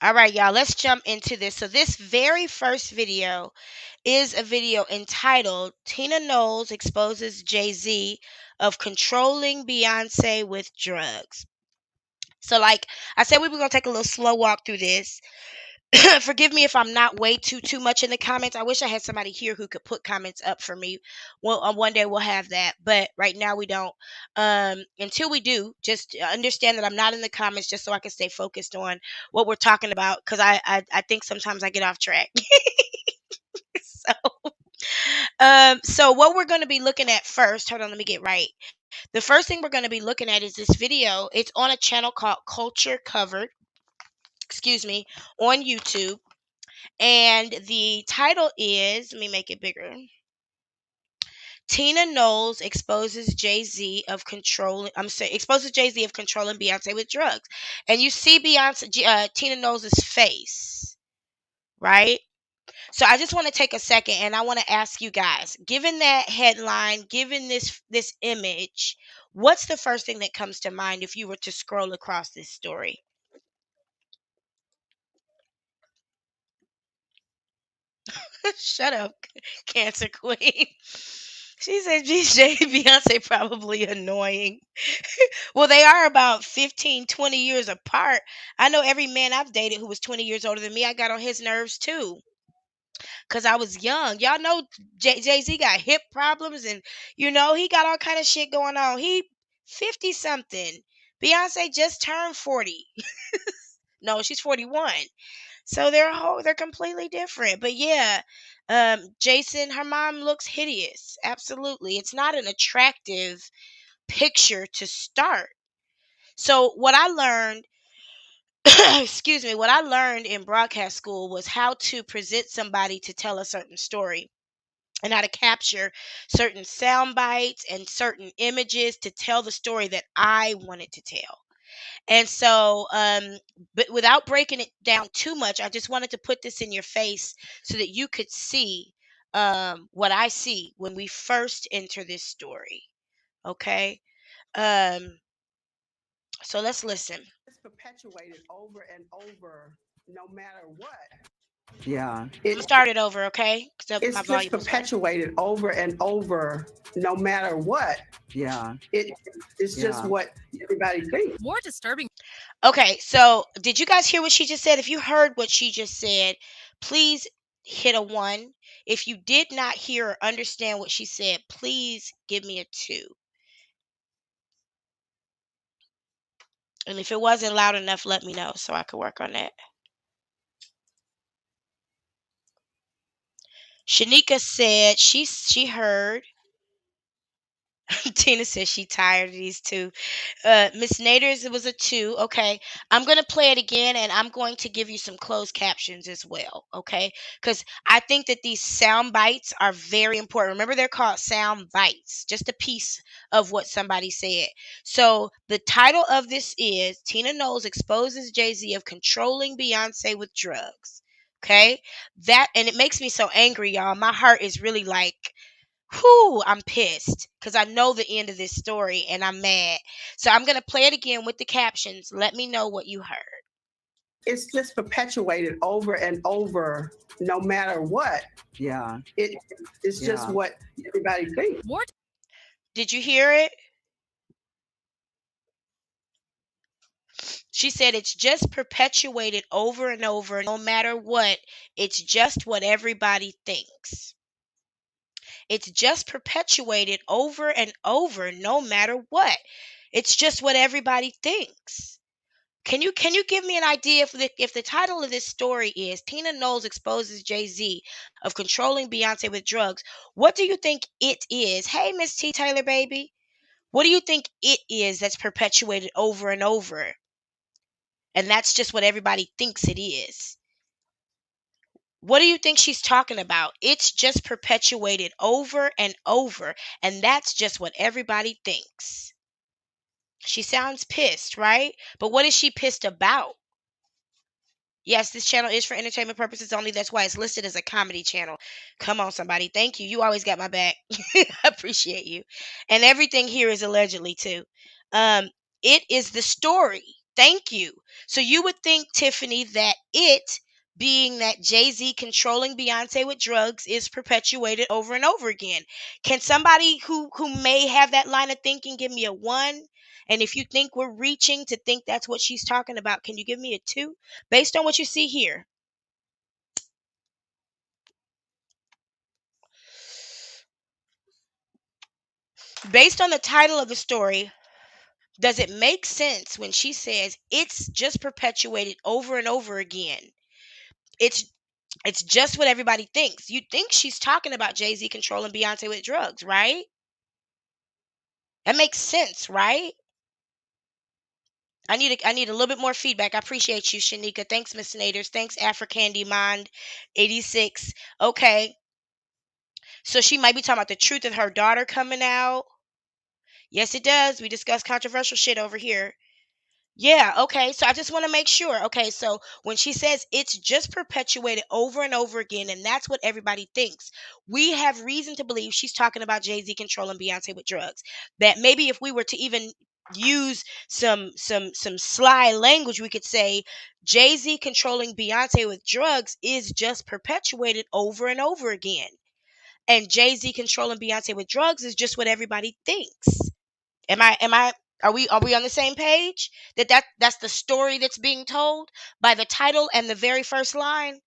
All right, y'all, let's jump into this. So this very first video is a video entitled Tina Knowles Exposes Jay-Z of Controlling Beyonce with Drugs. So like I said, we were going to take a little slow walk through this. Forgive me if I'm not way too much in the comments. I wish I had somebody here who could put comments up for me. Well, one day we'll have that, but right now we don't. Until we do, just understand that I'm not in the comments, just so I can stay focused on what we're talking about, because I think sometimes I get off track. So what we're going to be looking at first, hold on, let me get right. The first thing we're going to be looking at is this video. It's on a channel called Culture Covered, on YouTube. And the title is, let me make it bigger. Tina Knowles exposes Jay-Z of controlling Beyonce with drugs. And you see Tina Knowles' face, right? So I just want to take a second and I want to ask you guys, given that headline, given this image, what's the first thing that comes to mind if you were to scroll across this story? Shut up, Cancer Queen. She said Beyonce probably annoying. Well, they are about 15, 20 years apart. I know every man I've dated who was 20 years older than me, I got on his nerves too. Because I was young. Y'all know Jay-Z got hip problems and, he got all kind of shit going on. He 50 something. Beyonce just turned 40. No, she's 41. So they're completely different. But yeah, Jason, her mom looks hideous. Absolutely. It's not an attractive picture to start. So what I learned, what I learned in broadcast school was how to present somebody to tell a certain story and how to capture certain sound bites and certain images to tell the story that I wanted to tell. And so, but without breaking it down too much, I just wanted to put this in your face so that you could see what I see when we first enter this story. Okay. So let's listen. It's perpetuated over and over, no matter what. Yeah. I'm gonna start it over, okay? It's just perpetuated over and over, no matter what. Yeah. It's just what everybody thinks. More disturbing. Okay, so did you guys hear what she just said? If you heard what she just said, please hit a 1. If you did not hear or understand what she said, please give me a 2. And if it wasn't loud enough, let me know so I could work on that. Shanika said she heard. Tina says she tired of these two. Miss Naders, it was a 2. Okay. I'm going to play it again and I'm going to give you some closed captions as well. Okay. Because I think that these sound bites are very important. Remember, they're called sound bites, just a piece of what somebody said. So the title of this is Tina Knowles exposes Jay-Z of controlling Beyonce with drugs. Okay. And it makes me so angry, y'all. My heart is really like, whew, I'm pissed because I know the end of this story and I'm mad. So I'm going to play it again with the captions. Let me know what you heard. It's just perpetuated over and over, no matter what. Yeah. It's just what everybody thinks. Did you hear it? She said it's just perpetuated over and over, no matter what. It's just what everybody thinks. It's just perpetuated over and over, no matter what. It's just what everybody thinks. Can you give me an idea if the title of this story is Tina Knowles exposes Jay-Z of controlling Beyonce with drugs? What do you think it is? Hey, Miss T. Taylor, baby. What do you think it is that's perpetuated over and over? And that's just what everybody thinks it is. What do you think she's talking about? It's just perpetuated over and over, and that's just what everybody thinks. She sounds pissed, right? But what is she pissed about? Yes, this channel is for entertainment purposes only. That's why it's listed as a comedy channel. Come on, somebody. Thank you. You always got my back. I appreciate you. And everything here is allegedly too. It is the story Thank you. So you would think, Tiffany, that it being that Jay-Z controlling Beyonce with drugs is perpetuated over and over again. Can somebody who may have that line of thinking give me a 1? And if you think we're reaching to think that's what she's talking about, can you give me a 2? Based on what you see here. Based on the title of the story, does it make sense when she says it's just perpetuated over and over again? It's it's just what everybody thinks. You think she's talking about Jay-Z controlling Beyonce with drugs, right? That makes sense, right? I need a little bit more feedback. I appreciate you, Shanika. Thanks, Miss Naders. Thanks, Africandy Mind 86. Okay. So she might be talking about the truth of her daughter coming out. Yes, it does. We discuss controversial shit over here. Yeah, okay. So I just want to make sure. Okay, so when she says it's just perpetuated over and over again, and that's what everybody thinks, we have reason to believe she's talking about Jay-Z controlling Beyonce with drugs. That maybe if we were to even use some sly language, we could say Jay-Z controlling Beyonce with drugs is just perpetuated over and over again. And Jay-Z controlling Beyonce with drugs is just what everybody thinks. Am I are we on the same page? That's the story that's being told by the title and the very first line?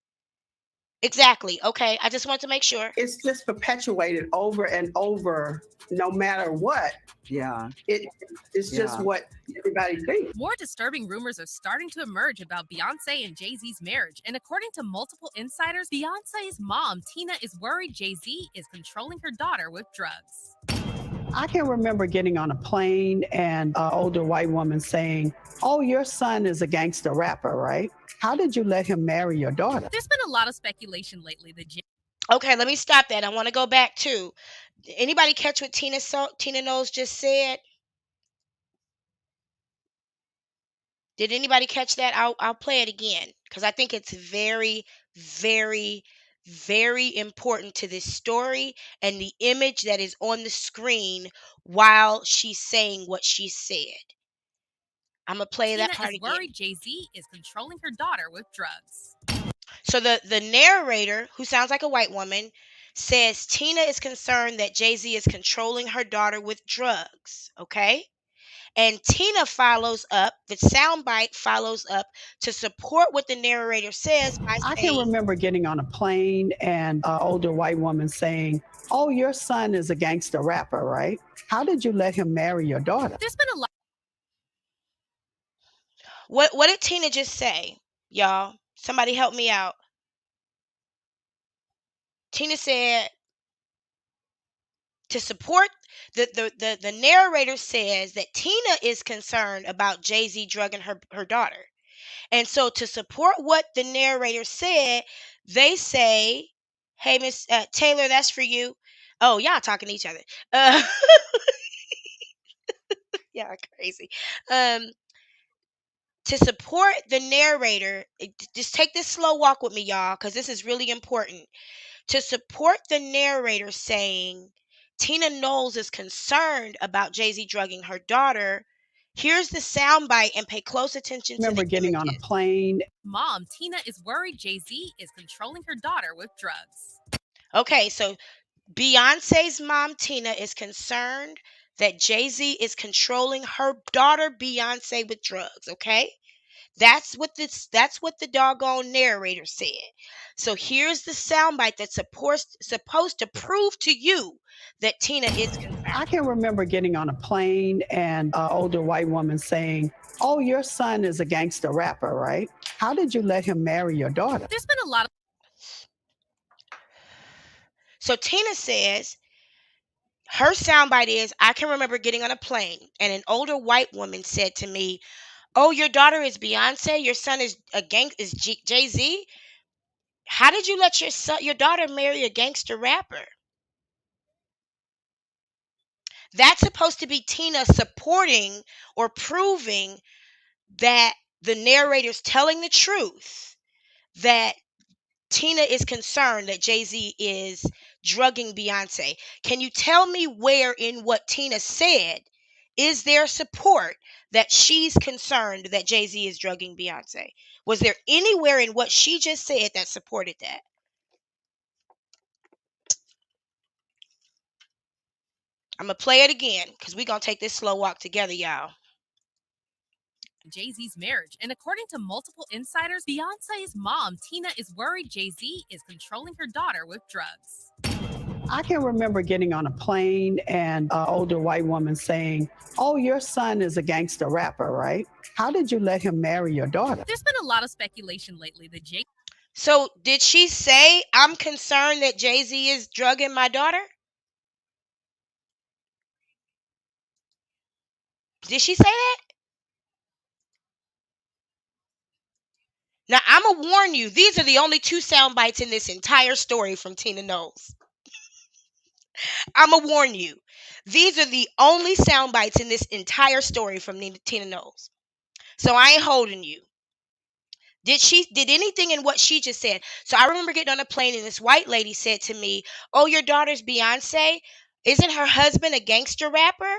Exactly. Okay. I just want to make sure. It's just perpetuated over and over, no matter what. Yeah. It's just what everybody thinks. More disturbing rumors are starting to emerge about Beyonce and Jay-Z's marriage. And according to multiple insiders, Beyonce's mom, Tina, is worried Jay-Z is controlling her daughter with drugs. I can remember getting on a plane and an older white woman saying, "Oh, your son is a gangster rapper, right? How did you let him marry your daughter?" There's been a lot of speculation lately that Okay, let me stop that. I want to go back to. Anybody catch what Tina Knowles just said? Did anybody catch that? I'll play it again because I think it's very, very, very important to this story and the image that is on the screen while she's saying what she said. I'm gonna play Tina that part is again. worried Jay-Z is controlling her daughter with drugs. So the narrator, who sounds like a white woman, says Tina is concerned that Jay-Z is controlling her daughter with drugs. Okay. And Tina follows up, the soundbite follows up to support what the narrator says by I saying, can remember getting on a plane and an older white woman saying, "Oh, your son is a gangster rapper, right? How did you let him marry your daughter?" There's been a lot. what did Tina just say, y'all? Somebody help me out. Tina said to support the narrator says that Tina is concerned about Jay-Z drugging her daughter. And so to support what the narrator said, they say, "Hey, Miss Taylor, that's for you." Oh, y'all talking to each other. Uh, yeah, crazy. Um, to support the narrator, just take this slow walk with me, y'all, because this is really important. To support the narrator saying Tina Knowles is concerned about Jay-Z drugging her daughter, here's the soundbite and pay close attention I to remember the getting on a images. plane. Mom, Tina is worried Jay-Z is controlling her daughter with drugs. Okay, so Beyonce's mom, Tina, is concerned that Jay-Z is controlling her daughter, Beyonce, with drugs. Okay, that's what the doggone narrator said. So here's the soundbite that's supposed to prove to you that Tina is concerned. I can remember getting on a plane and an older white woman saying, "Oh, your son is a gangster rapper, right? How did you let him marry your daughter?" There's been a lot of. So Tina says her soundbite is, "I can remember getting on a plane and an older white woman said to me, 'Oh, your daughter is Beyonce. Your son is Jay-Z. How did you let your daughter marry a gangster rapper?'" That's supposed to be Tina supporting or proving that the narrator's telling the truth, that Tina is concerned that Jay-Z is drugging Beyonce. Can you tell me where in what Tina said Is there support that she's concerned that Jay-Z is drugging Beyonce? Was there anywhere in what she just said that supported that? I'm going to play it again because we're going to take this slow walk together, y'all. Jay-Z's marriage. And according to multiple insiders, Beyonce's mom, Tina, is worried Jay-Z is controlling her daughter with drugs. I can remember getting on a plane and an older white woman saying, "Oh, your son is a gangster rapper, right? How did you let him marry your daughter?" There's been a lot of speculation lately that Jay So did she say, I'm concerned that Jay-Z is drugging my daughter? Did she say that? Now, I'm going to warn you, these are the only two sound bites in this entire story from Tina Knowles. I'm going to warn you. These are the only sound bites in this entire story from Tina Knowles. So I ain't holding you. Did anything in what she just said? So I remember getting on a plane and this white lady said to me, "Oh, your daughter's Beyonce? Isn't her husband a gangster rapper?"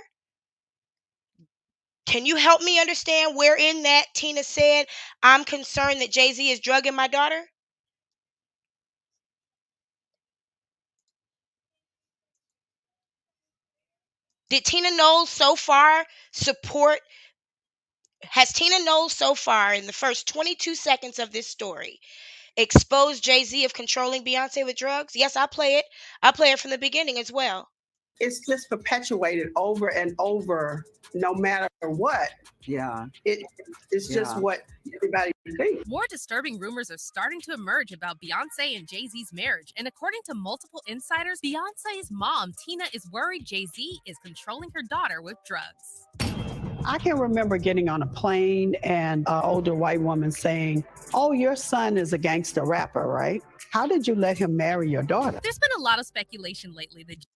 Can you help me understand where in that Tina said, I'm concerned that Jay-Z is drugging my daughter? Did Tina Knowles so far support? Has Tina Knowles so far in the first 22 seconds of this story exposed Jay-Z of controlling Beyonce with drugs? Yes, I play it. I play it from the beginning as well. It's just perpetuated over and over, no matter what. Yeah. It's just what everybody thinks. More disturbing rumors are starting to emerge about Beyonce and Jay-Z's marriage. And according to multiple insiders, Beyonce's mom, Tina, is worried Jay-Z is controlling her daughter with drugs. I can remember getting on a plane and an older white woman saying, "Oh, your son is a gangster rapper, right? How did you let him marry your daughter?" There's been a lot of speculation lately that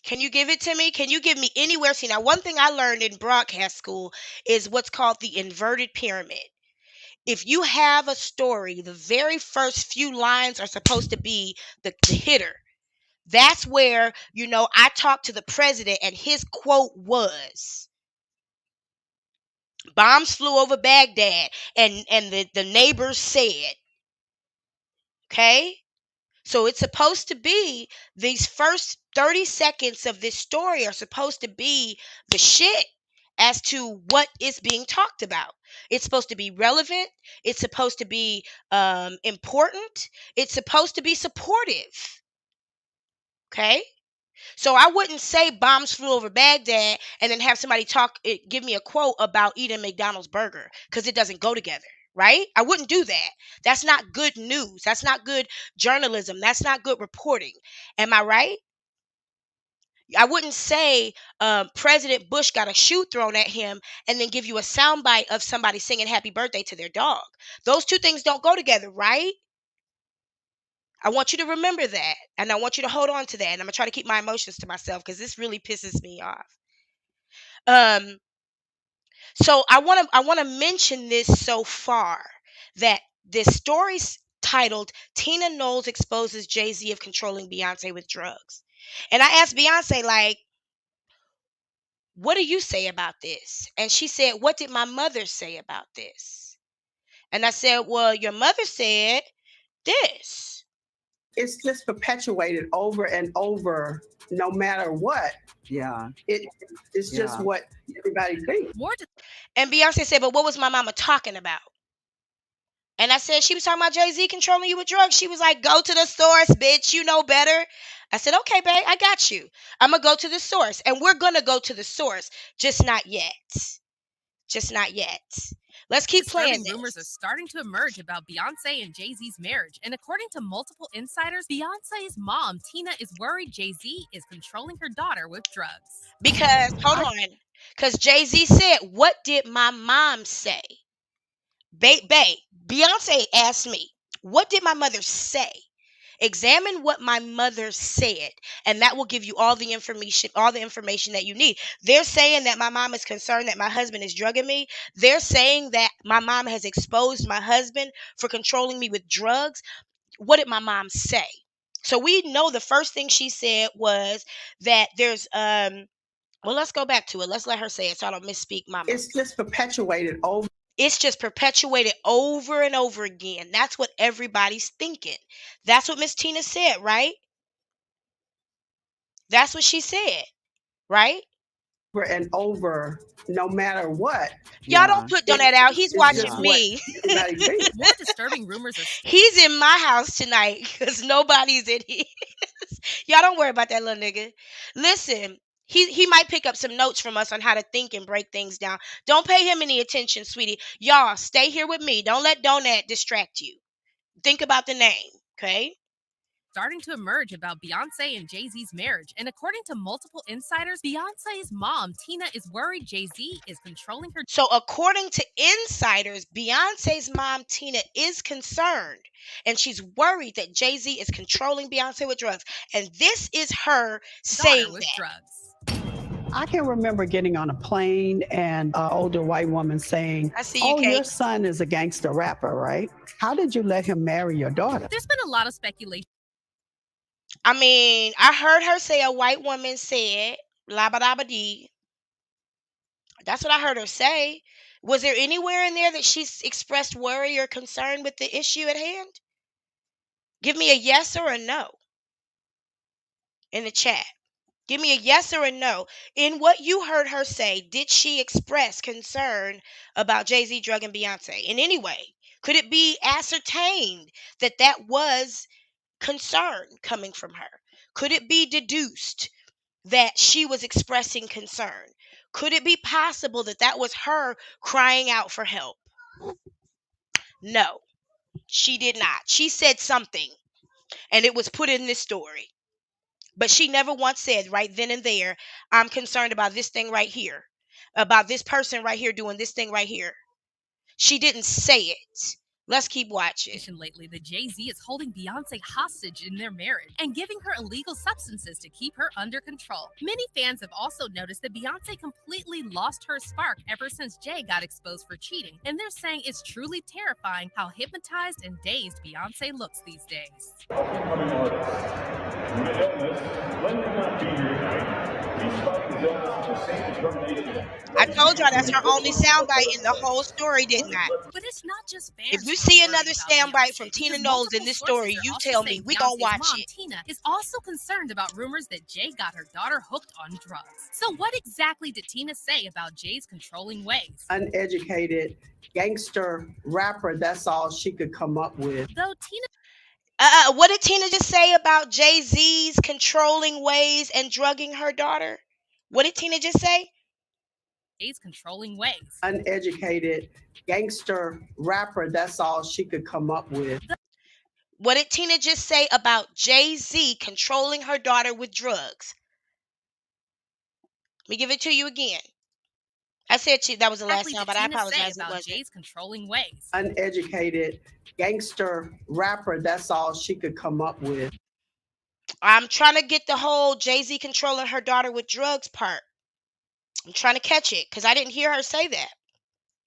Can you give it to me? Can you give me anywhere? See, now, one thing I learned in broadcast school is what's called the inverted pyramid. If you have a story, the very first few lines are supposed to be the hitter. That's where, I talked to the president and his quote was, bombs flew over Baghdad and the neighbors said, okay? So it's supposed to be these first 30 seconds of this story are supposed to be the shit as to what is being talked about. It's supposed to be relevant. It's supposed to be important. It's supposed to be supportive. Okay? So I wouldn't say bombs flew over Baghdad and then have somebody give me a quote about eating McDonald's burger because it doesn't go together. Right? I wouldn't do that. That's not good news. That's not good journalism. That's not good reporting. Am I right? I wouldn't say President Bush got a shoe thrown at him and then give you a soundbite of somebody singing happy birthday to their dog. Those two things don't go together, right? I want you to remember that. And I want you to hold on to that. And I'm going to try to keep my emotions to myself because this really pisses me off. So I want to mention this so far that this story's titled Tina Knowles exposes Jay-Z of controlling Beyonce with drugs. And I asked Beyonce, like, what do you say about this? And she said, what did my mother say about this? And I said, well, your mother said this. It's just perpetuated over and over, no matter what. Yeah. It's just what everybody thinks. And Beyonce said, but what was my mama talking about? And I said, she was talking about Jay-Z controlling you with drugs. She was like, go to the source, bitch. You know better. I said, okay, babe, I got you. I'm going to go to the source. And we're going to go to the source. Just not yet. Just not yet. Let's keep playing this. Rumors are starting to emerge about Beyonce and Jay-Z's marriage. And according to multiple insiders, Beyonce's mom, Tina, is worried Jay-Z is controlling her daughter with drugs. Because, hold on. Because Jay-Z said, what did my mom say? Beyonce asked me, what did my mother say? Examine what my mother said, and that will give you all the information that you need. They're saying that my mom is concerned that my husband is drugging me. They're saying that my mom has exposed my husband for controlling me with drugs. What did my mom say? So we know the first thing she said was that there's well, let's go back to it. Let's let her say it so I don't misspeak, mama. It's just perpetuated over. It's just perpetuated over and over again. That's what everybody's thinking. That's what Miss Tina said, right? That's what she said, right? And over, no matter what. Y'all don't put Donut out. He's watching me. More disturbing rumors are He's in my house tonight because nobody's in his. Y'all don't worry about that little nigga. Listen, he might pick up some notes from us on how to think and break things down. Don't pay him any attention, sweetie. Y'all stay here with me. Don't let Donut distract you. Think about the name, okay? starting to emerge about Beyonce and Jay-Z's marriage. And according to multiple insiders, Beyonce's mom, Tina, is worried Jay-Z is controlling her. So according to insiders, Beyonce's mom, Tina, is concerned. And she's worried that Jay-Z is controlling Beyonce with drugs. And this is her saying with that. drugs. I can remember getting on a plane and an older white woman saying, I see you, "Oh, Kate. your son is a gangster rapper, right? How did you let him marry your daughter?" There's been a lot of speculation. I mean, I heard her say a white woman said, la ba da ba dee. That's what I heard her say. Was there anywhere in there that she expressed worry or concern with the issue at hand? Give me a yes or a no in the chat. Give me a yes or a no. In what you heard her say, did she express concern about Jay-Z drugging Beyonce in any way? Could it be ascertained that that was concern coming from her? Could it be deduced that she was expressing concern? Could it be possible that that was her crying out for help? No, she did not. She said something, and it was put in this story. But she never once said right then and there, I'm concerned about this thing right here, about this person right here doing this thing right here. She didn't say it. Let's keep watching. Lately, that Jay-Z is holding Beyonce hostage in their marriage and giving her illegal substances to keep her under control. Many fans have also noticed that Beyonce completely lost her spark ever since Jay got exposed for cheating, and they're saying it's truly terrifying how hypnotized and dazed Beyonce looks these days. Upcoming artist. Due to illness, Glenn could not be here tonight. He's fighting his illness with the same determination. I told y'all that's her only soundbite in the whole story, didn't I? But it's not just fans. If you see another soundbite from Tina Knowles in this story, you tell me. We gonna watch mom, it. Tina is also concerned about rumors that Jay got her daughter hooked on drugs. So what exactly did Tina say about Jay's controlling ways? Uneducated gangster rapper, that's all she could come up with. Though Tina What did Tina just say about Jay-Z's controlling ways and drugging her daughter? What did Tina just say? Jay's controlling ways. Uneducated gangster rapper, that's all she could come up with. What did Tina just say about Jay-Z controlling her daughter with drugs? Let me give it to you again. I said that was the last sound, but I apologize. It wasn't. Jay's controlling ways. Uneducated gangster rapper, that's all she could come up with. I'm trying to get the whole Jay-Z controlling her daughter with drugs part. I'm trying to catch it because I didn't hear her say that.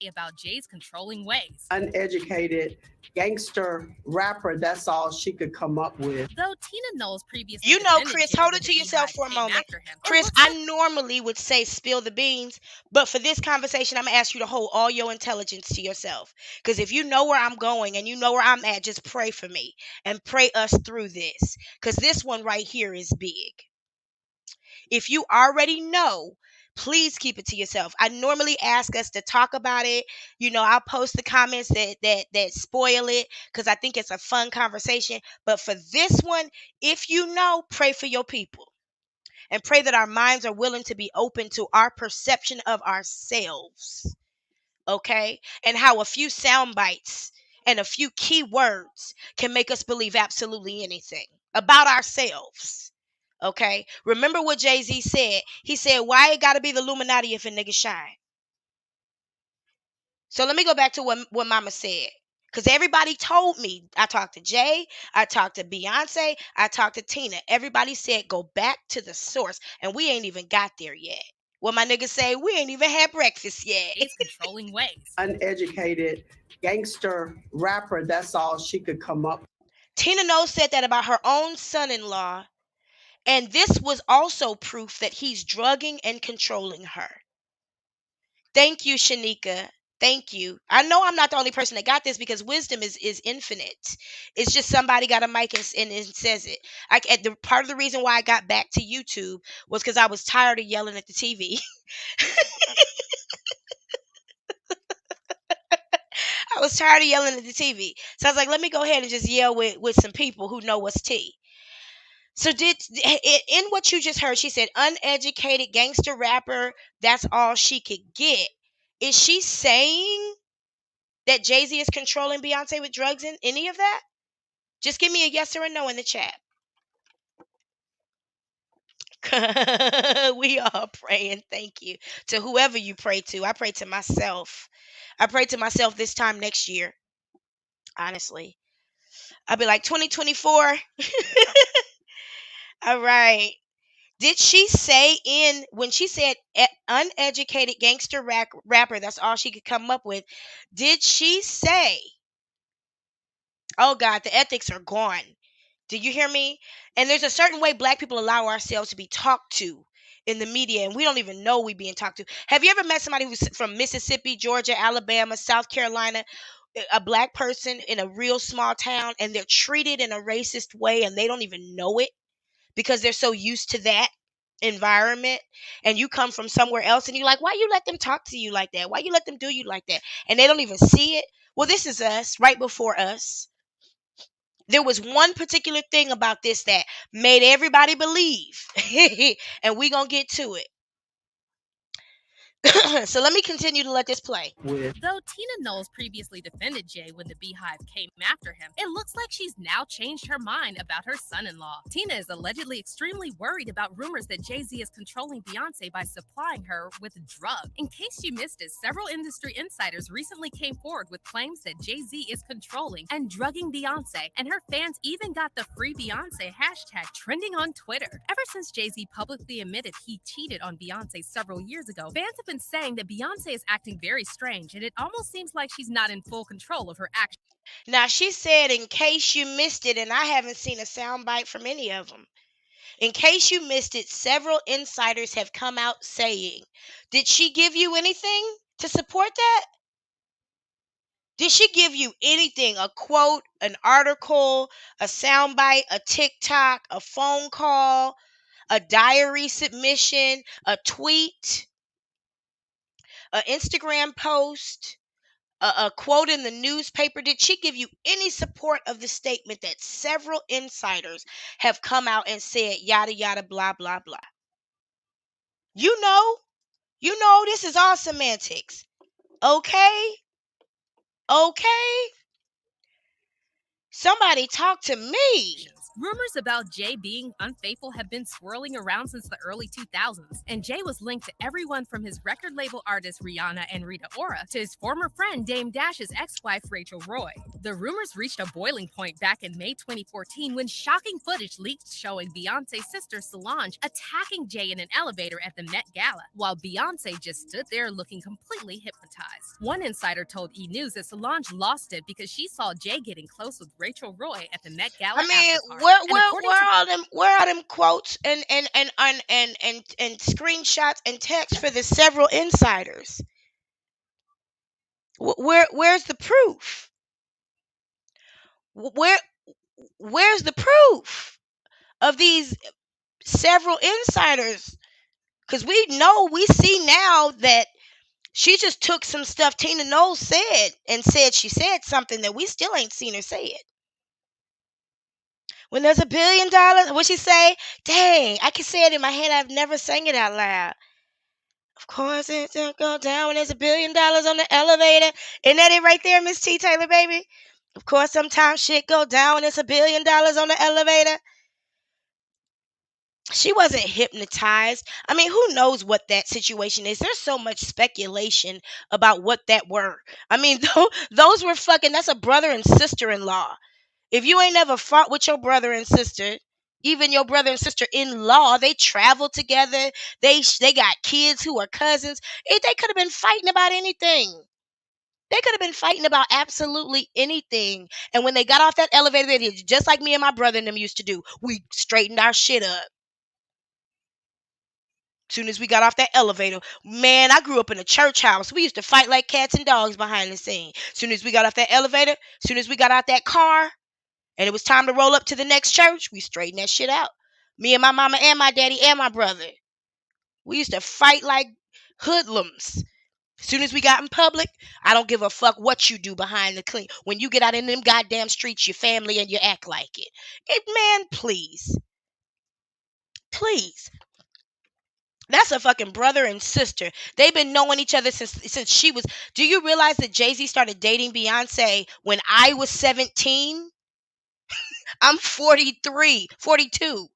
About Jay's controlling ways. Uneducated gangster rapper, that's all she could come up with. Though Tina Knowles previously, you know, Chris, hold it to yourself for a moment. Chris, I normally would say spill the beans, but for this conversation, I'm gonna ask you to hold all your intelligence to yourself. Because if you know where I'm going and you know where I'm at, just pray for me and pray us through this. Because this one right here is big. If you already know, please keep it to yourself. I normally ask us to talk about it. You know, I'll post the comments that spoil it because I think it's a fun conversation. But for this one, if you know, pray for your people and pray that our minds are willing to be open to our perception of ourselves. Okay? And how a few sound bites and a few key words can make us believe absolutely anything about ourselves. Okay, remember what Jay-Z said. He said, why it gotta be the Illuminati if a nigga shine? So let me go back to what mama said. Because everybody told me. I talked to Jay, I talked to Beyonce, I talked to Tina. Everybody said go back to the source. And we ain't even got there yet. What my niggas say, we ain't even had breakfast yet. It's controlling ways. Uneducated gangster rapper, that's all she could come up with. Tina Knowles said that about her own son-in-law, and this was also proof that he's drugging and controlling her. Thank you, Shanika. Thank you. I know I'm not the only person that got this because wisdom is infinite. It's just somebody got a mic and says it. The part of the reason why I got back to YouTube was because I was tired of yelling at the TV. I was tired of yelling at the TV. So I was like, let me go ahead and just yell with some people who know what's tea. So in what you just heard, she said uneducated gangster rapper, that's all she could get. Is she saying that Jay-Z is controlling Beyonce with drugs and any of that? Just give me a yes or a no in the chat. We are praying, thank you. To whoever you pray to. I pray to myself. I pray to myself this time next year. Honestly. I'll be like 2024. All right. Did she say when she said uneducated gangster rapper, that's all she could come up with? Did she say, oh God, the ethics are gone? Did you hear me? And there's a certain way black people allow ourselves to be talked to in the media, and we don't even know we being talked to. Have you ever met somebody who's from Mississippi, Georgia, Alabama, South Carolina, a black person in a real small town, and they're treated in a racist way and they don't even know it because they're so used to that environment, and you come from somewhere else and you're like, why you let them talk to you like that? Why you let them do you like that? And they don't even see it. Well, this is us right before us. There was one particular thing about this that made everybody believe, and we gonna get to it. So let me continue to let this play. Though Tina Knowles previously defended Jay when the Beehive came after him, it looks like she's now changed her mind about her son-in-law. Tina is allegedly extremely worried about rumors that Jay-Z is controlling Beyonce by supplying her with drugs. In case you missed it, several industry insiders recently came forward with claims that Jay-Z is controlling and drugging Beyonce, and her fans even got the Free Beyonce hashtag trending on Twitter. Ever since Jay-Z publicly admitted he cheated on Beyonce several years ago, fans have been saying that Beyonce is acting very strange, and it almost seems like she's not in full control of her actions. Now, she said, in case you missed it, and I haven't seen a soundbite from any of them. In case you missed it, several insiders have come out saying, did she give you anything to support that? Did she give you anything? A quote, an article, a soundbite, a TikTok, a phone call, a diary submission, a tweet, an Instagram post, a quote in the newspaper? Did she give you any support of the statement that several insiders have come out and said, yada, yada, blah, blah, blah? You know, this is all semantics. Okay? Somebody talk to me. Rumors about Jay being unfaithful have been swirling around since the early 2000s, and Jay was linked to everyone from his record label artists Rihanna and Rita Ora to his former friend Dame Dash's ex-wife Rachel Roy. The rumors reached a boiling point back in May 2014 when shocking footage leaked showing Beyonce's sister Solange attacking Jay in an elevator at the Met Gala, while Beyonce just stood there looking completely hypnotized. One insider told E! News that Solange lost it because she saw Jay getting close with Rachel Roy at the Met Gala. I mean, where are them quotes and screenshots and text for the several insiders? Where's the proof? Where's the proof of these several insiders? Because we see now that she just took some stuff Tina Knowles said and said she said something that we still ain't seen her say it. When there's $1 billion, what she say? Dang, I can say it in my head. I've never sang it out loud. Of course, it's gonna go down when there's $1 billion on the elevator. Isn't that it right there, Miss T. Taylor, baby? Of course, sometimes shit go down when there's $1 billion on the elevator. She wasn't hypnotized. I mean, who knows what that situation is? There's so much speculation about what that were. I mean, those were fucking, that's a brother and sister-in-law. If you ain't never fought with your brother and sister, even your brother and sister in law, they travel together. They got kids who are cousins. They could have been fighting about anything. They could have been fighting about absolutely anything. And when they got off that elevator, they did just like me and my brother and them used to do. We straightened our shit up. Soon as we got off that elevator, man, I grew up in a church house. We used to fight like cats and dogs behind the scene. Soon as we got off that elevator, soon as we got out that car, and it was time to roll up to the next church, we straightened that shit out. Me and my mama and my daddy and my brother. We used to fight like hoodlums. As soon as we got in public, I don't give a fuck what you do behind the clean. When you get out in them goddamn streets, your family and you act like it. Man, please. Please. That's a fucking brother and sister. They've been knowing each other since she was. Do you realize that Jay-Z started dating Beyonce when I was 17? I'm 43, 42.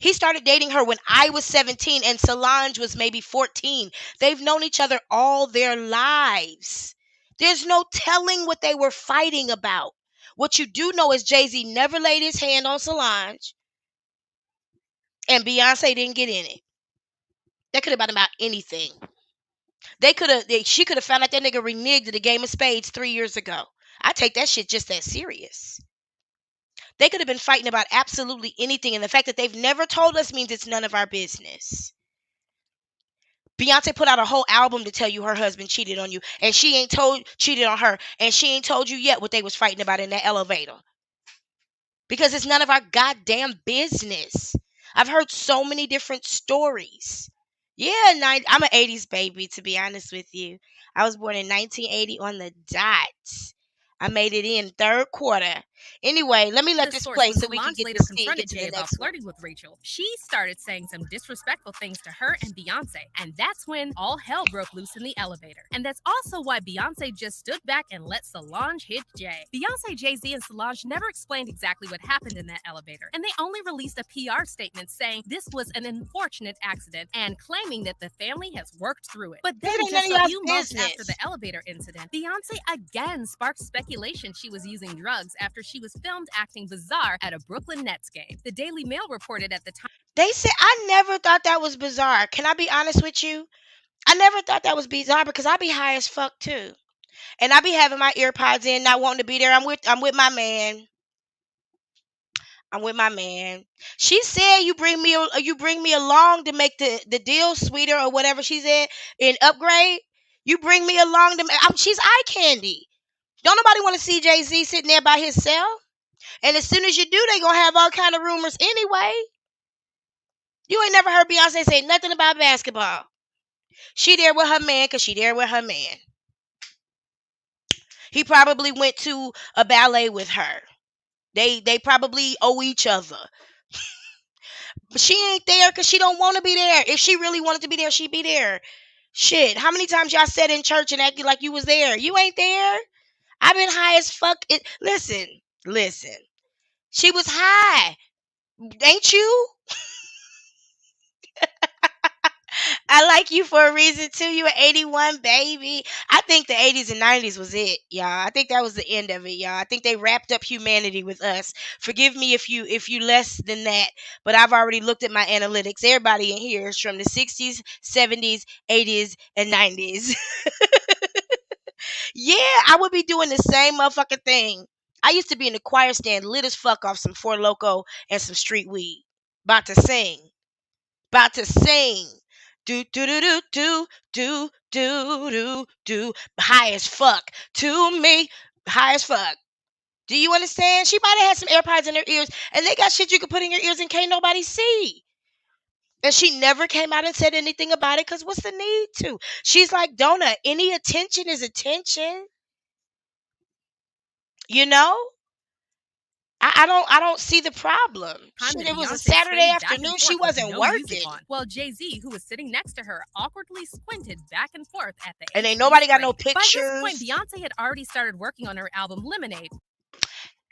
He started dating her when I was 17 and Solange was maybe 14. They've known each other all their lives. There's no telling what they were fighting about. What you do know is Jay-Z never laid his hand on Solange and Beyonce didn't get in it. That could have been about anything. She could have found out that nigga reneged the game of spades 3 years ago. I take that shit just that serious. They could have been fighting about absolutely anything, and the fact that they've never told us means it's none of our business. Beyonce put out a whole album to tell you her husband cheated on you, and she ain't cheated on her, and she ain't told you yet what they was fighting about in that elevator. Because it's none of our goddamn business. I've heard so many different stories. Yeah, I'm an 80s baby, to be honest with you. I was born in 1980 on the dot. I made it in third quarter. Anyway, let me let this play so we can get later to confronted get to Jay the about next one. flirting with Rachel. She started saying some disrespectful things to her and Beyonce, and that's when all hell broke loose in the elevator. And that's also why Beyonce just stood back and let Solange hit Jay. Beyonce, Jay-Z, and Solange never explained exactly what happened in that elevator, and they only released a PR statement saying this was an unfortunate accident and claiming that the family has worked through it. But then, That ain't just none of a y'all's few months business. after the elevator incident, Beyonce again sparked speculation she was using drugs after she was filmed acting bizarre at a Brooklyn Nets game. The Daily Mail reported at the time. They said, I never thought that was bizarre. Can I be honest with you? I never thought that was bizarre because I be high as fuck too. And I be having my ear pods in, not wanting to be there. I'm with my man. I'm with my man. She said you bring me along to make the deal sweeter or whatever she said in Upgrade. You bring me along to she's eye candy. Don't nobody want to see Jay-Z sitting there by himself. And as soon as you do, they gonna have all kind of rumors anyway. You ain't never heard Beyonce say nothing about basketball. She there with her man because she there with her man. He probably went to a ballet with her. They probably owe each other. But she ain't there because she don't want to be there. If she really wanted to be there, she'd be there. Shit, how many times y'all sat in church and acted like you was there? You ain't there. I've been high as fuck. Listen. She was high. Ain't you? I like you for a reason too. You were 81, baby. I think the 80s and 90s was it, y'all. I think that was the end of it, y'all. I think they wrapped up humanity with us. Forgive me if you less than that, but I've already looked at my analytics. Everybody in here is from the 60s, 70s, 80s, and 90s. Yeah, I would be doing the same motherfucking thing. I used to be in the choir stand, lit as fuck off some Four Loko and some street weed. About to sing. Do do do do do do do do do. High as fuck. To me, high as fuck. Do you understand? She might have had some AirPods in her ears, and they got shit you could put in your ears and can't nobody see. And she never came out and said anything about it because what's the need to? She's like, Donna, any attention is attention. You know? I don't see the problem. Shit, it was a Saturday afternoon. She wasn't working. Well, Jay-Z, who was sitting next to her, awkwardly squinted back and forth at the And ain't nobody got no By pictures. this point, Beyonce had already started working on her album Lemonade.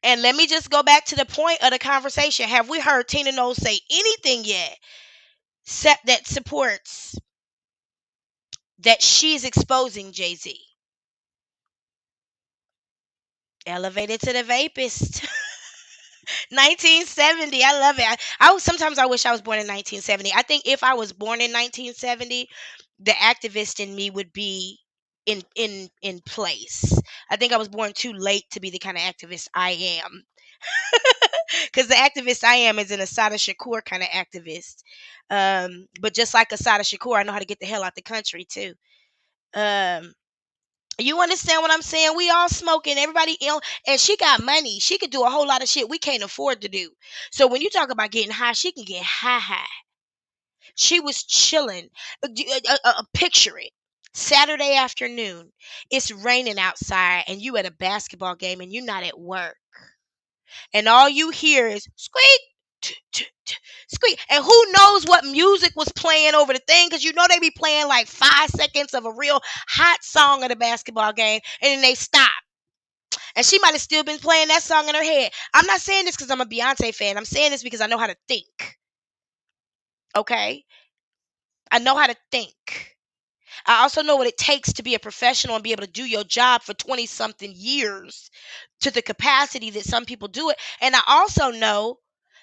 And let me just go back to the point of the conversation. Have we heard Tina Knowles say anything yet that supports that she's exposing Jay-Z? Elevated to the vapist. 1970. I love it. Sometimes I wish I was born in 1970. I think if I was born in 1970, the activist in me would be in place. I think I was born too late to be the kind of activist I am. Because the activist I am is an Asada Shakur kind of activist. But just like Asada Shakur, I know how to get the hell out the country too. Um, you understand what I'm saying? We all smoking, everybody ill, and she got money. She could do a whole lot of shit we can't afford to do. So when you talk about getting high, she can get high. She was chilling. Picture it. Saturday afternoon. It's raining outside and you at a basketball game and you're not at work. And all you hear is squeak, squeak. And who knows what music was playing over the thing, because you know they be playing like 5 seconds of a real hot song at a basketball game and then they stop. And she might have still been playing that song in her head. I'm not saying this because I'm a Beyonce fan. I'm saying this because I know how to think. Okay? I know how to think. I also know what it takes to be a professional and be able to do your job for 20 something years to the capacity that some people do it. And I also know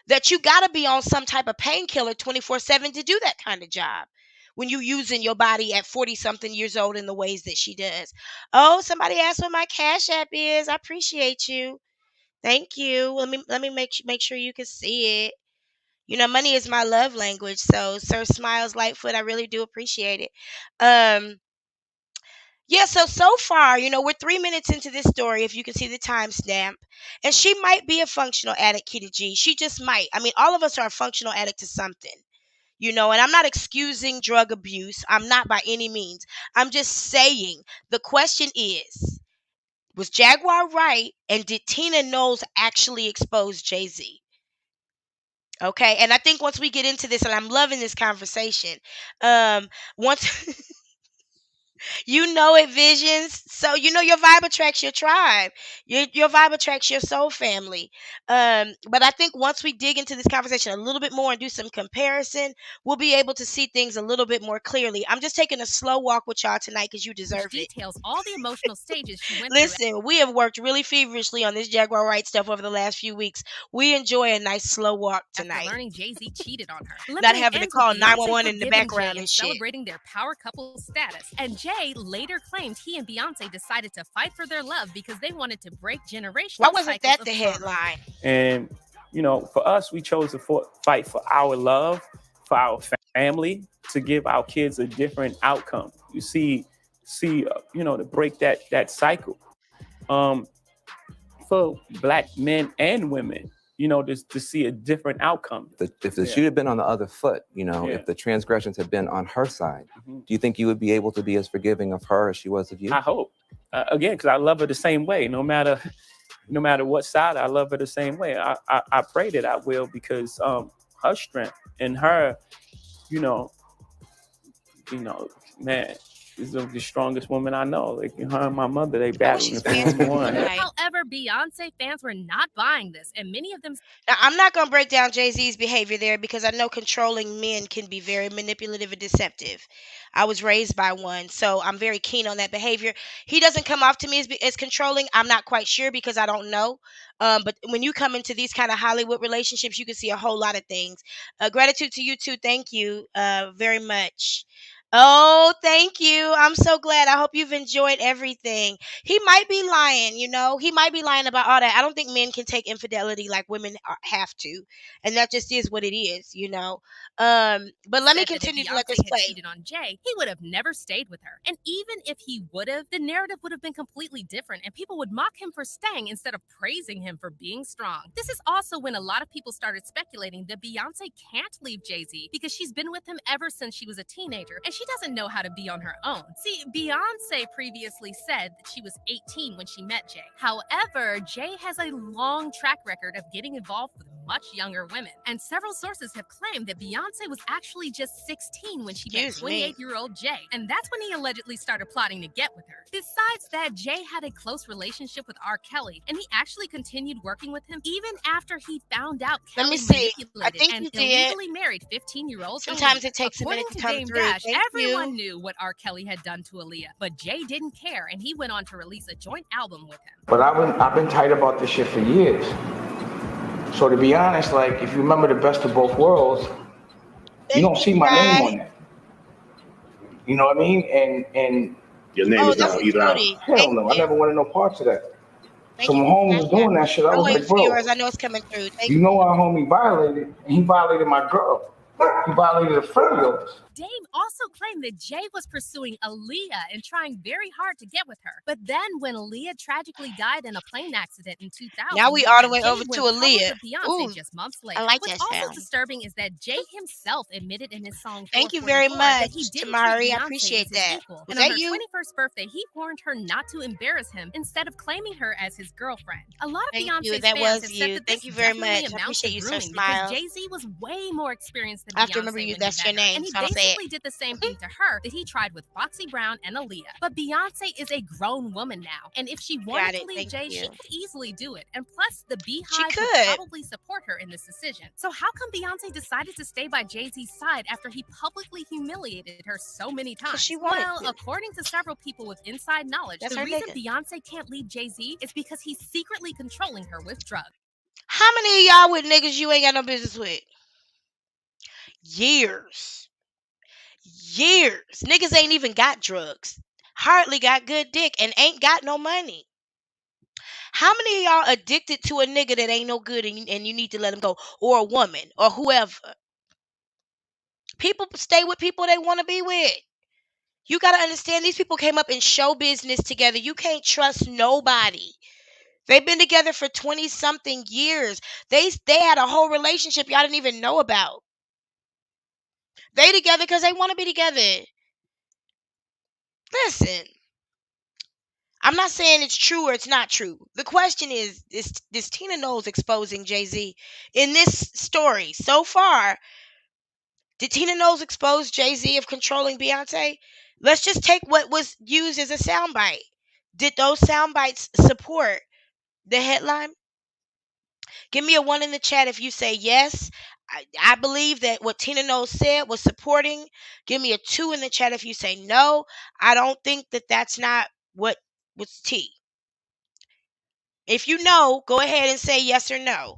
that you got to be on some type of painkiller 24/7 to do that kind of job when you using your body at 40 something years old in the ways that she does. Oh, somebody asked what my Cash App is. I appreciate you. Thank you. Let me make sure you can see it. You know, money is my love language. So, Sir Smiles Lightfoot, I really do appreciate it. Yeah, so far, we're 3 minutes into this story, if you can see the timestamp. And she might be a functional addict, Kitty G. She just might. I mean, all of us are a functional addict to something, and I'm not excusing drug abuse. I'm not by any means. I'm just saying the question is, was Jaguar right? And did Tina Knowles actually expose Jay-Z? Okay, and I think once we get into this, and I'm loving this conversation, once you know it, Visions. So your vibe attracts your tribe. Your vibe attracts your soul family. But I think once we dig into this conversation a little bit more and do some comparison, we'll be able to see things a little bit more clearly. I'm just taking a slow walk with y'all tonight because you deserve it. Details all the emotional stages she went Listen, we have worked really feverishly on this Jaguar Wright stuff over the last few weeks. We enjoy a nice slow walk tonight. After learning Jay-Z cheated on her. Not having to call 911 in the background and shit. Celebrating their power couple status. And Jay later claimed he and Beyonce decided to fight for their love because they wanted to break generational Why wasn't that cycles the of headline? And, for us, we chose to fight for our love, for our family, to give our kids a different outcome. You see, to break that cycle. For Black men and women, to see a different outcome. If the shoe had been on the other foot, if the transgressions had been on her side, do you think you would be able to be as forgiving of her as she was of you? I hope. Again, because I love her the same way. No matter what side, I love her the same way. I pray that I will, because her strength and her, man, is the strongest woman I know. Like, her and my mother, they battling for one. However, Beyonce fans were not buying this, and many of them. Now, I'm not going to break down Jay-Z's behavior there because I know controlling men can be very manipulative and deceptive. I was raised by one, so I'm very keen on that behavior. He doesn't come off to me as controlling. I'm not quite sure because I don't know. But when you come into these kind of Hollywood relationships, you can see a whole lot of things. Gratitude to you too. Thank you very much. Oh, thank you. I'm so glad. I hope you've enjoyed everything. He might be lying, He might be lying about all that. I don't think men can take infidelity like women have to. And that just is what it is, But let me continue to let this play. If Beyonce had cheated on Jay, he would have never stayed with her. And even if he would have, the narrative would have been completely different, and people would mock him for staying instead of praising him for being strong. This is also when a lot of people started speculating that Beyonce can't leave Jay-Z because she's been with him ever since she was a teenager, and she doesn't know how to be on her own. See, Beyonce previously said that she was 18 when she met Jay. However, Jay has a long track record of getting involved with much younger women, and several sources have claimed that Beyonce was actually just 16 when she met 28-year-old Jay, and that's when he allegedly started plotting to get with her. Besides that, Jay had a close relationship with R. Kelly, and he actually continued working with him even after he found out Kelly manipulated and illegally married 15-year-old. Sometimes it takes a minute to come through. Everyone knew what R. Kelly had done to Aaliyah, but Jay didn't care, and he went on to release a joint album with him. But I've been tight about this shit for years. So to be honest, like, if you remember The Best of Both Worlds, you don't see my name on it. You know what I mean? And Your name Oh, is this now is either out. Cody. Hell Thank no, I you. never wanted no parts of that. Thank So you when for the Holmes cash was app. doing that shit, I I'm was waiting like, for bro, yours. I know it's coming through. Thank you know you. our homie violated, and he violated my girl. He violated a friend of yours. Dame also claimed that Jay was pursuing Aaliyah and trying very hard to get with her. But then when Aaliyah tragically died in a plane accident in 2001, Now we all the way Jay over to went public Aaliyah. with Beyonce Ooh, just months I later. like What's that also sound. disturbing is that Jay himself admitted in his song Thank you very 444 that he much, didn't treat Tamari. I Beyonce as appreciate his that. equal. Was And on that her you? 21st birthday, he warned her not to embarrass him instead of claiming her as his girlfriend. A lot of Thank you. Beyonce's That fans was have said you. that Thank this you very definitely much. I amounts to appreciate you, Sir grooming because Smiles. Jay-Z was way more experienced than I have to remember Beyonce you. when That's he your met her. name, And he so I don't say it. basically did the same thing to her that he tried with Foxy Brown and Aaliyah. But Beyonce is a grown woman now, and if she wanted Got to it. leave Thank Jay, she you. could easily do it. And plus, the She Beehive would could. probably support her in this decision. So how come Beyonce decided to stay by Jay-Z's side after he publicly humiliated her so many Because times? she wanted Well, to. according to several people with inside knowledge, That's the her reason nigga. Beyonce can't leave Jay-Z is because he's secretly controlling her with drugs. How many of y'all with niggas you ain't got no business with? Years. Years. Niggas ain't even got drugs. Hardly got good dick and ain't got no money. How many of y'all addicted to a nigga that ain't no good and you need to let him go? Or a woman or whoever. People stay with people they want to be with. You got to understand these people came up in show business together. You can't trust nobody. They've been together for 20 something years. They had a whole relationship y'all didn't even know about. They together because they want to be together. Listen, I'm not saying it's true or it's not true. The question is Tina Knowles exposing Jay-Z in this story so far? Did Tina Knowles expose Jay-Z of controlling Beyonce? Let's just take what was used as a soundbite. Did those sound bites support the headline? Give me a 1 in the chat if you say yes. I believe that what Tina Knowles said was supporting. Give me a 2 in the chat if you say no. I don't think that that's not what was T. If you know, go ahead and say yes or no.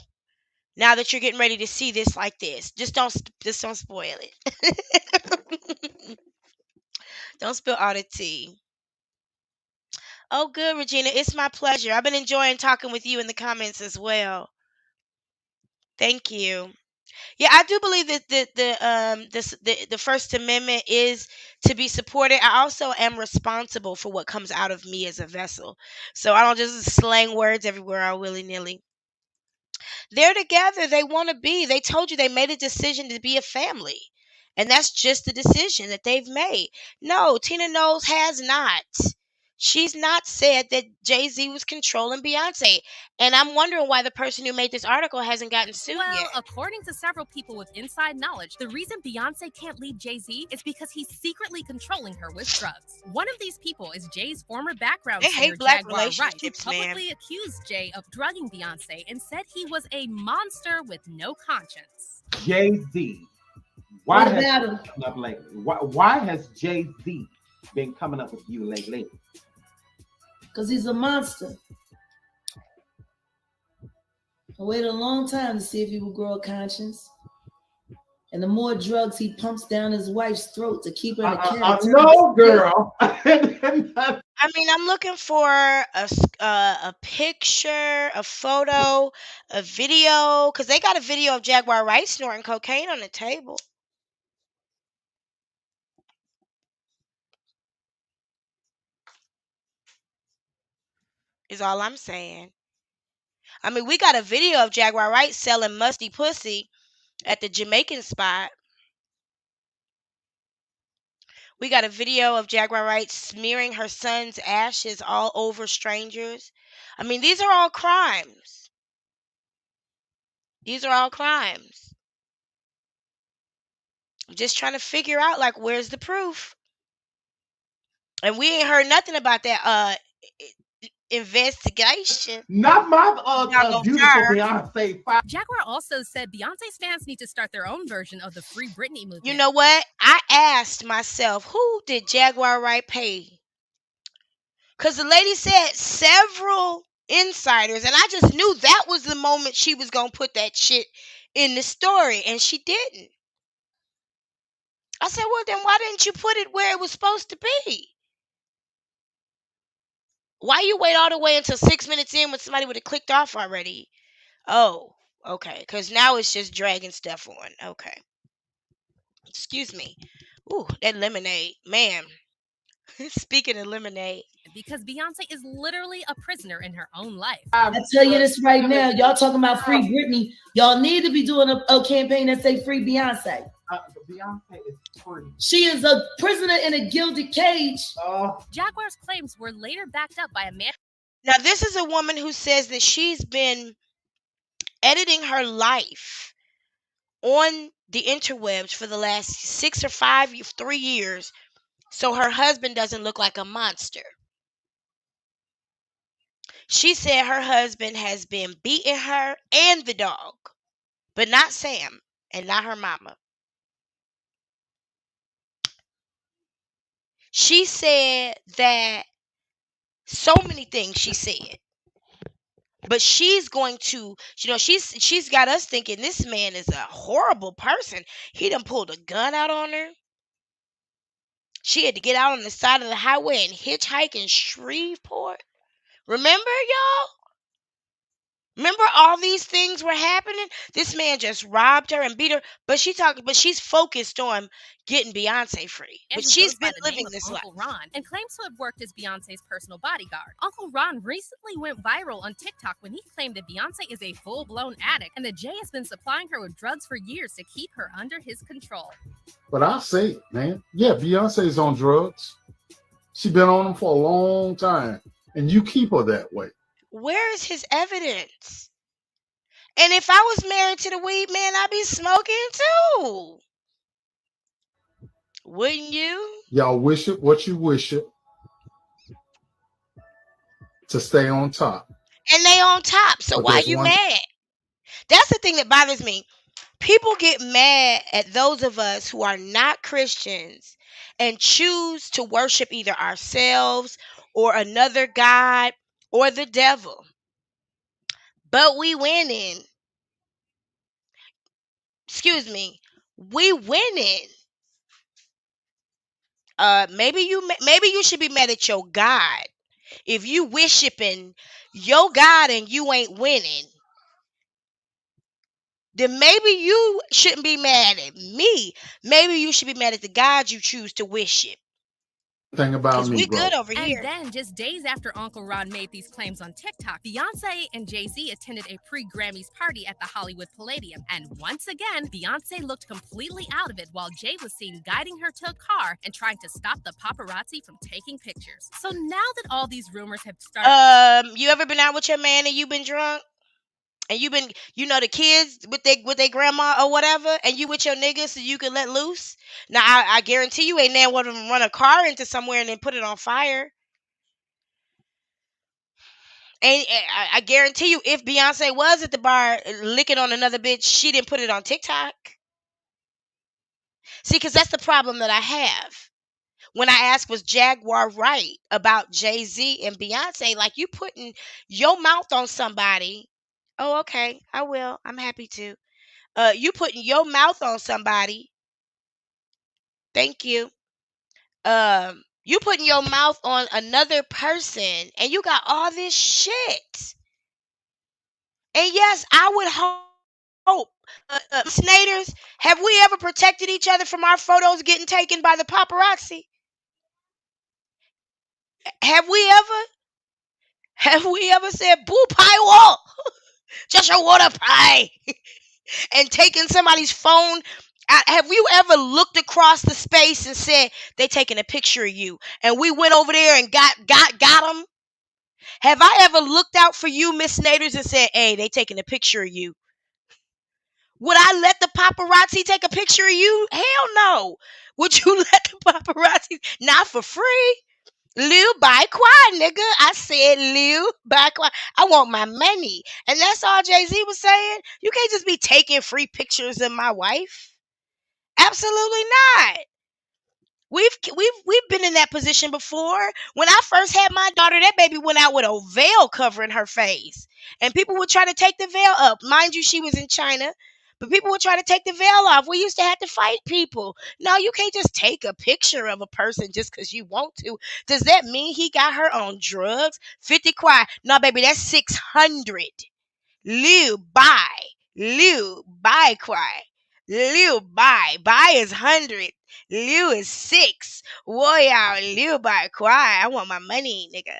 Now that you're getting ready to see this like this, just don't spoil it. Don't spill all the tea. Oh, good, Regina. It's my pleasure. I've been enjoying talking with you in the comments as well. Thank you. Yeah, I do believe that the First Amendment is to be supported. I also am responsible for what comes out of me as a vessel, so I don't just slang words everywhere all willy nilly. They're together. They want to be. They told you they made a decision to be a family, and that's just the decision that they've made. No, Tina Knowles has not. She's not said that Jay-Z was controlling Beyonce. And I'm wondering why the person who made this article hasn't gotten sued Well, yet. according to several people with inside knowledge, the reason Beyonce can't leave Jay-Z is because he's secretly controlling her with drugs. One of these people is Jay's former background They singer hate black Jaguar Wright, who relationships, man. publicly accused Jay of drugging Beyonce and said he was a monster with no conscience. Jay-Z. What about him? Why has Jay-Z been coming up with you lately? Because he's a monster. I waited a long time to see if he would grow a conscience. And the more drugs he pumps down his wife's throat to keep her in a character. No, girl. I mean, I'm looking for a picture, a photo, a video, because they got a video of Jaguar Wright snorting cocaine on the table. Is all I'm saying. I mean, we got a video of Jaguar Wright selling musty pussy at the Jamaican spot. We got a video of Jaguar Wright smearing her son's ashes all over strangers. I mean, these are all crimes. These are all crimes. I'm just trying to figure out, like, where's the proof? And we ain't heard nothing about that investigation. Not my beautiful Beyonce. Jaguar also said Beyonce's fans need to start their own version of the Free Britney movement. You know what? I asked myself, who did Jaguar Wright pay? Because the lady said several insiders, and I just knew that was the moment she was going to put that shit in the story, and she didn't. I said, well, then why didn't you put it where it was supposed to be? Why you wait all the way until 6 minutes in when somebody would have clicked off already? Oh, okay. Because now it's just dragging stuff on. Okay. Excuse me. Ooh, that lemonade. Man, speaking of lemonade. Because Beyonce is literally a prisoner in her own life. I tell you this right now. Y'all talking about free Britney. Y'all need to be doing a campaign that say free Beyonce. Beyonce is free. She is a prisoner in a gilded cage. Jaguar's claims were later backed up by a man. Now, this is a woman who says that she's been editing her life on the interwebs for the last 3 years so her husband doesn't look like a monster. She said her husband has been beating her and the dog, but not Sam and not her mama. She said that so many things she said. But she's going to, she's got us thinking this man is a horrible person. He done pulled a gun out on her. She had to get out on the side of the highway and hitchhike in Shreveport. Remember, y'all? Remember all these things were happening? This man just robbed her and beat her, but she's focused on getting Beyonce free. But she's been living this life. Uncle Ron, and claims to have worked as Beyonce's personal bodyguard. Uncle Ron recently went viral on TikTok when he claimed that Beyonce is a full-blown addict and that Jay has been supplying her with drugs for years to keep her under his control. But I say it, man. Yeah, Beyonce's on drugs. She's been on them for a long time, and you keep her that way. Where is his evidence? And if I was married to the weed man, I'd be smoking too. Wouldn't you? Y'all wish it what you wish it to stay on top. And they on top. So why you mad? That's the thing that bothers me. People get mad at those of us who are not Christians and choose to worship either ourselves or another God or the devil. But we winning. Excuse me. We winning. Maybe you should be mad at your God. If you worshiping your God and you ain't winning, then maybe you shouldn't be mad at me. Maybe you should be mad at the God you choose to worship. Thing about me, we good over here. And then, just days after Uncle Ron made these claims on TikTok, Beyonce and Jay-Z attended a pre-Grammys party at the Hollywood Palladium. And once again, Beyonce looked completely out of it while Jay was seen guiding her to a car and trying to stop the paparazzi from taking pictures. So now that all these rumors have started... You ever been out with your man and you been drunk? And you been, the kids with their grandma or whatever, and you with your niggas so you can let loose. Now, I guarantee you ain't never want to run a car into somewhere and then put it on fire. And I guarantee you, if Beyonce was at the bar licking on another bitch, she didn't put it on TikTok. See, because that's the problem that I have. When I asked, was Jaguar right about Jay-Z and Beyonce? Like, you putting your mouth on somebody. Oh, okay. I will. I'm happy to. You putting your mouth on somebody. Thank you. You putting your mouth on another person, and you got all this shit. And yes, I would hope, Snaders, have we ever protected each other from our photos getting taken by the paparazzi? Have we ever said boo pie wall? Just a water pie. And taking somebody's phone? Have you ever looked across the space and said they taking a picture of you and we went over there and got them? Have I ever looked out for you, Miss Snaders, and said, hey, they taking a picture of you? Would I let the paparazzi take a picture of you? Hell no. Would you let the paparazzi? Not for free. Liu, buy quiet, nigga. I said, Liu, buy quiet. I want my money. And that's all Jay-Z was saying. You can't just be taking free pictures of my wife. Absolutely not. We've been in that position before. When I first had my daughter, that baby went out with a veil covering her face. And people would try to take the veil up. Mind you, she was in China. But people would try to take the veil off. We used to have to fight people. No, you can't just take a picture of a person just because you want to. Does that mean he got her on drugs? 50 quiet. No, baby, that's 600. Liu, buy. Liu, buy quiet. Liu, buy. Buy is 100. Liu is 6. Warrior, Liu, buy quiet. I want my money, nigga.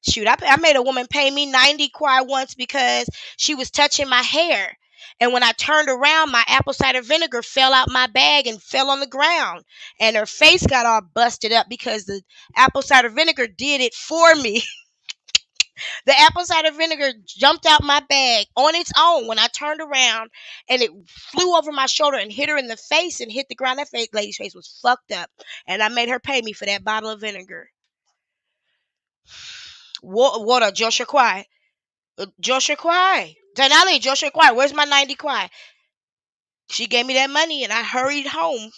Shoot, I made a woman pay me 90 kwai once because she was touching my hair. And when I turned around, my apple cider vinegar fell out my bag and fell on the ground. And her face got all busted up because the apple cider vinegar did it for me. The apple cider vinegar jumped out my bag on its own when I turned around, and it flew over my shoulder and hit her in the face and hit the ground. That lady's face was fucked up. And I made her pay me for that bottle of vinegar. Water, Joshua Kwai. Joshua Kwai. Denali, Joshua Kwai. Where's my 90 Kwai? She gave me that money and I hurried home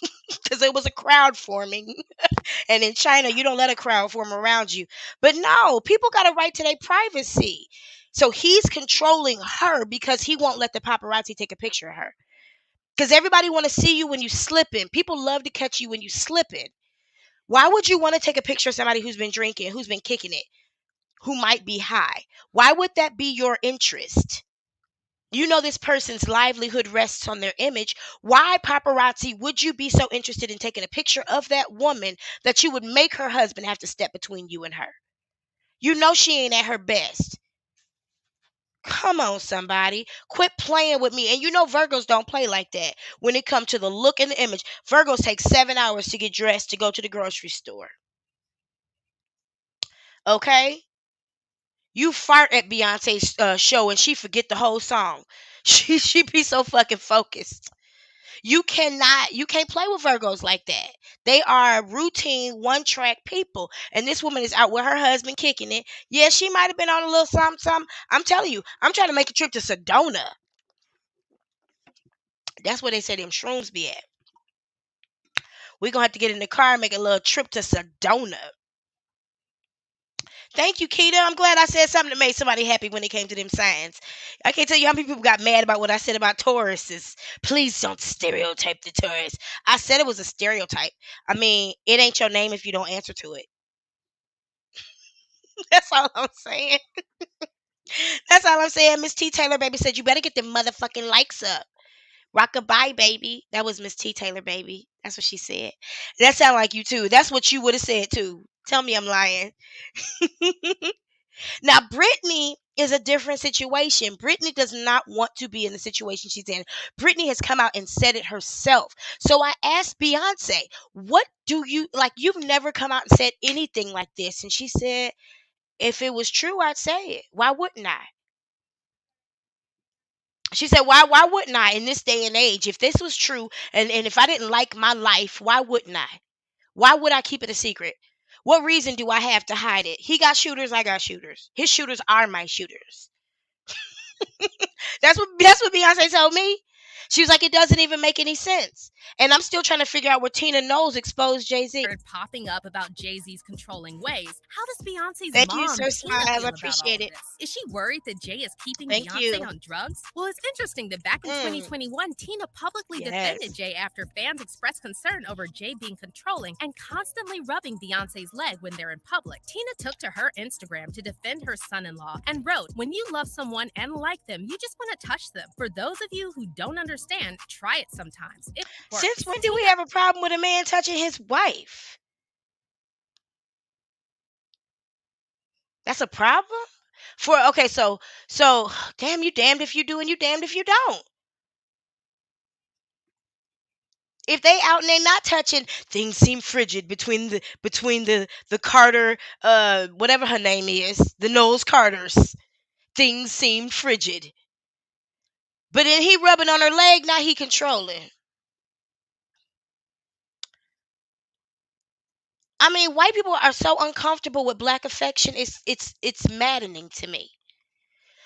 because there was a crowd forming. And in China, you don't let a crowd form around you. But no, people got a right to their privacy. So he's controlling her because he won't let the paparazzi take a picture of her. Because everybody want to see you when you slipping. People love to catch you when you slipping. Why would you want to take a picture of somebody who's been drinking, who's been kicking it, who might be high? Why would that be your interest? You know this person's livelihood rests on their image. Why, paparazzi, would you be so interested in taking a picture of that woman that you would make her husband have to step between you and her? You know she ain't at her best. Come on, somebody. Quit playing with me. And you know Virgos don't play like that. When it comes to the look and the image, Virgos take 7 hours to get dressed to go to the grocery store. Okay? You fart at Beyonce's show and she forget the whole song. She be so fucking focused. You can't play with Virgos like that. They are routine, one track people. And this woman is out with her husband kicking it. Yeah, she might have been on a little something. I'm telling you, I'm trying to make a trip to Sedona. That's where they say them shrooms be at. We're going to have to get in the car and make a little trip to Sedona. Thank you, Keita. I'm glad I said something that made somebody happy when it came to them signs. I can't tell you how many people got mad about what I said about Tauruses. Please don't stereotype the Taurus. I said it was a stereotype. I mean, it ain't your name if you don't answer to it. That's all I'm saying. That's all I'm saying. Miss T. Taylor, baby, said you better get the motherfucking likes up. Rockabye, baby. That was Miss T. Taylor, baby. That's what she said. That sound like you, too. That's what you would have said, too. Tell me I'm lying. Now, Brittany is a different situation. Brittany does not want to be in the situation she's in. Brittany has come out and said it herself. So I asked Beyonce, what do you like? You've never come out and said anything like this. And she said, if it was true, I'd say it. Why wouldn't I? She said, why wouldn't I in this day and age? If this was true and if I didn't like my life, why wouldn't I? Why would I keep it a secret? What reason do I have to hide it? He got shooters, I got shooters. His shooters are my shooters. That's what Beyonce told me. She was like, it doesn't even make any sense. And I'm still trying to figure out where Tina Knowles exposed Jay-Z. Popping up about Jay-Z's controlling ways. How does Beyonce's Thank mom you, Sir Tina Smiles. feel I about appreciate all it. this? Is she worried that Jay is keeping Thank Beyonce you. on drugs? Well, it's interesting that back in 2021, Tina publicly defended Jay after fans expressed concern over Jay being controlling and constantly rubbing Beyonce's leg when they're in public. Tina took to her Instagram to defend her son-in-law and wrote, when you love someone and like them, you just want to touch them. For those of you who don't understand, try it sometimes. It works. Since when do we have a problem with a man touching his wife? That's a problem? So damn, you damned if you do and you damned if you don't. If they out and they not touching, things seem frigid between the Carter, whatever her name is, the Knowles Carters. Things seem frigid. But then he rubbing on her leg, now he controlling. I mean, white people are so uncomfortable with black affection. It's maddening to me.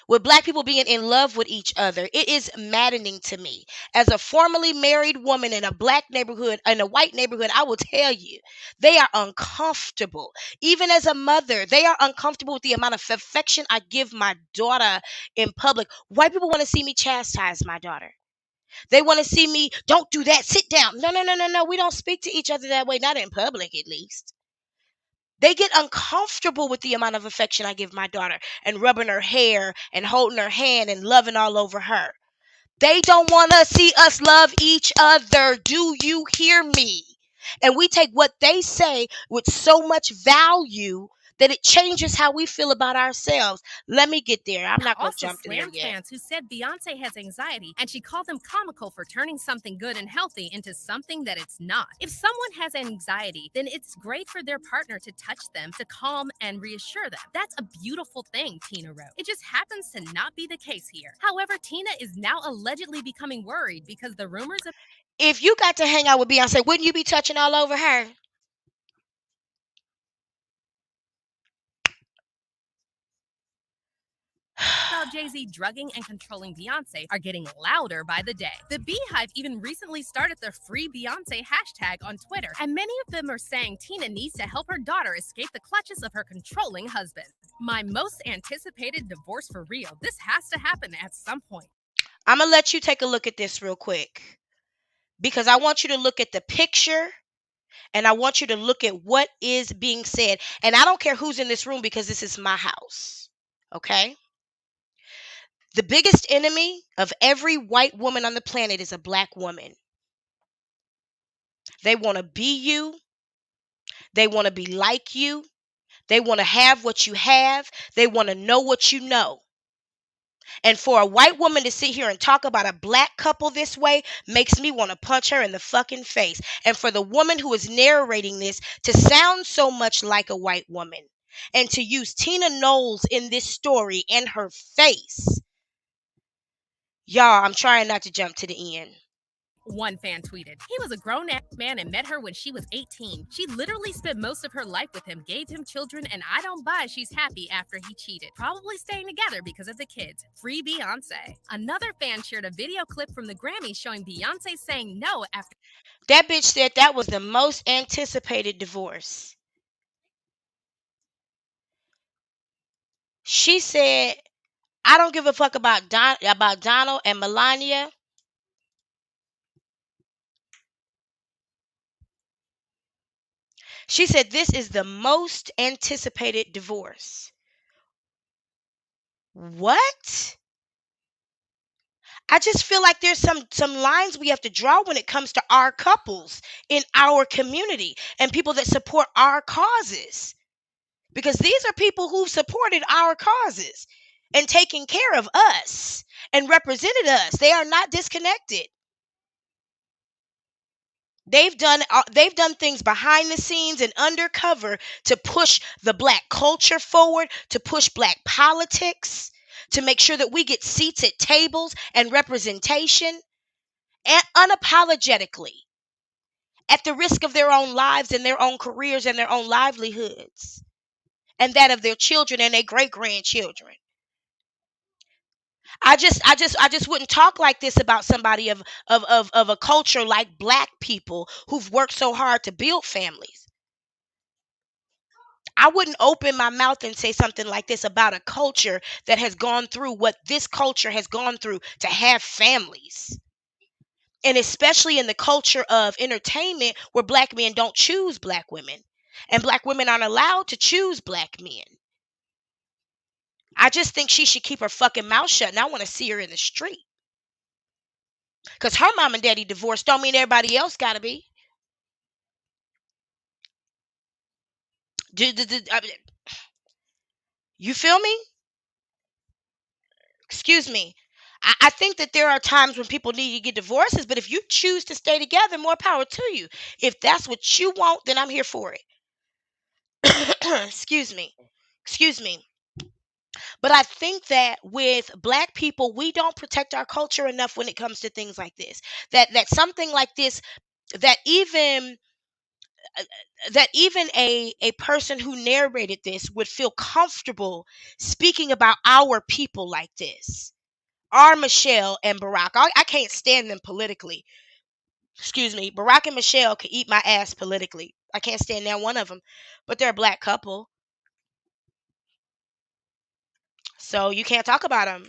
with black people being in love with each other. It is maddening to me. As a formerly married woman in a black neighborhood, in a white neighborhood, I will tell you, they are uncomfortable. Even as a mother, they are uncomfortable with the amount of affection I give my daughter in public. White people want to see me chastise my daughter. They want to see me, don't do that, sit down. No, no, no, no, no. We don't speak to each other that way, not in public at least. They get uncomfortable with the amount of affection I give my daughter and rubbing her hair and holding her hand and loving all over her. They don't want to see us love each other. Do you hear me? And we take what they say with so much value that it changes how we feel about ourselves. Let me get there. I'm not going to Also jump in there slammed yet. fans who said Beyonce has anxiety, and she called them comical for turning something good and healthy into something that it's not. If someone has anxiety, then it's great for their partner to touch them, to calm and reassure them. That's a beautiful thing, Tina wrote. It just happens to not be the case here. However, Tina is now allegedly becoming worried because the rumors of If you got to hang out with Beyonce, wouldn't you be touching all over her? about Jay-Z drugging and controlling Beyonce are getting louder by the day. The Beehive even recently started the Free Beyonce hashtag on Twitter, and many of them are saying Tina needs to help her daughter escape the clutches of her controlling husband. My most anticipated divorce for real. This has to happen at some point. I'm going to let you take a look at this real quick because I want you to look at the picture and I want you to look at what is being said. And I don't care who's in this room because this is my house. Okay? The biggest enemy of every white woman on the planet is a black woman. They want to be you. They want to be like you. They want to have what you have. They want to know what you know. And for a white woman to sit here and talk about a black couple this way makes me want to punch her in the fucking face. And for the woman who is narrating this to sound so much like a white woman and to use Tina Knowles in this story in her face. Y'all, I'm trying not to jump to the end. One fan tweeted, he was a grown-ass man and met her when she was 18. She literally spent most of her life with him, gave him children, and I don't buy she's happy after he cheated. Probably staying together because of the kids. Free Beyonce. Another fan shared a video clip from the Grammys showing Beyonce saying no after... That bitch said that was the most anticipated divorce. She said, I don't give a fuck about Donald and Melania. She said this is the most anticipated divorce. What? I just feel like there's some lines we have to draw when it comes to our couples in our community and people that support our causes. Because these are people who've supported our causes and taken care of us and represented us. They are not disconnected. They've done things behind the scenes and undercover to push the black culture forward, to push black politics, to make sure that we get seats at tables and representation, and unapologetically, at the risk of their own lives and their own careers and their own livelihoods, and that of their children and their great-grandchildren. I just wouldn't talk like this about somebody of a culture like black people who've worked so hard to build families. I wouldn't open my mouth and say something like this about a culture that has gone through what this culture has gone through to have families. And especially in the culture of entertainment where black men don't choose black women and black women aren't allowed to choose black men. I just think she should keep her fucking mouth shut, and I want to see her in the street. Because her mom and daddy divorced don't mean everybody else got to be. You feel me? Excuse me. I think that there are times when people need to get divorces, but if you choose to stay together, more power to you. If that's what you want, then I'm here for it. Excuse me. But I think that with black people, we don't protect our culture enough when it comes to things like this. That something like this, that even that even a person who narrated this would feel comfortable speaking about our people like this. Our Michelle and Barack. I can't stand them politically. Excuse me. Barack and Michelle could eat my ass politically. I can't stand that one of them. But they're a black couple. So you can't talk about them.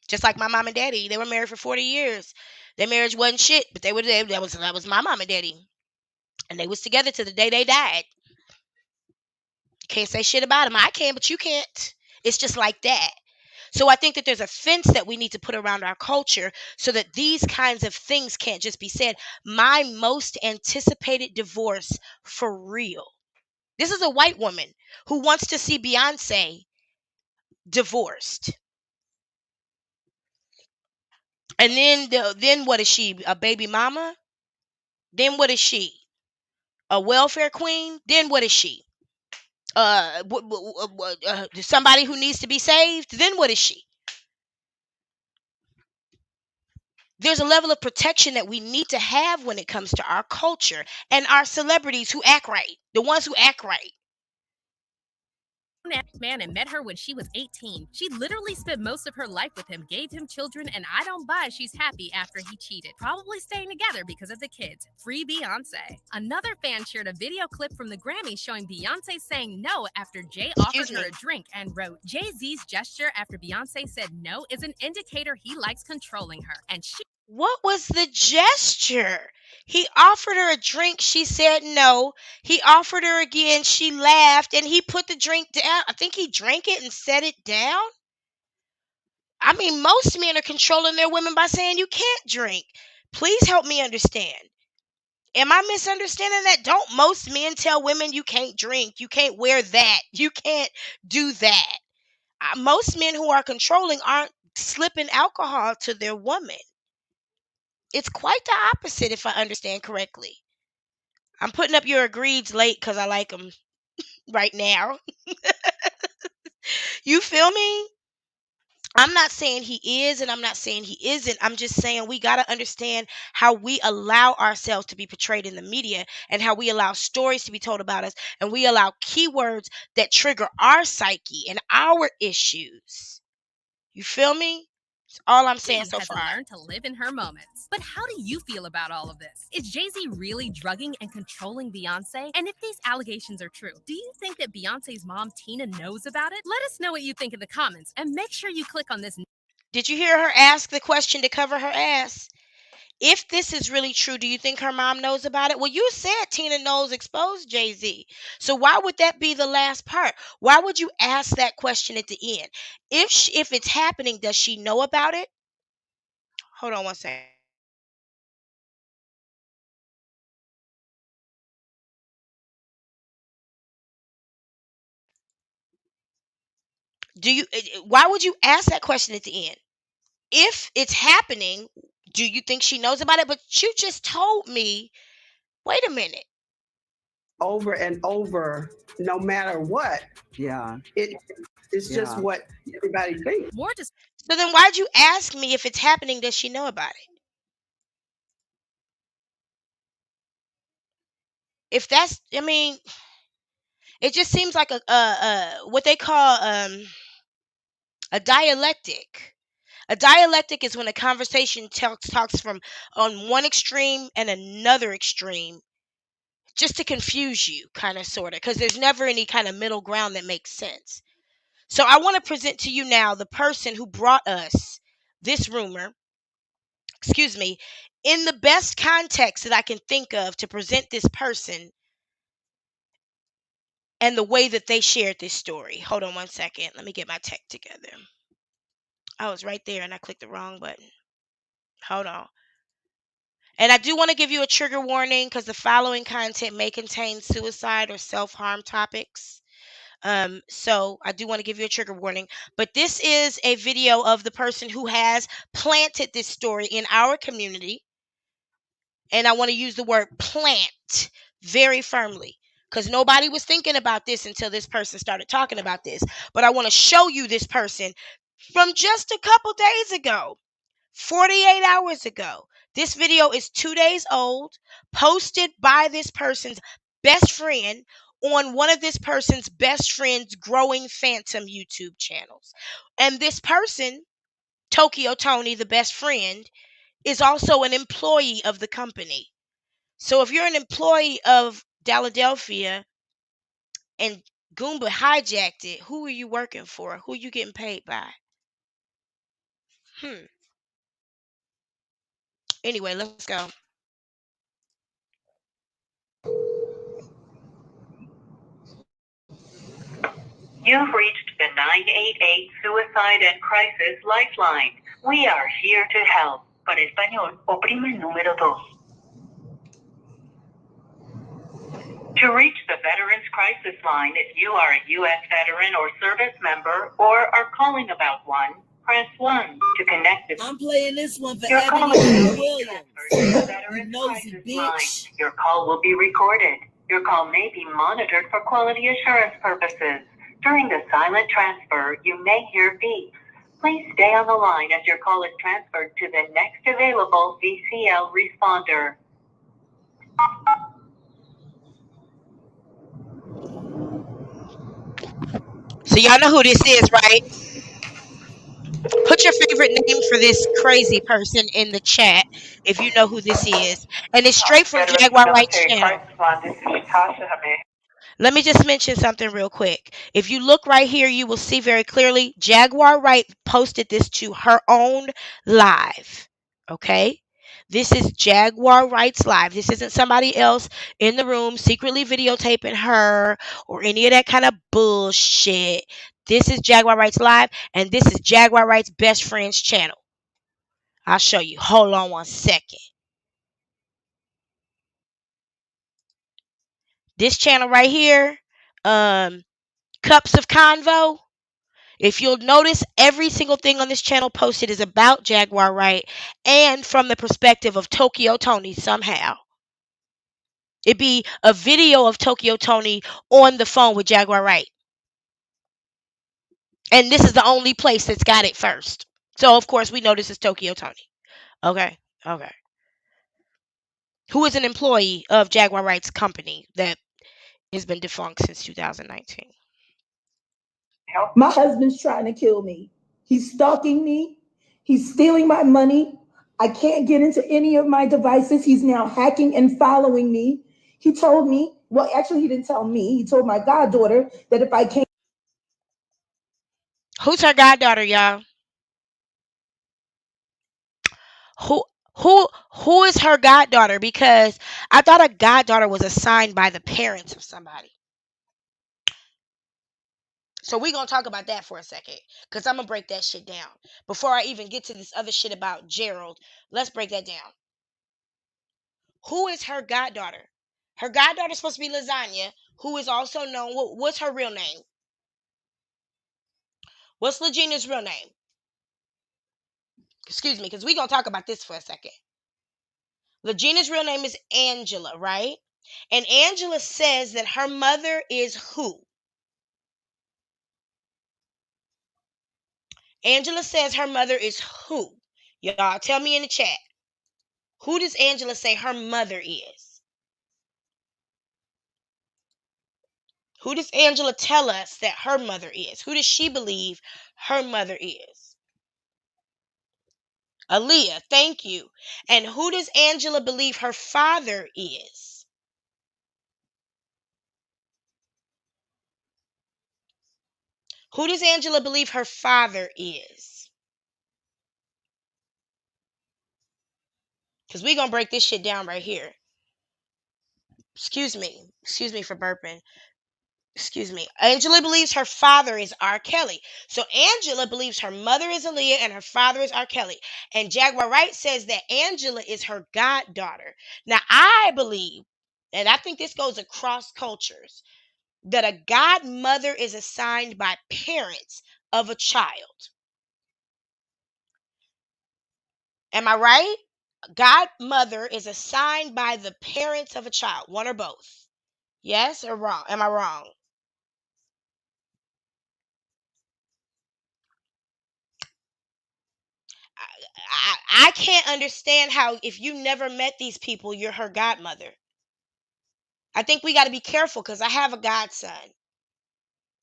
Just like my mom and daddy. They were married for 40 years. Their marriage wasn't shit, but that was my mom and daddy. And they was together to the day they died. You can't say shit about them. I can, but you can't. It's just like that. So I think that there's a fence that we need to put around our culture so that these kinds of things can't just be said. My most anticipated divorce for real. This is a white woman who wants to see Beyonce divorced. And then what is she? A baby mama? Then what is she? A welfare queen? Then what is she? Somebody who needs to be saved? Then what is she? There's a level of protection that we need to have when it comes to our culture and our celebrities who act right, the ones who act right. Man and met her when she was 18. She literally spent most of her life with him, gave him children, and I don't buy she's happy after he cheated. Probably staying together because of the kids. Free Beyonce. Another fan shared a video clip from the Grammys showing Beyonce saying no after Jay offered her a drink and wrote, Jay-Z's gesture after Beyonce said no is an indicator he likes controlling her. And she... What was the gesture? He offered her a drink. She said no. He offered her again. She laughed and he put the drink down. I think he drank it and set it down. I mean, most men are controlling their women by saying you can't drink. Please help me understand. Am I misunderstanding that? Don't most men tell women you can't drink, you can't wear that, you can't do that? Most men who are controlling aren't slipping alcohol to their woman. It's quite the opposite, if I understand correctly. I'm putting up your agreeds late because I like them right now. You feel me? I'm not saying he is and I'm not saying he isn't. I'm just saying we got to understand how we allow ourselves to be portrayed in the media and how we allow stories to be told about us and we allow keywords that trigger our psyche and our issues. You feel me? That's all I'm saying so far. Learn to live in her moments. But how do you feel about all of this? Is Jay-Z really drugging and controlling Beyonce? And if these allegations are true, do you think that Beyonce's mom, Tina, knows about it? Let us know what you think in the comments and make sure you click on this. Did you hear her ask the question to cover her ass? If this is really true, do you think her mom knows about it? Well, you said Tina Knowles exposed Jay-Z. So why would that be the last part? Why would you ask that question at the end? If it's happening, does she know about it? Hold on one second. Why would you ask that question at the end? If it's happening, do you think she knows about it? But you just told me, wait a minute. Over and over, no matter what. Yeah. It's just what everybody thinks. So then why'd you ask me if it's happening, does she know about it? If that's, I mean, it just seems like a what they call a dialectic. A dialectic is when a conversation talks from on one extreme and another extreme just to confuse you, kind of, sort of, because there's never any kind of middle ground that makes sense. So I want to present to you now the person who brought us this rumor, excuse me, in the best context that I can think of to present this person and the way that they shared this story. Hold on one second. Let me get my tech together. I was right there and I clicked the wrong button. Hold on. And I do want to give you a trigger warning because the following content may contain suicide or self-harm topics. So I do want to give you a trigger warning. But this is a video of the person who has planted this story in our community. And I want to use the word plant very firmly, because nobody was thinking about this until this person started talking about this. But I want to show you this person from just a couple days ago, 48 hours ago. This video is 2 days old, posted by this person's best friend on one of this person's best friend's growing phantom YouTube channels. And this person, Tokyo Tony, the best friend, is also an employee of the company. So if you're an employee of Philadelphia and Goomba hijacked it, who are you working for? Who are you getting paid by? Anyway, let's go. You've reached the 988 Suicide and Crisis Lifeline. We are here to help. Para español, oprime el número 2. To reach the Veterans Crisis Line, if you are a U.S. veteran or service member or are calling about one, press 1 to connect with. I'm playing this one for Your call Ebony is Williams. transferred to the Veterans Nosy Crisis bitch. Line. Your call will be recorded. Your call may be monitored for quality assurance purposes. During the silent transfer, you may hear beeps. Please stay on the line as your call is transferred to the next available VCL responder. So y'all know who this is, right? Put your favorite name for this crazy person in the chat if you know who this is. And it's straight from Veterans Jaguar Wright's Military channel. Crisis Line, this is Natasha. Let me just mention something real quick. If you look right here, you will see very clearly Jaguar Wright posted this to her own live. Okay? This is Jaguar Wright's live. This isn't somebody else in the room secretly videotaping her or any of that kind of bullshit. This is Jaguar Wright's live, and this is Jaguar Wright's best friend's channel. I'll show you. Hold on one second. This channel right here, Cups of Convo. If you'll notice, every single thing on this channel posted is about Jaguar Wright and from the perspective of Tokyo Tony somehow. It'd be a video of Tokyo Tony on the phone with Jaguar Wright. And this is the only place that's got it first. So, of course, we know this is Tokyo Tony. Okay. Who is an employee of Jaguar Wright's company that has been defunct since 2019. My husband's trying to kill me. He's stalking me. He's stealing my money. I can't get into any of my devices. He's now hacking and following me. He told me, well, actually, he didn't tell me. He told my goddaughter that if I came. Who's her goddaughter, y'all? Who is her goddaughter? Because I thought a goddaughter was assigned by the parents of somebody. So we're going to talk about that for a second, because I'm going to break that shit down. Before I even get to this other shit about Gerald, let's break that down. Who is her goddaughter? Her goddaughter is supposed to be Lasagna, who is also known, what's her real name? What's Legina's real name? Excuse me, because we're going to talk about this for a second. Legina's real name is Angela, right? And Angela says that her mother is who? Angela says her mother is who? Y'all tell me in the chat. Who does Angela say her mother is? Who does Angela tell us that her mother is? Who does she believe her mother is? Aaliyah, thank you. And who does Angela believe her father is? Who does Angela believe her father is? Because we're going to break this shit down right here. Excuse me for burping. Excuse me. Angela believes her father is R. Kelly. So Angela believes her mother is Aaliyah and her father is R. Kelly. And Jaguar Wright says that Angela is her goddaughter. Now, I believe, and I think this goes across cultures, that a godmother is assigned by parents of a child. Am I right? Godmother is assigned by the parents of a child, one or both. Yes or wrong? Am I wrong? I can't understand how, if you never met these people, you're her godmother. I think we got to be careful because I have a godson.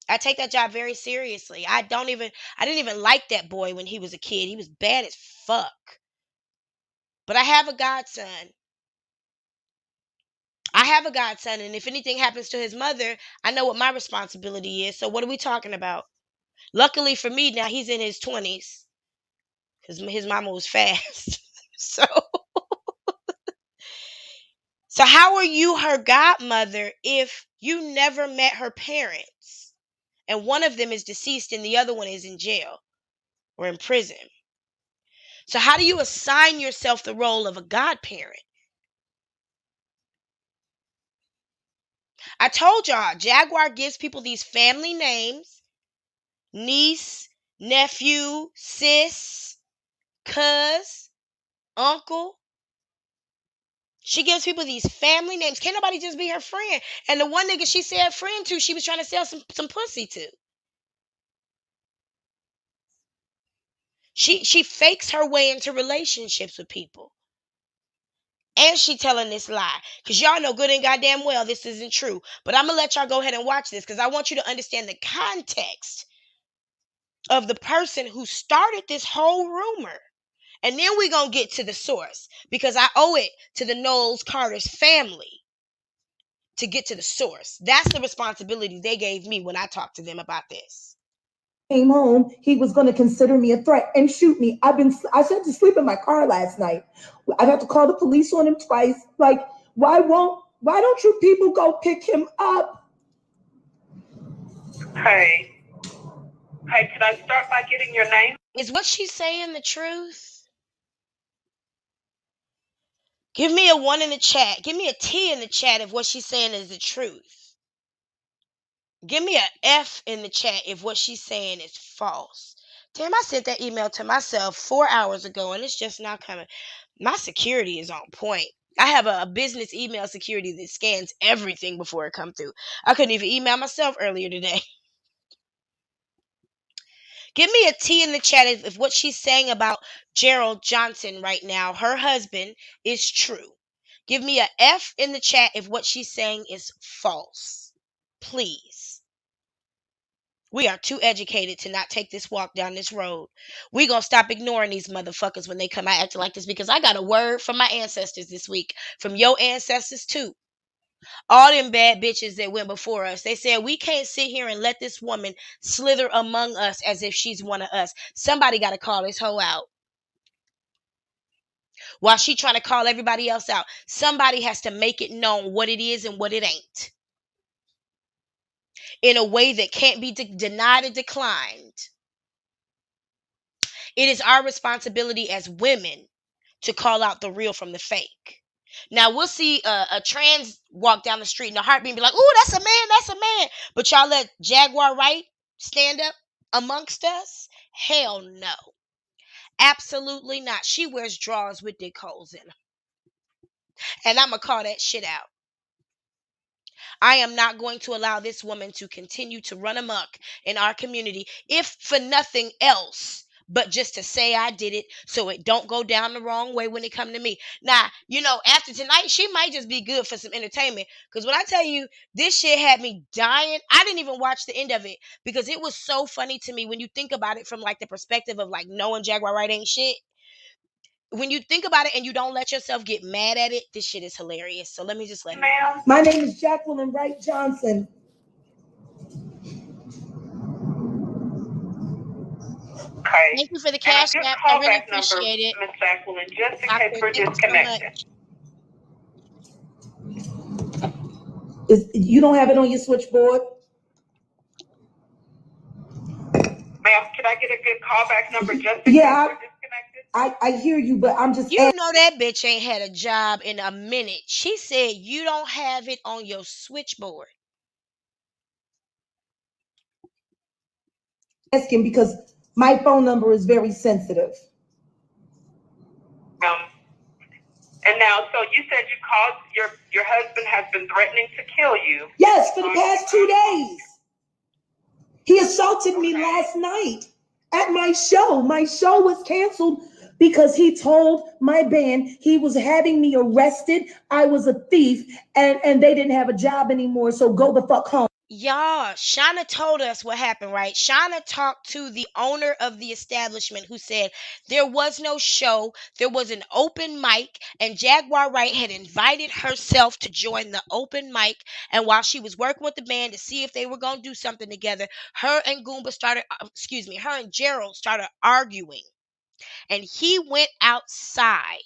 I take that job very seriously. I didn't even like that boy when he was a kid. He was bad as fuck. But I have a godson. And if anything happens to his mother, I know what my responsibility is. So what are we talking about? Luckily for me, now he's in his 20s because his mama was fast. So how are you her godmother if you never met her parents? And one of them is deceased and the other one is in jail or in prison. So how do you assign yourself the role of a godparent? I told y'all, Jaguar gives people these family names: niece, nephew, sis, cuz, uncle. She gives people these family names. Can't nobody just be her friend. And the one nigga she said friend to, she was trying to sell some pussy to. She fakes her way into relationships with people. And she telling this lie. Because y'all know good and goddamn well this isn't true. But I'm going to let y'all go ahead and watch this because I want you to understand the context of the person who started this whole rumor. And then we're going to get to the source because I owe it to the Knowles Carter's family to get to the source. That's the responsibility they gave me when I talked to them about this. Came home, he was going to consider me a threat and shoot me. I had to sleep in my car last night. I'd have to call the police on him twice. Like, why don't you people go pick him up? Hey, can I start by getting your name? Is what she's saying the truth? Give me a 1 in the chat. Give me a T in the chat if what she's saying is the truth. Give me a F in the chat if what she's saying is false. Damn, I sent that email to myself 4 hours ago and it's just now coming. My security is on point. I have a business email security that scans everything before it comes through. I couldn't even email myself earlier today. Give me a T in the chat if what she's saying about Gerald Johnson right now, her husband, is true. Give me a F in the chat if what she's saying is false. Please. We are too educated to not take this walk down this road. We're going to stop ignoring these motherfuckers when they come out acting like this because I got a word from my ancestors this week. From your ancestors too. All them bad bitches that went before us. They said, we can't sit here and let this woman slither among us as if she's one of us. Somebody got to call this hoe out. While she trying to call everybody else out, somebody has to make it known what it is and what it ain't. In a way that can't be denied or declined. It is our responsibility as women to call out the real from the fake. Now, we'll see a trans walk down the street in a heartbeat and be like, ooh, that's a man, that's a man. But y'all let Jaguar Wright stand up amongst us? Hell no. Absolutely not. She wears drawers with dick holes in them. And I'm going to call that shit out. I am not going to allow this woman to continue to run amok in our community, if for nothing else. But just to say I did it so it don't go down the wrong way when it come to me. Now, after tonight, she might just be good for some entertainment. Because when I tell you, this shit had me dying. I didn't even watch the end of it because it was so funny to me when you think about it from like the perspective of like knowing Jaguar Wright ain't shit. When you think about it and you don't let yourself get mad at it, this shit is hilarious. So let me just let her. My name is Jacqueline Wright Johnson. Okay. Thank you for the cash app. I really appreciate it. Ms. Jacqueline, just in case we're disconnected. You don't have it on your switchboard? Ma'am, can I get a good callback number just in case we're disconnected? I hear you, but I'm just... You know that bitch ain't had a job in a minute. She said you don't have it on your switchboard. Asking because my phone number is very sensitive. And now, so you said you called, your husband has been threatening to kill you. Yes, for the past 2 days. He assaulted me last night at my show. My show was canceled because he told my band he was having me arrested. I was a thief, and they didn't have a job anymore. So go the fuck home. Y'all, Shauna told us what happened, right? Shauna talked to the owner of the establishment who said there was no show, there was an open mic, and Jaguar Wright had invited herself to join the open mic. And while she was working with the band to see if they were going to do something together, her and her and Gerald started arguing. And he went outside.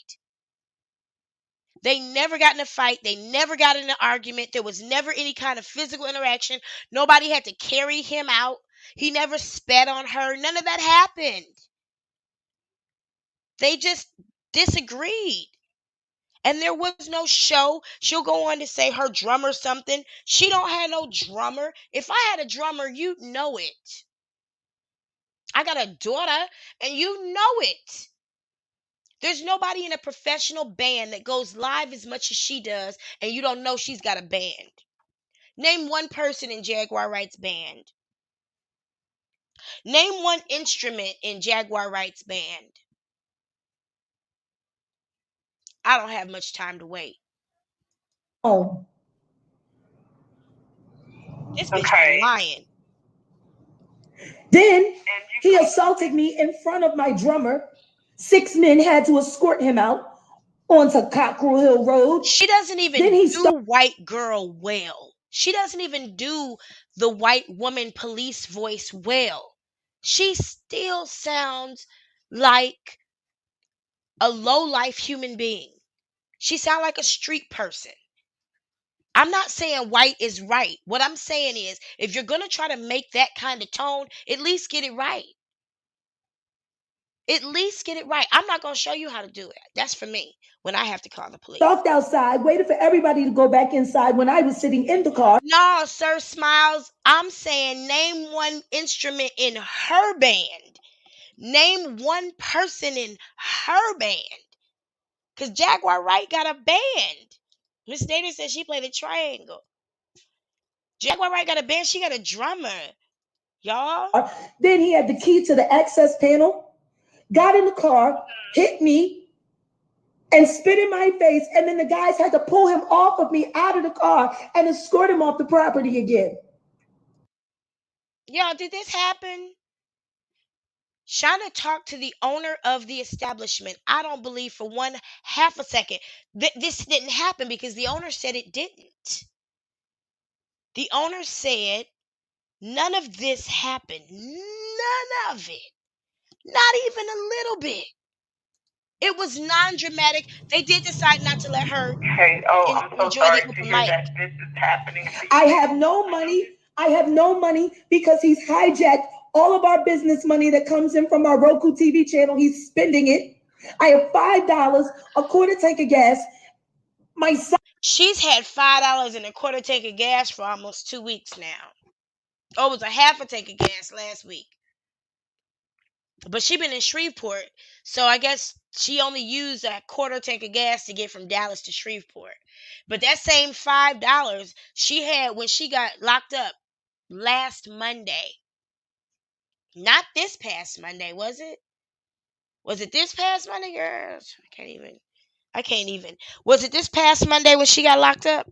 They never got in a fight. They never got in an argument. There was never any kind of physical interaction. Nobody had to carry him out. He never spat on her. None of that happened. They just disagreed. And there was no show. She'll go on to say her drummer something. She don't have no drummer. If I had a drummer, you'd know it. I got a daughter, and you know it. There's nobody in a professional band that goes live as much as she does, and you don't know she's got a band. Name one person in Jaguar Wright's band. Name one instrument in Jaguar Wright's band. I don't have much time to wait. Oh. This bitch is lying. Then he assaulted me in front of my drummer. 6 men had to escort him out onto Cockrell Hill Road. She doesn't even do white girl well. She doesn't even do the white woman police voice well. She still sounds like a low-life human being. She sounds like a street person. I'm not saying white is right. What I'm saying is, if you're going to try to make that kind of tone, at least get it right. At least get it right. I'm not going to show you how to do it. That's for me when I have to call the police. Talked outside, waited for everybody to go back inside when I was sitting in the car. No, Sir Smiles, I'm saying name one instrument in her band. Name one person in her band. Because Jaguar Wright got a band. Miss Dana said she played the triangle. Jaguar Wright got a band. She got a drummer. Y'all. Then he had the key to the access panel, got in the car, hit me, and spit in my face. And then the guys had to pull him off of me out of the car and escort him off the property again. Y'all, did this happen? Shauna talked to the owner of the establishment. I don't believe for one half a second that this didn't happen, because the owner said it didn't. The owner said none of this happened. None of it. Not even a little bit. It was non-dramatic. They did decide not to let her enjoy the open mic. This is happening. I have no money. I have no money because he's hijacked all of our business money that comes in from our Roku TV channel. He's spending it. I have $5, a quarter tank of gas. My son. She's had $5 and a quarter tank of gas for almost 2 weeks now. Oh, it was a half a tank of gas last week. But she been in Shreveport, so I guess she only used a quarter tank of gas to get from Dallas to Shreveport. But that same $5 she had when she got locked up last Monday. Not this past Monday, was it? Was it this past Monday, girls? I can't even. Was it this past Monday when she got locked up?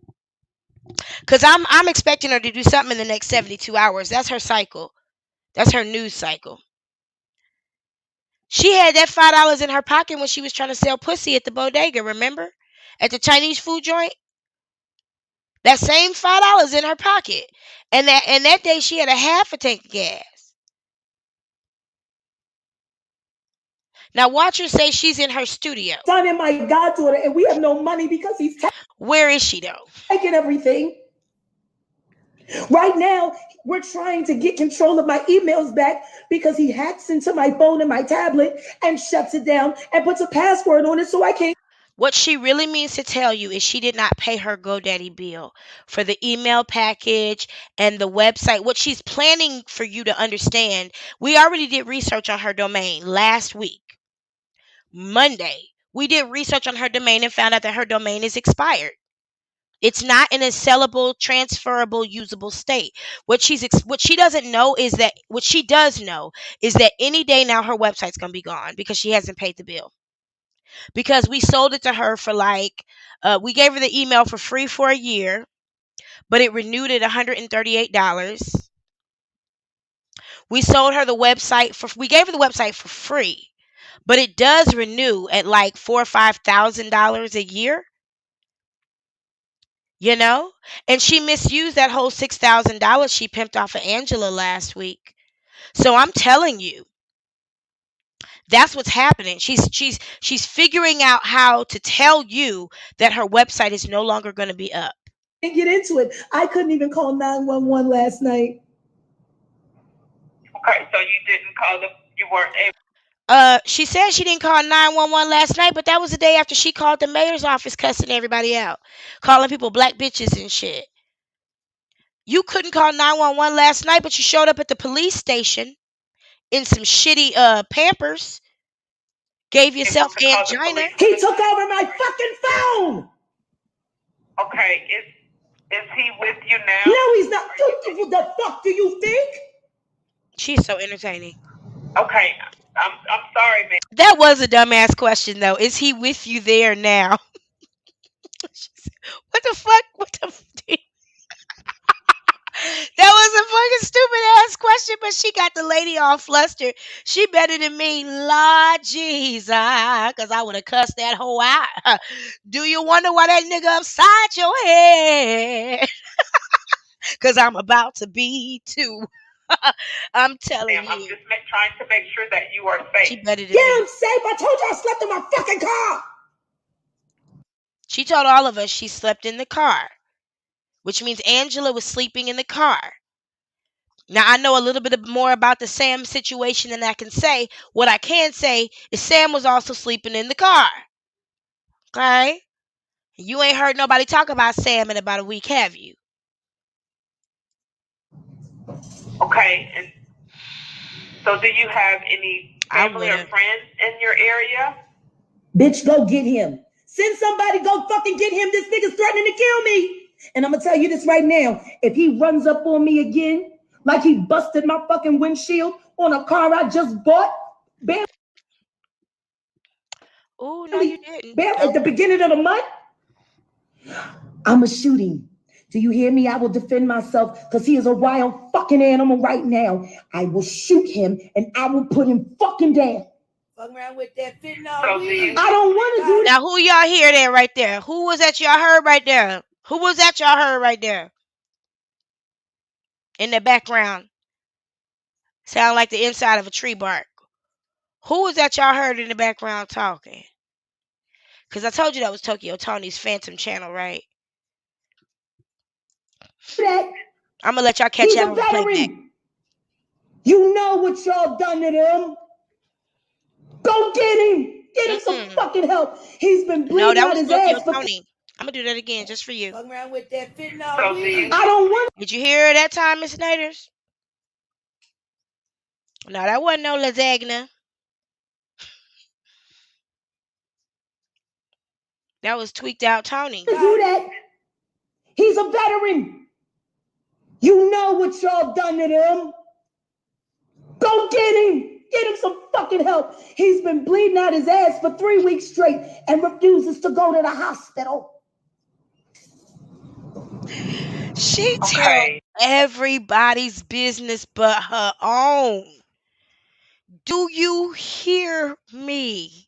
Because I'm expecting her to do something in the next 72 hours. That's her cycle. That's her news cycle. She had that $5 in her pocket when she was trying to sell pussy at the bodega, remember? At the Chinese food joint? That same $5 in her pocket. And that day she had a half a tank of gas. Now watch her say she's in her studio. Son and my goddaughter, and we have no money because he's Where is she though? Taking everything. Right now, we're trying to get control of my emails back because he hacks into my phone and my tablet and shuts it down and puts a password on it so I can't. What she really means to tell you is she did not pay her GoDaddy bill for the email package and the website. What she's planning for you to understand, we already did research on her domain last week. Monday, we did research on her domain and found out that her domain is expired. It's not in a sellable, transferable, usable state. What she doesn't know is that what she does know is that any day now her website's gonna be gone because she hasn't paid the bill. Because we sold it to her for like we gave her the email for free for a year, but it renewed at $138. We sold her the website we gave her the website for free, but it does renew at like $4,000 or $5,000 a year. And she misused that whole $6,000 she pimped off of Angela last week. So I'm telling you, that's what's happening. She's figuring out how to tell you that her website is no longer going to be up. And get into it. I couldn't even call 911 last night. Okay, so you didn't call them. You weren't able. She said she didn't call 911 last night, but that was the day after she called the mayor's office cussing everybody out, calling people black bitches and shit. You couldn't call 911 last night, but you showed up at the police station in some shitty Pampers. Gave yourself angina. He took over my fucking phone. Okay, is he with you now? No, he's not. What the fuck do you think? She's so entertaining. Okay, I'm sorry, man. That was a dumbass question, though. Is he with you there now? What the fuck? That was a fucking stupid ass question, but she got the lady all flustered. She better than me, Lord Jesus, because I would have cussed that hoe out. Do you wonder why that nigga upside your head? Because I'm about to be too. I'm telling you. I'm just trying to make sure that you are safe. She better than yeah, me. I'm safe. I told you I slept in my fucking car. She told all of us she slept in the car, which means Angela was sleeping in the car. Now, I know a little bit more about the Sam situation than I can say. What I can say is Sam was also sleeping in the car. Okay? You ain't heard nobody talk about Sam in about a week, have you? Okay, and so do you have any family or friends in your area? Bitch, go get him. Send somebody, go fucking get him. This nigga's threatening to kill me. And I'm gonna tell you this right now. If he runs up on me again, like he busted my fucking windshield on a car I just bought, Oh, no, you didn't. At the beginning of the month, I'ma shoot him. Do you hear me? I will defend myself because he is a wild fucking animal right now. I will shoot him and I will put him fucking down. Fuck around with that fentanyl. I don't want to do that. Now, who y'all hear there right there? Who was that y'all heard right there? Who was that y'all heard right there? In the background. Sound like the inside of a tree bark. Who was that y'all heard in the background talking? Because I told you that was Tokyo Tony's Phantom channel, right? I'm going to let y'all catch that on the playback. You know what y'all done to him. Go get him. Get him some fucking help. He's been bleeding out his ass. Tony. I'm going to do that again just for you. Fuck around with that fentanyl. I don't want. Did you hear her that time, Miss Naders? No, that wasn't no lasagna. That was tweaked out Tony. Do that. He's a veteran. You know what y'all done to him. Go get him. Get him some fucking help. He's been bleeding out his ass for 3 weeks straight and refuses to go to the hospital. She tells everybody's business but her own. Do you hear me?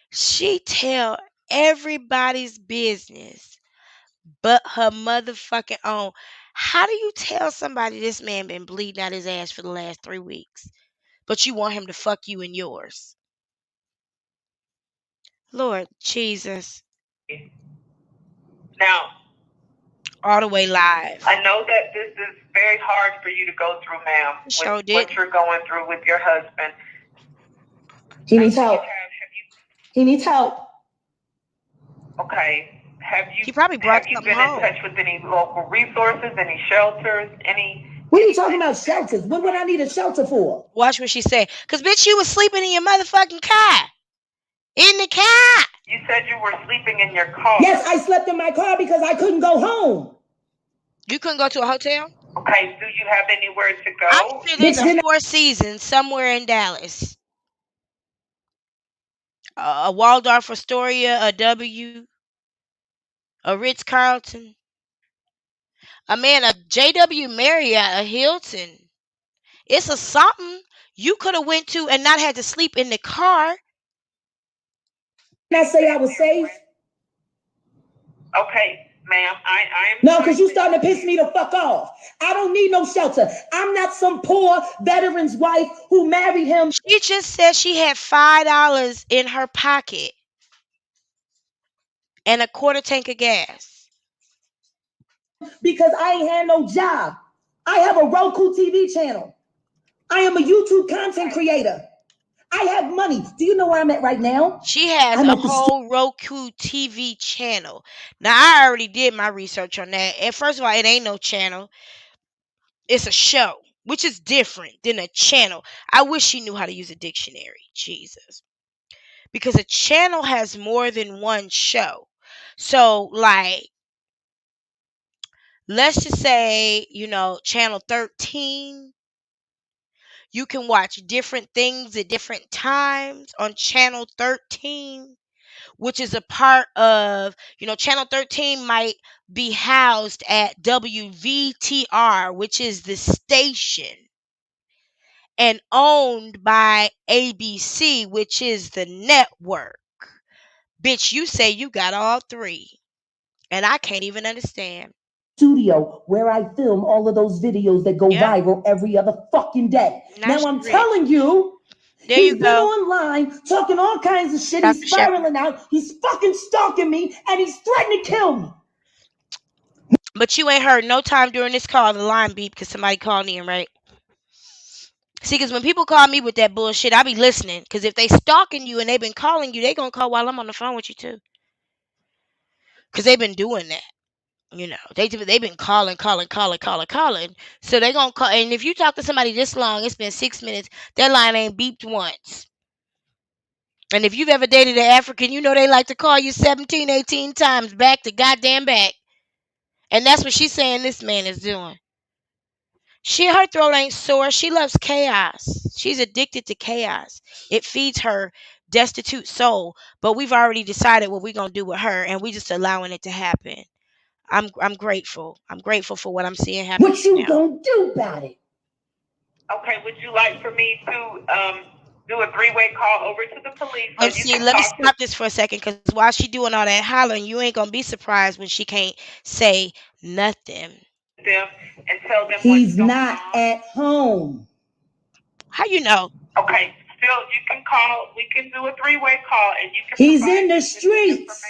She tell everybody's business but her motherfucking own. How do you tell somebody this man been bleeding out his ass for the last 3 weeks, but you want him to fuck you in yours? Lord Jesus. Now, all the way live. I know that this is very hard for you to go through, ma'am, with what you're going through with your husband. He needs help. He needs help. Okay. He probably brought you been in touch with any local resources, any shelters, any? What are you talking about shelters? What would I need a shelter for? Watch what she say. Because, bitch, you was sleeping in your motherfucking car. In the car. You said you were sleeping in your car. Yes, I slept in my car because I couldn't go home. You couldn't go to a hotel? Okay, do you have anywhere to go? I'm sure there's a Four Seasons somewhere in Dallas. A Waldorf Astoria, a W, a Ritz Carlton. A JW Marriott, a Hilton. It's a something you could have went to and not had to sleep in the car. Can I say I was safe? Okay, ma'am, I am. No, because you starting to piss me the fuck off. I don't need no shelter. I'm not some poor veteran's wife who married him. She just said she had $5 in her pocket and a quarter tank of gas. Because I ain't had no job. I have a Roku TV channel. I am a YouTube content creator. I have money. Do you know where I'm at right now? She has a whole Roku TV channel. Now, I already did my research on that. And first of all, it ain't no channel. It's a show, which is different than a channel. I wish she knew how to use a dictionary. Jesus. Because a channel has more than one show. So, like, let's just say, channel 13. You can watch different things at different times on channel 13, which is a part of, channel 13 might be housed at WVTR, which is the station, and owned by ABC, which is the network. Bitch, you say you got all three, and I can't even understand. Studio where I film all of those videos that go viral every other fucking day. Now I'm telling you, he's been online talking all kinds of shit. He's spiraling out. He's fucking stalking me, and he's threatening to kill me. But you ain't heard no time during this call the line beep because somebody called in, right? See, because when people call me with that bullshit, I be listening. Because if they stalking you and they been calling you, they going to call while I'm on the phone with you too. Because they've been doing that. They've been calling. So they going to call. And if you talk to somebody this long, it's been 6 minutes, their line ain't beeped once. And if you've ever dated an African, they like to call you 17, 18 times back to goddamn back. And that's what she's saying this man is doing. Her throat ain't sore. She loves chaos. She's addicted to chaos. It feeds her destitute soul. But we've already decided what we're going to do with her, and we just allowing it to happen. I'm grateful. I'm grateful for what I'm seeing happen. What you gonna do about it? Okay, would you like for me to do a 3-way call over to the police? And see, let me stop this for a second, because while she doing all that hollering, you ain't gonna be surprised when she can't say nothing. Them and tell them he's not at home. How you know? Okay, still you can call. We can do a 3-way call, and you can. He's in the streets,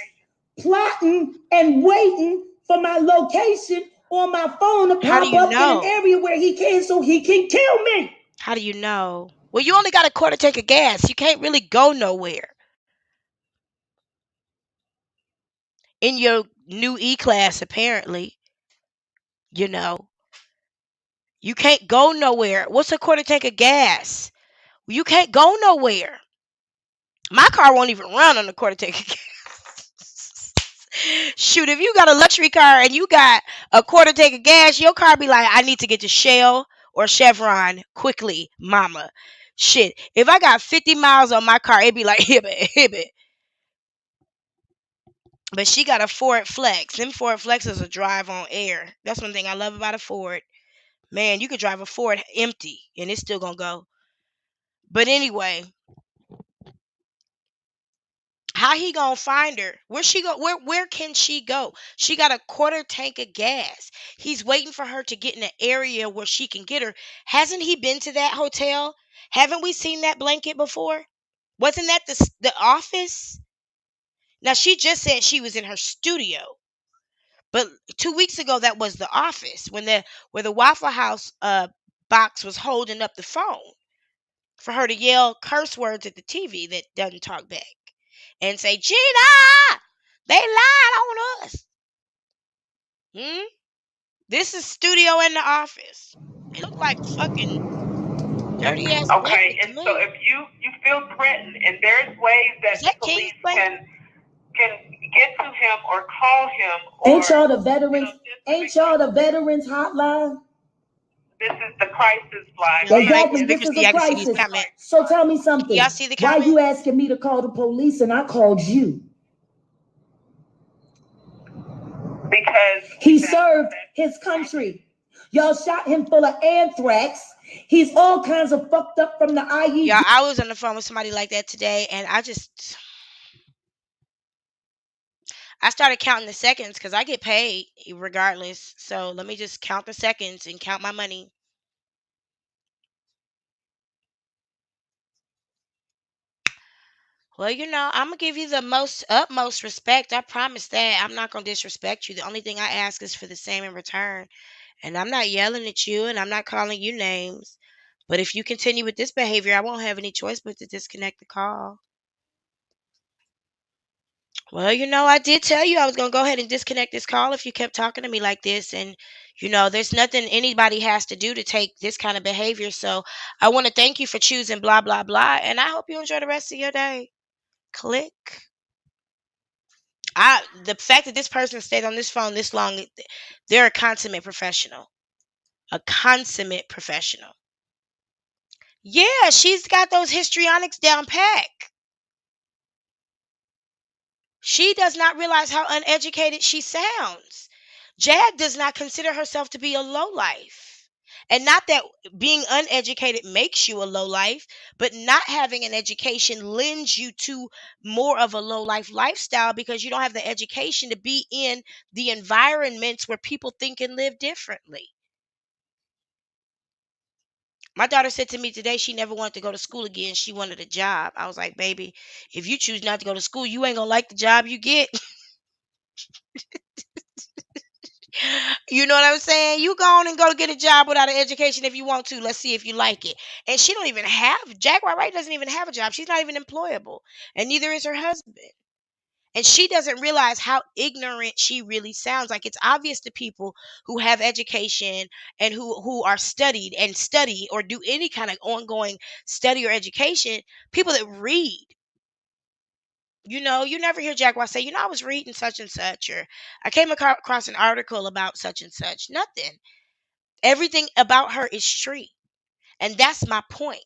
plotting and waiting for my location on my phone to pop up in an area where he can, so he can kill me. How do you know? Well, you only got a quarter tank of gas. You can't really go nowhere. In your new E-Class, apparently. You can't go nowhere. What's a quarter tank of gas? You can't go nowhere. My car won't even run on a quarter tank of gas. Shoot, if you got a luxury car and you got a quarter tank of gas, your car be like, I need to get to Shell or Chevron quickly, mama. Shit, if I got 50 miles on my car, it'd be like, hit it. But she got a Ford Flex. Them Ford Flexes will drive on air. That's one thing I love about a Ford. Man, you could drive a Ford empty and it's still gonna go. But anyway, how he gonna find her? Where she go? Where can she go? She got a quarter tank of gas. He's waiting for her to get in an area where she can get her. Hasn't he been to that hotel? Haven't we seen that blanket before? Wasn't that the office? Now she just said she was in her studio. But 2 weeks ago, that was the office where the Waffle House box was holding up the phone for her to yell curse words at the TV that doesn't talk back and say, Gina, they lied on us. This is studio in the office. It looked like fucking dirty ass. Okay, and so if you feel threatened, and there's ways that the police can can get to him or call him. Ain't y'all the veterans? Ain't y'all the veterans hotline? This is the crisis line. Exactly, this is a crisis. So tell me something. Y'all see the Why comment? you asking me to call the police and I called you? Because he served his country. Y'all shot him full of anthrax. He's all kinds of fucked up from the IED. Y'all, I was on the phone with somebody like that today, and I started counting the seconds because I get paid regardless. So let me just count the seconds and count my money. Well, I'm going to give you the utmost respect. I promise that. I'm not going to disrespect you. The only thing I ask is for the same in return. And I'm not yelling at you and I'm not calling you names. But if you continue with this behavior, I won't have any choice but to disconnect the call. Well, I did tell you I was going to go ahead and disconnect this call if you kept talking to me like this. And, there's nothing anybody has to do to take this kind of behavior. So I want to thank you for choosing blah, blah, blah. And I hope you enjoy the rest of your day. Click. The fact that this person stayed on this phone this long, they're a consummate professional. A consummate professional. Yeah, she's got those histrionics down pat. She does not realize how uneducated she sounds. Jag does not consider herself to be a lowlife. And not that being uneducated makes you a lowlife, but not having an education lends you to more of a lowlife lifestyle because you don't have the education to be in the environments where people think and live differently. My daughter said to me today she never wanted to go to school again. She wanted a job. I was like, baby, if you choose not to go to school, you ain't going to like the job you get. You know what I'm saying? You go on and go get a job without an education if you want to. Let's see if you like it. And she don't even have, Jaguar Wright doesn't even have a job. She's not even employable. And neither is her husband. And she doesn't realize how ignorant she really sounds. Like, it's obvious to people who have education and who are studied and study or do any kind of ongoing study or education, people that read. You never hear Jaguar say, I was reading such and such, or I came across an article about such and such. Nothing. Everything about her is street. And that's my point.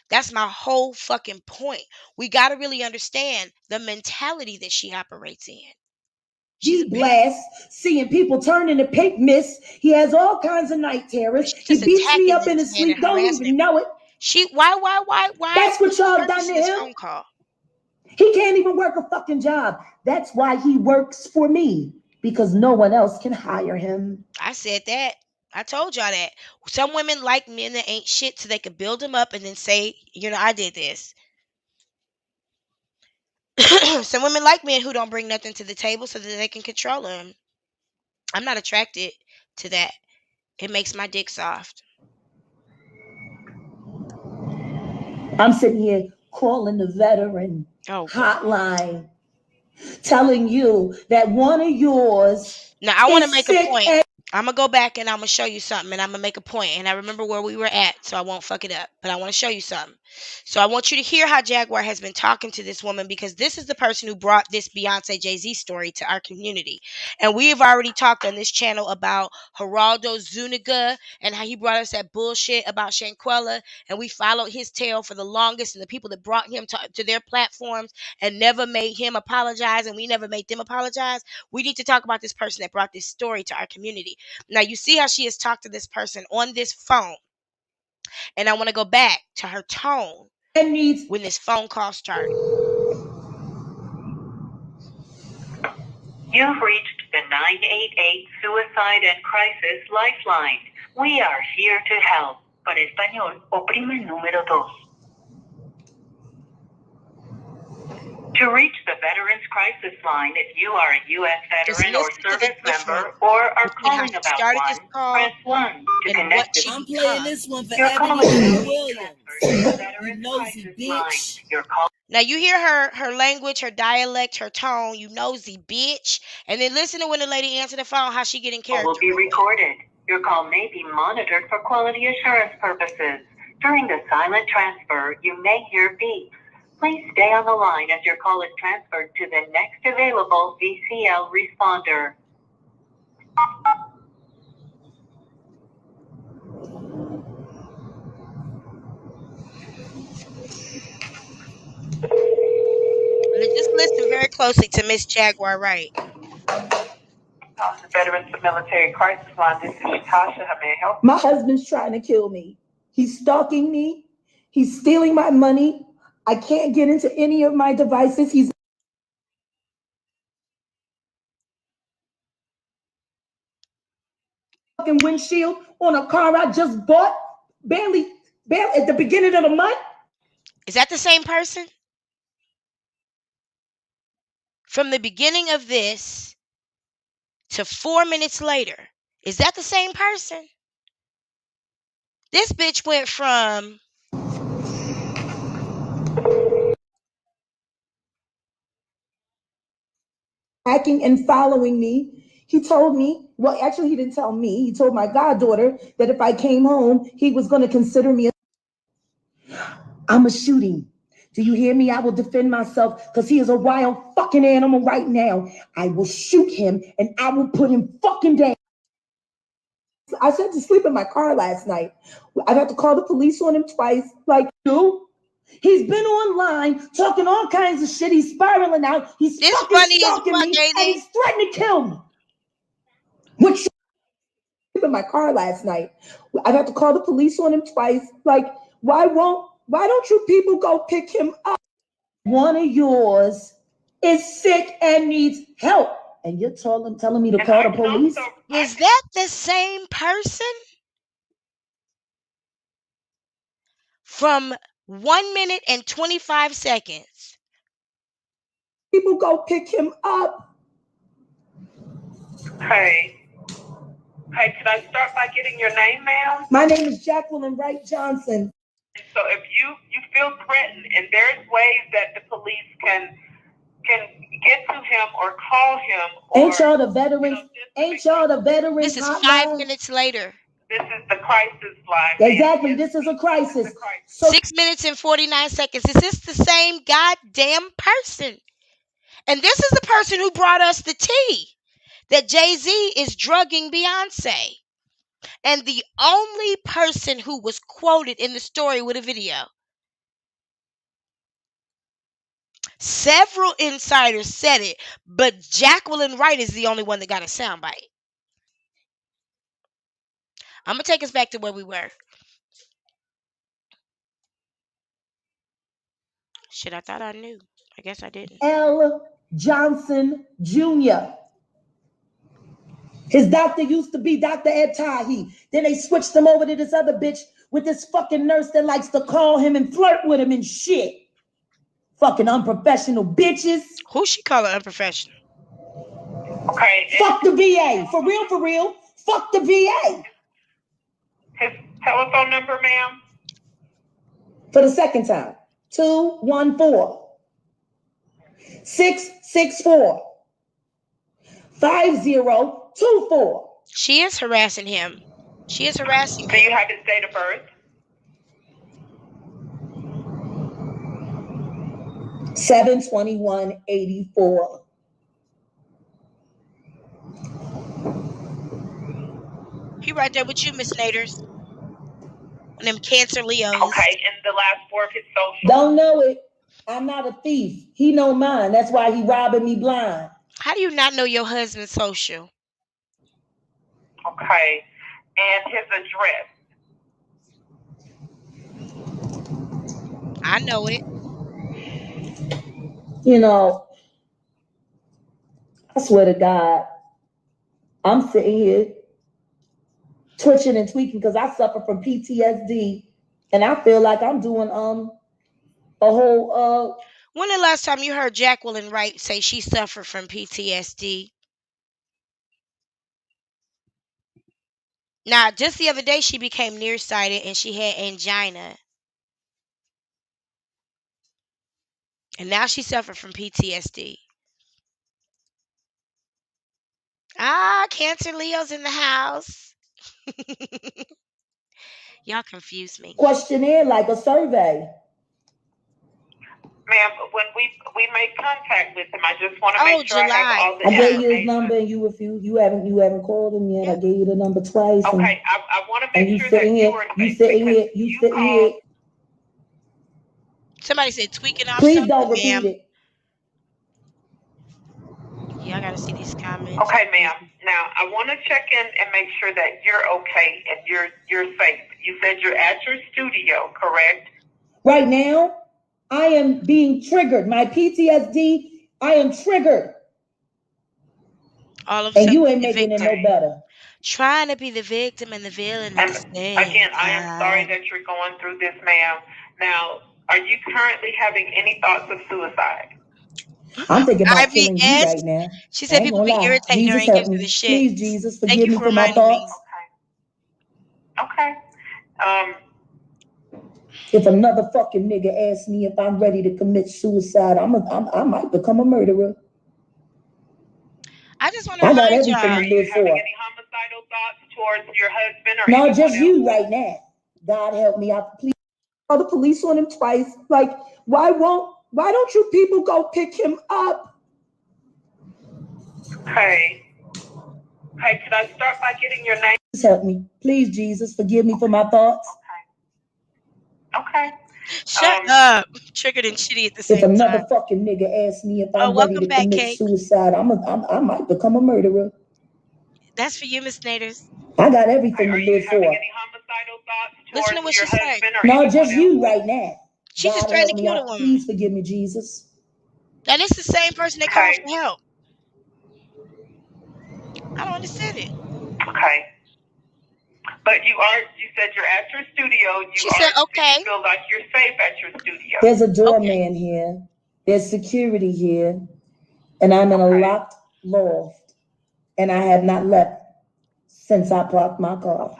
That's my whole fucking point. We got to really understand the mentality that she operates in. He blasts, seeing people turn into pink mist. He has all kinds of night terrors. He beats me up in his sleep. Don't even know it. Why? That's what y'all done to him. Phone call. He can't even work a fucking job. That's why he works for me, because no one else can hire him. I said that. I told y'all that. Some women like men that ain't shit so they can build them up and then say, I did this. Some women like men who don't bring nothing to the table so that they can control them. I'm not attracted to that. It makes my dick soft. I'm sitting here calling the veteran hotline, telling you that one of yours. Now, I want to make a point. I'm going to go back and I'm going to show you something, and I'm going to make a point. And I remember where we were at, so I won't fuck it up. But I want to show you something. So I want you to hear how Jaguar has been talking to this woman, because this is the person who brought this Beyonce Jay-Z story to our community. And we have already talked on this channel about Geraldo Zuniga and how he brought us that bullshit about Shanquella. And we followed his tail for the longest, and the people that brought him to their platforms and never made him apologize, and we never made them apologize. We need to talk about this person that brought this story to our community. Now, you see how she has talked to this person on this phone. And I want to go back to her tone when this phone call started. You've reached the 988 Suicide and Crisis Lifeline. We are here to help. Para español, oprime el número 2. To reach the Veterans Crisis Line, if you are a U.S. veteran or service member or are calling about one, press 1 to connect to I'm playing this one for your call is Ebony Williams. You nosy bitch. Now you hear her language, her dialect, her tone, you nosy bitch. And then listen to when the lady answered the phone, how she get in character. Will be recorded. Your call may be monitored for quality assurance purposes. During the silent transfer, you may hear beeps. Please stay on the line as your call is transferred to the next available VCL responder. Just listen very closely to Miss Jaguar Wright. The Veterans of Military Crisis Line, this is Tasha. How may I help? My husband's trying to kill me. He's stalking me. He's stealing my money. I can't get into any of my devices. He's fucking windshield on a car I just bought barely at the beginning of the month. Is that the same person? From the beginning of this to 4 minutes later, is that the same person? This bitch went from hacking and following me. He told me, well, actually, he didn't tell me. He told my goddaughter that if I came home, he was going to consider me. I'm a shooting. Do you hear me? I will defend myself because he is a wild fucking animal right now. I will shoot him and I will put him fucking down. I said to sleep in my car last night. I got to call the police on him twice. Like, dude, he's been online talking all kinds of shit. He's spiraling out. He's fucking stalking me and he's threatening to kill me. Which in my car last night. I got to call the police on him twice. Like, why don't you people go pick him up? One of yours is sick and needs help. And you're telling me to call the police? Is that the same person? From 1 minute and 25 seconds. People go pick him up. Hey, can I start by getting your name, ma'am? My name is Jacqueline Wright Johnson. So if you feel threatened, and there's ways that the police can get to him or call him. Ain't y'all the veterans? Ain't y'all the veterans? This is 5 minutes later. This is the crisis line. Exactly. This is a crisis. 6 minutes and 49 seconds. Is this the same goddamn person? And this is the person who brought us the tea that Jay-Z is drugging Beyonce. And the only person who was quoted in the story with a video. Several insiders said it, but Jacqueline Wright is the only one that got a soundbite. I'm going to take us back to where we were. Shit, I thought I knew. I guess I didn't. L. Johnson Jr. His doctor used to be Dr. Ed Tahi. Then they switched him over to this other bitch with this fucking nurse that likes to call him and flirt with him and shit. Fucking unprofessional bitches. Who she calling unprofessional? Okay. Fuck the VA. For real. Fuck the VA. His telephone number, ma'am? For the second time. 214-664-5024. She is harassing him. She is harassing him. Do you have his date of birth? 7/21/84. He right there with you, Miss Naders. And them Cancer Leos. Okay, and the last four of his social. Don't know it. I'm not a thief. He know mine. That's why he robbing me blind. How do you not know your husband's social? Okay, and his address. I know it. You know, I swear to God, I'm sitting here twitching and tweaking because I suffer from PTSD, and I feel like I'm doing a whole. When the last time you heard Jacqueline Wright say she suffered from PTSD? Now, just the other day, she became nearsighted and she had angina. And now she suffered from PTSD. Cancer Leo's in the house. Y'all confuse me. Questionnaire like a survey. Ma'am, when we make contact with him, I just want to Oh, make sure I have all the I gave you his information. number and you refused. You haven't called him yet. I gave you the number twice. Okay, I want to and make you sure that sitting you here. are You safe sitting because here. You you sitting here. called. somebody said tweaking off Please something, don't repeat ma'am. it. Yeah, I gotta see these comments. Okay, ma'am. Now I want to check in and make sure that you're okay and you're safe. You said you're at your studio, correct? Right now, I am being triggered. My PTSD. I am triggered. All of And you sudden, ain't the making it victim. no better. Trying to be the victim and the villain at And the same again, I am sorry time. that you're going through this, ma'am. Now, are you currently having any thoughts of suicide? I'm thinking about killing you IBS. right now. She I said ain't people gonna be lie. irritating her Jesus and help gives her the me. shit. Please, Jesus, Thank forgive you me for for my reminding me. thoughts. Okay. If another fucking nigga asks me if I'm ready to commit suicide, I might become a murderer. I just want to I got remind everything y'all. to live for. Any homicidal thoughts towards your husband or No, anyone just else? you right now. God help me. I please call the police on him twice. Like, why don't you people go pick him up? Hey, could I start by getting your name? Please help me. Please, Jesus, forgive me for my thoughts. Okay. Shut up. Triggered and shitty at the If same another time. fucking nigga asks me if Oh, I'm ready welcome to back, commit Kate. suicide, I might become a murderer. That's for you, Miss Naders. I got everything to live for. Any homicidal thoughts Listen to what your she said. husband or No, anyone just else? you right now. She just God threatened help to me. kill the woman. Please forgive me, Jesus. Now, this is the same person that called for help. I don't understand it. Okay. But you said you're at your studio. She said, okay. You feel like you're safe at your studio. There's a doorman here. There's security here. And I'm in a locked loft. And I have not left since I parked my car.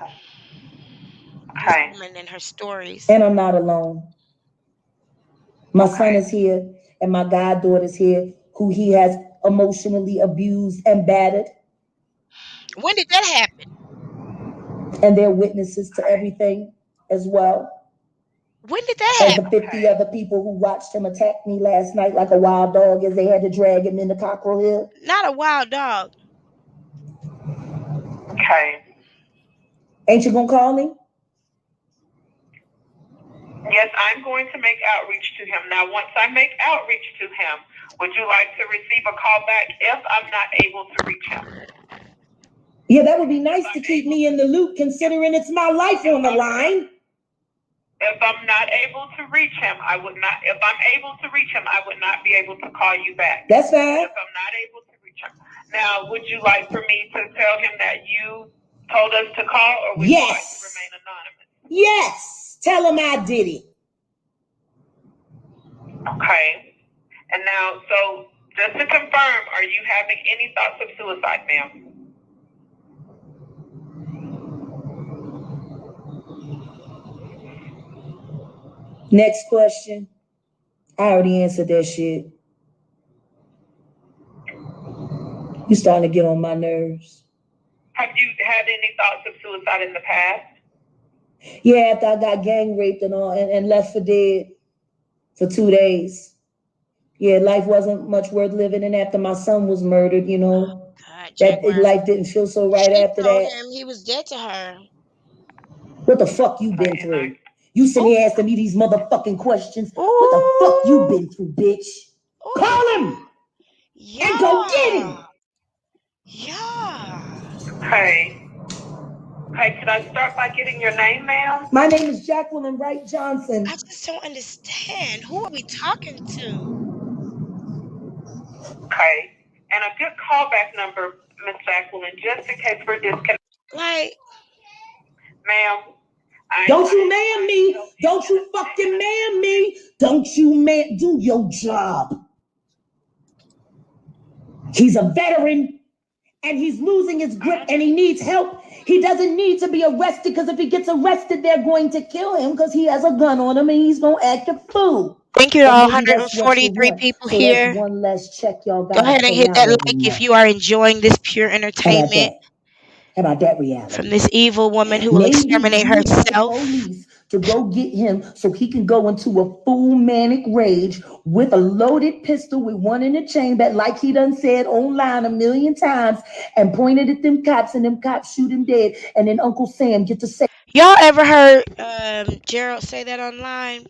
This woman and her stories. And I'm not alone. My son is here and my goddaughter's here who he has emotionally abused and battered. When did that happen? And they're witnesses to everything as well. When did that As happen? the 50 other people who watched him attack me last night like a wild dog as they had to drag him into Cockrell Hill. Not a wild dog. Okay. Ain't you gonna call him? Yes, I'm going to make outreach to him. Now, once I make outreach to him, would you like to receive a call back if I'm not able to reach him? Yeah, that would be nice to keep me in the loop considering it's my life on the line. If I'm not able to reach him, I would not. If I'm able to reach him, I would not be able to call you back. That's fine. If I'm not able to reach him. Now, would you like for me to tell him that you told us to call, or would you like to remain anonymous? Yes. Tell him I did it. Okay. And now, so just to confirm, are you having any thoughts of suicide, ma'am? Next question. I already answered that shit. You starting to get on my nerves. Have you had any thoughts of suicide in the past? Yeah, after I got gang raped and all and left for dead for 2 days. Yeah, life wasn't much worth living. And after my son was murdered, you know, life didn't feel so right after told that. him he was dead to her. What the fuck you been through? You sitting here asking me these motherfucking questions. What the fuck you been through, bitch? Call him! Yeah. And go get him! Yeah. Hey, could I start by getting your name, ma'am? My name is Jacqueline Wright Johnson. I just don't understand. Who are we talking to? Okay. And a good callback number, Miss Jacqueline, just in case we're disconnected. Like, ma'am. Don't you man me. Don't you fucking man me. Don't you man do your job. He's a veteran and he's losing his grip and he needs help. He doesn't need to be arrested because if he gets arrested, they're going to kill him because he has a gun on him and he's going to act a fool. thank you to all 143 people so here. That's one less check y'all got. Go ahead and hit that like if you are enjoying this pure entertainment. about that reality. From this evil woman who will Maybe exterminate you want the herself. police to go get him so he can go into a full manic rage with a loaded pistol with one in the chamber, like he done said online a million times, and pointed at them cops, and them cops shoot him dead, and then Uncle Sam get to say. Y'all ever heard Gerald say that online?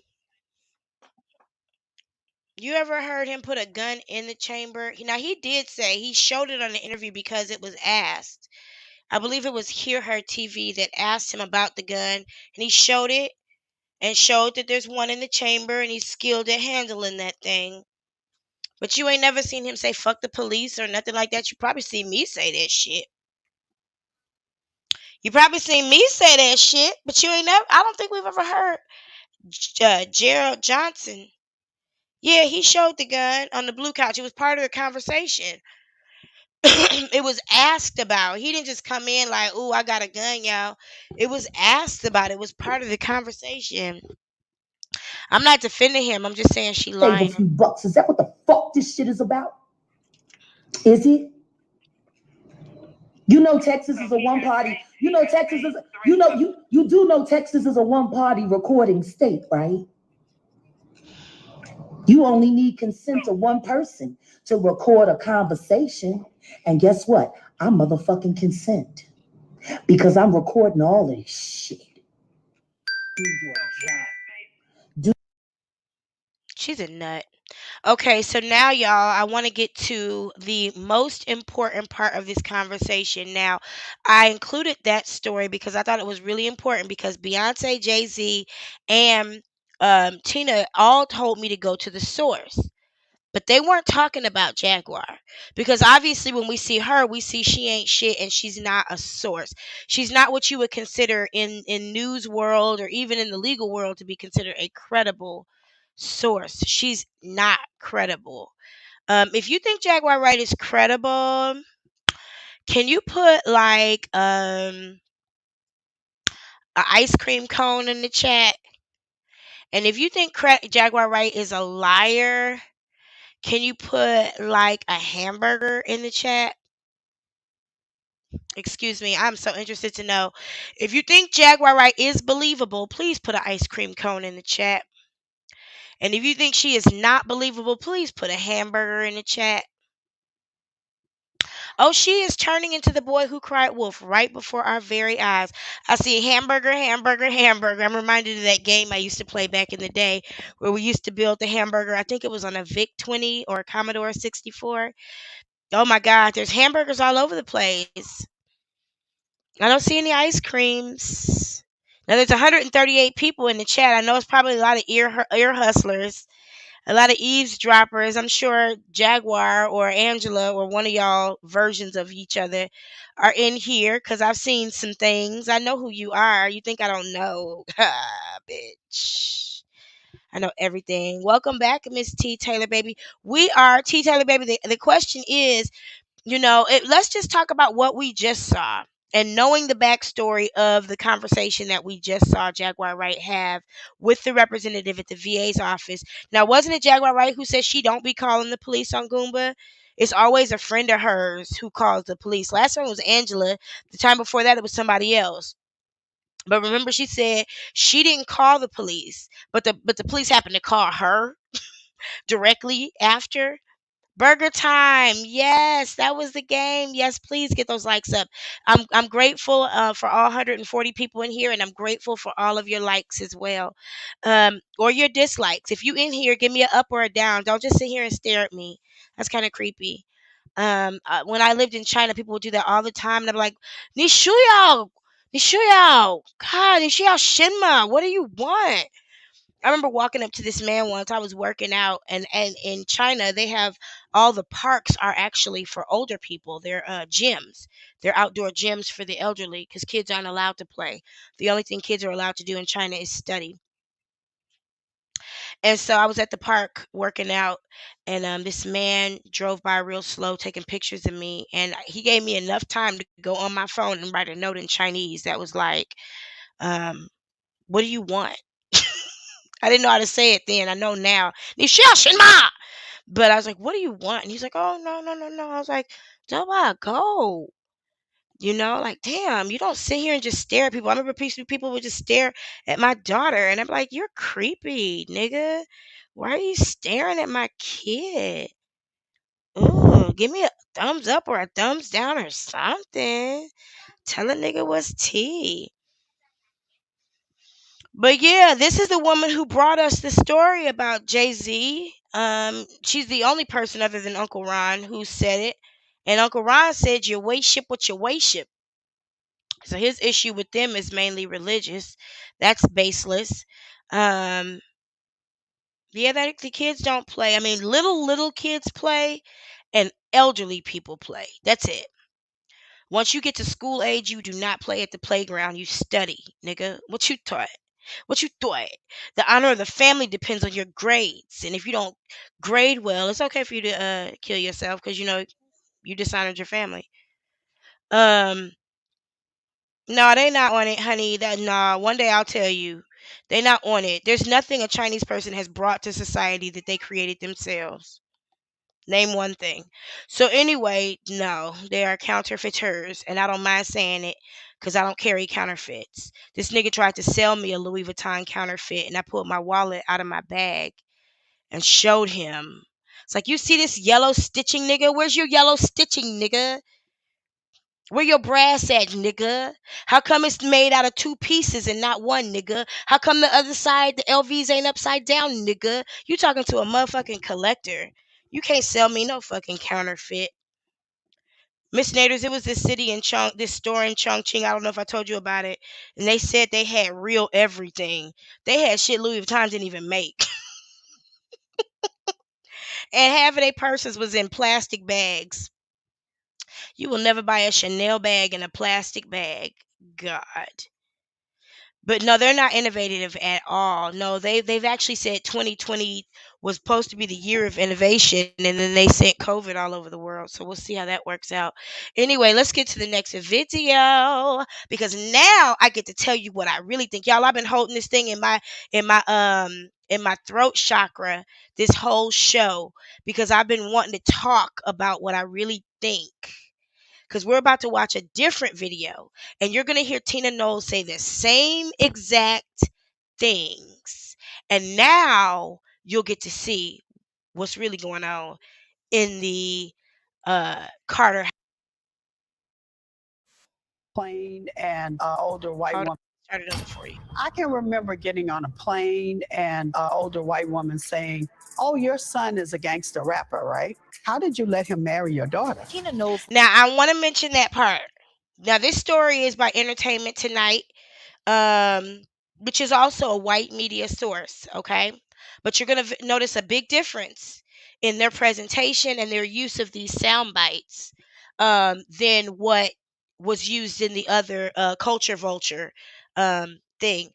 You ever heard him put a gun in the chamber? Now, he did say he showed it on the interview because it was asked. I believe it was Hear Her TV that asked him about the gun, and he showed it and showed that there's one in the chamber, and he's skilled at handling that thing. But you ain't never seen him say fuck the police or nothing like that. You probably seen me say that shit. You probably seen me say that shit, but you ain't never. I don't think we've ever heard Gerald Johnson. Yeah, he showed the gun on the blue couch. It was part of the conversation. It was asked about. He didn't just come in like, "Ooh, I got a gun, y'all." It was asked about. It was part of the conversation. I'm not defending him. I'm just saying she Save a lying. few bucks. Is that what the fuck this shit is about? Is it? You know Texas is a one party. You know Texas is you do know Texas is a one party recording state, right? You only need consent of one person to record a conversation. And guess what? I'm motherfucking consent. Because I'm recording all of this shit. Do your job. She's a nut. Okay, so now, y'all, I want to get to the most important part of this conversation. Now, I included that story because I thought it was really important because Beyonce, Jay-Z, and Tina all told me to go to the source. But they weren't talking about Jaguar because obviously when we see her, we see she ain't shit and she's not a source. She's not what you would consider in news world or even in the legal world to be considered a credible source. She's not credible. If you think Jaguar Wright is credible, can you put like an ice cream cone in the chat? And if you think Jaguar Wright is a liar, can you put like a hamburger in the chat? Excuse me, I'm so interested to know. If you think Jaguar Wright is believable, please put an ice cream cone in the chat. And if you think she is not believable, please put a hamburger in the chat. Oh, she is turning into the boy who cried wolf right before our very eyes. I see hamburger, hamburger, hamburger. I'm reminded of that game I used to play back in the day where we used to build the hamburger. I think it was on a VIC 20 or a Commodore 64. Oh my God, there's hamburgers all over the place. I don't see any ice creams. Now there's 138 people in the chat. I know it's probably a lot of ear hustlers, a lot of eavesdroppers. I'm sure Jaguar or Angela or one of y'all versions of each other are in here because I've seen some things. I know who you are. You think I don't know? Bitch. I know everything. Welcome back, Miss T. Taylor, baby. We are T. Taylor, baby. The question is, let's just talk about what we just saw and knowing the backstory of the conversation that we just saw Jaguar Wright have with the representative at the VA's office. Now, wasn't it Jaguar Wright who said she don't be calling the police on Goomba? It's always a friend of hers who calls the police. Last time it was Angela. The time before that, it was somebody else. But remember, she said she didn't call the police, but the police happened to call her directly after. Burger time. Yes, that was the game. Yes, please get those likes up. I'm grateful for all 140 people in here, and I'm grateful for all of your likes as well, or your dislikes. If you in here, give me an up or a down. Don't just sit here and stare at me. That's kind of creepy. When I lived in China, people would do that all the time, and I'm like, "Ni shuyao, ni shuyao, God, ni shuyao shinma. What do you want?" I remember walking up to this man once. I was working out, and in China they have all the parks are actually for older people. They're gyms. They're outdoor gyms for the elderly because kids aren't allowed to play. The only thing kids are allowed to do in China is study. And so I was at the park working out, and this man drove by real slow, taking pictures of me, and he gave me enough time to go on my phone and write a note in Chinese that was like, um, "What do you want?" I didn't know how to say it then. I know now. But I was like, "What do you want?" And he's like, "Oh, no, no, no, no." I was like, "Don't I go?" Like, damn, you don't sit here and just stare at people. I remember people would just stare at my daughter, and I'm like, you're creepy, nigga. Why are you staring at my kid? Ooh, give me a thumbs up or a thumbs down or something. Tell a nigga what's tea. But yeah, this is the woman who brought us the story about Jay-Z. She's the only person other than Uncle Ron who said it. And Uncle Ron said, you worship what you worship. So his issue with them is mainly religious. That's baseless. Um, yeah, that the kids don't play. I mean, little kids play and elderly people play. That's it. Once you get to school age, you do not play at the playground. You study, nigga. What you thought? What you thought? The honor of the family depends on your grades. And if you don't grade well, it's okay for you to kill yourself because you dishonored your family. No, they not on it, honey. That nah. One day I'll tell you, they not on it. There's nothing a Chinese person has brought to society that they created themselves. Name one thing. So anyway, no, they are counterfeiters, and I don't mind saying it because I don't carry counterfeits. This nigga tried to sell me a Louis Vuitton counterfeit, and I pulled my wallet out of my bag and showed him. It's like, you see this yellow stitching, nigga? Where's your yellow stitching, nigga? Where your brass at, nigga? How come it's made out of two pieces and not one, nigga? How come the other side, the LVs ain't upside down, nigga? You talking to a motherfucking collector. You can't sell me no fucking counterfeit. Miss Naders, it was this store in Chongqing. I don't know if I told you about it. And they said they had real everything. They had shit Louis Vuitton didn't even make. And half of their purses was in plastic bags. You will never buy a Chanel bag in a plastic bag. God. But no, they're not innovative at all. No, they've actually said 2020 was supposed to be the year of innovation, and then they sent COVID all over the world. So we'll see how that works out. Anyway, let's get to the next video because now I get to tell you what I really think. Y'all, I've been holding this thing in my throat chakra this whole show because I've been wanting to talk about what I really think. Because we're about to watch a different video and you're going to hear Tina Knowles say the same exact things. And now you'll get to see what's really going on in the Carter. Plane and older white Hold on, woman. start it over for you. I can remember getting on a plane and older white woman saying, "Oh, your son is a gangster rapper, right? How did you let him marry your daughter?" Tina Knowles. Now, I want to mention that part. Now, this story is by Entertainment Tonight, which is also a white media source, okay? But you're going to notice a big difference in their presentation and their use of these sound bites than what was used in the other Culture Vulture thing.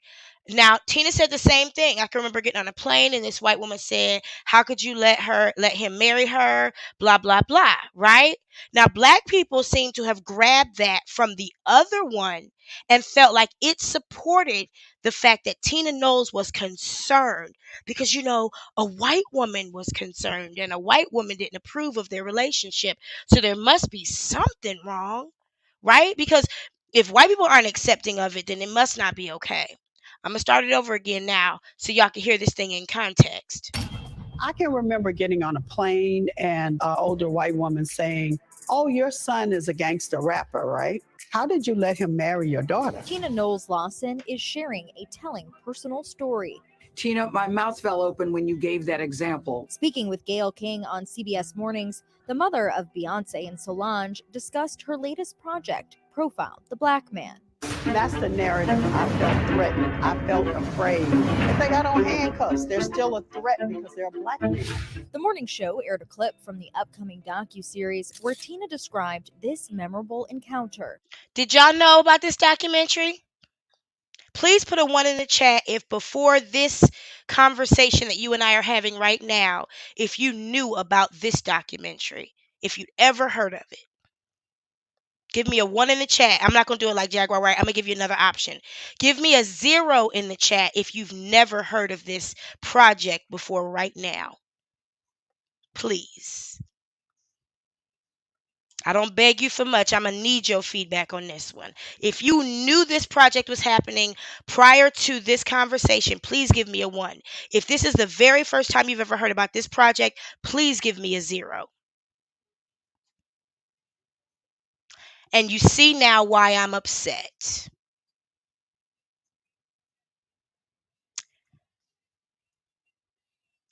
Now, Tina said the same thing. I can remember getting on a plane and this white woman said, "How could you let him marry her? Blah, blah, blah." Right? Now, black people seem to have grabbed that from the other one and felt like it supported the fact that Tina Knowles was concerned because, a white woman was concerned and a white woman didn't approve of their relationship. So there must be something wrong, right? Because if white people aren't accepting of it, then it must not be okay. I'm going to start it over again now so y'all can hear this thing in context. I can remember getting on a plane and an older white woman saying, "Oh, your son is a gangster rapper, right? How did you let him marry your daughter?" Tina Knowles Lawson is sharing a telling personal story. Tina, my mouth fell open when you gave that example. Speaking with Gayle King on CBS Mornings, the mother of Beyonce and Solange discussed her latest project, Profile the Black Man. That's the narrative. I felt threatened. I felt afraid. If they got on handcuffs, they're still a threat because they're black men. The morning show aired a clip from the upcoming docuseries where Tina described this memorable encounter. Did y'all know about this documentary? Please put a 1 in the chat if before this conversation that you and I are having right now, if you knew about this documentary, if you'd ever heard of it. Give me a 1 in the chat. I'm not going to do it like Jaguar, right? I'm going to give you another option. Give me a 0 in the chat if you've never heard of this project before right now. Please. I don't beg you for much. I'm going to need your feedback on this one. If you knew this project was happening prior to this conversation, please give me a 1. If this is the very first time you've ever heard about this project, please give me a 0. And you see now why I'm upset.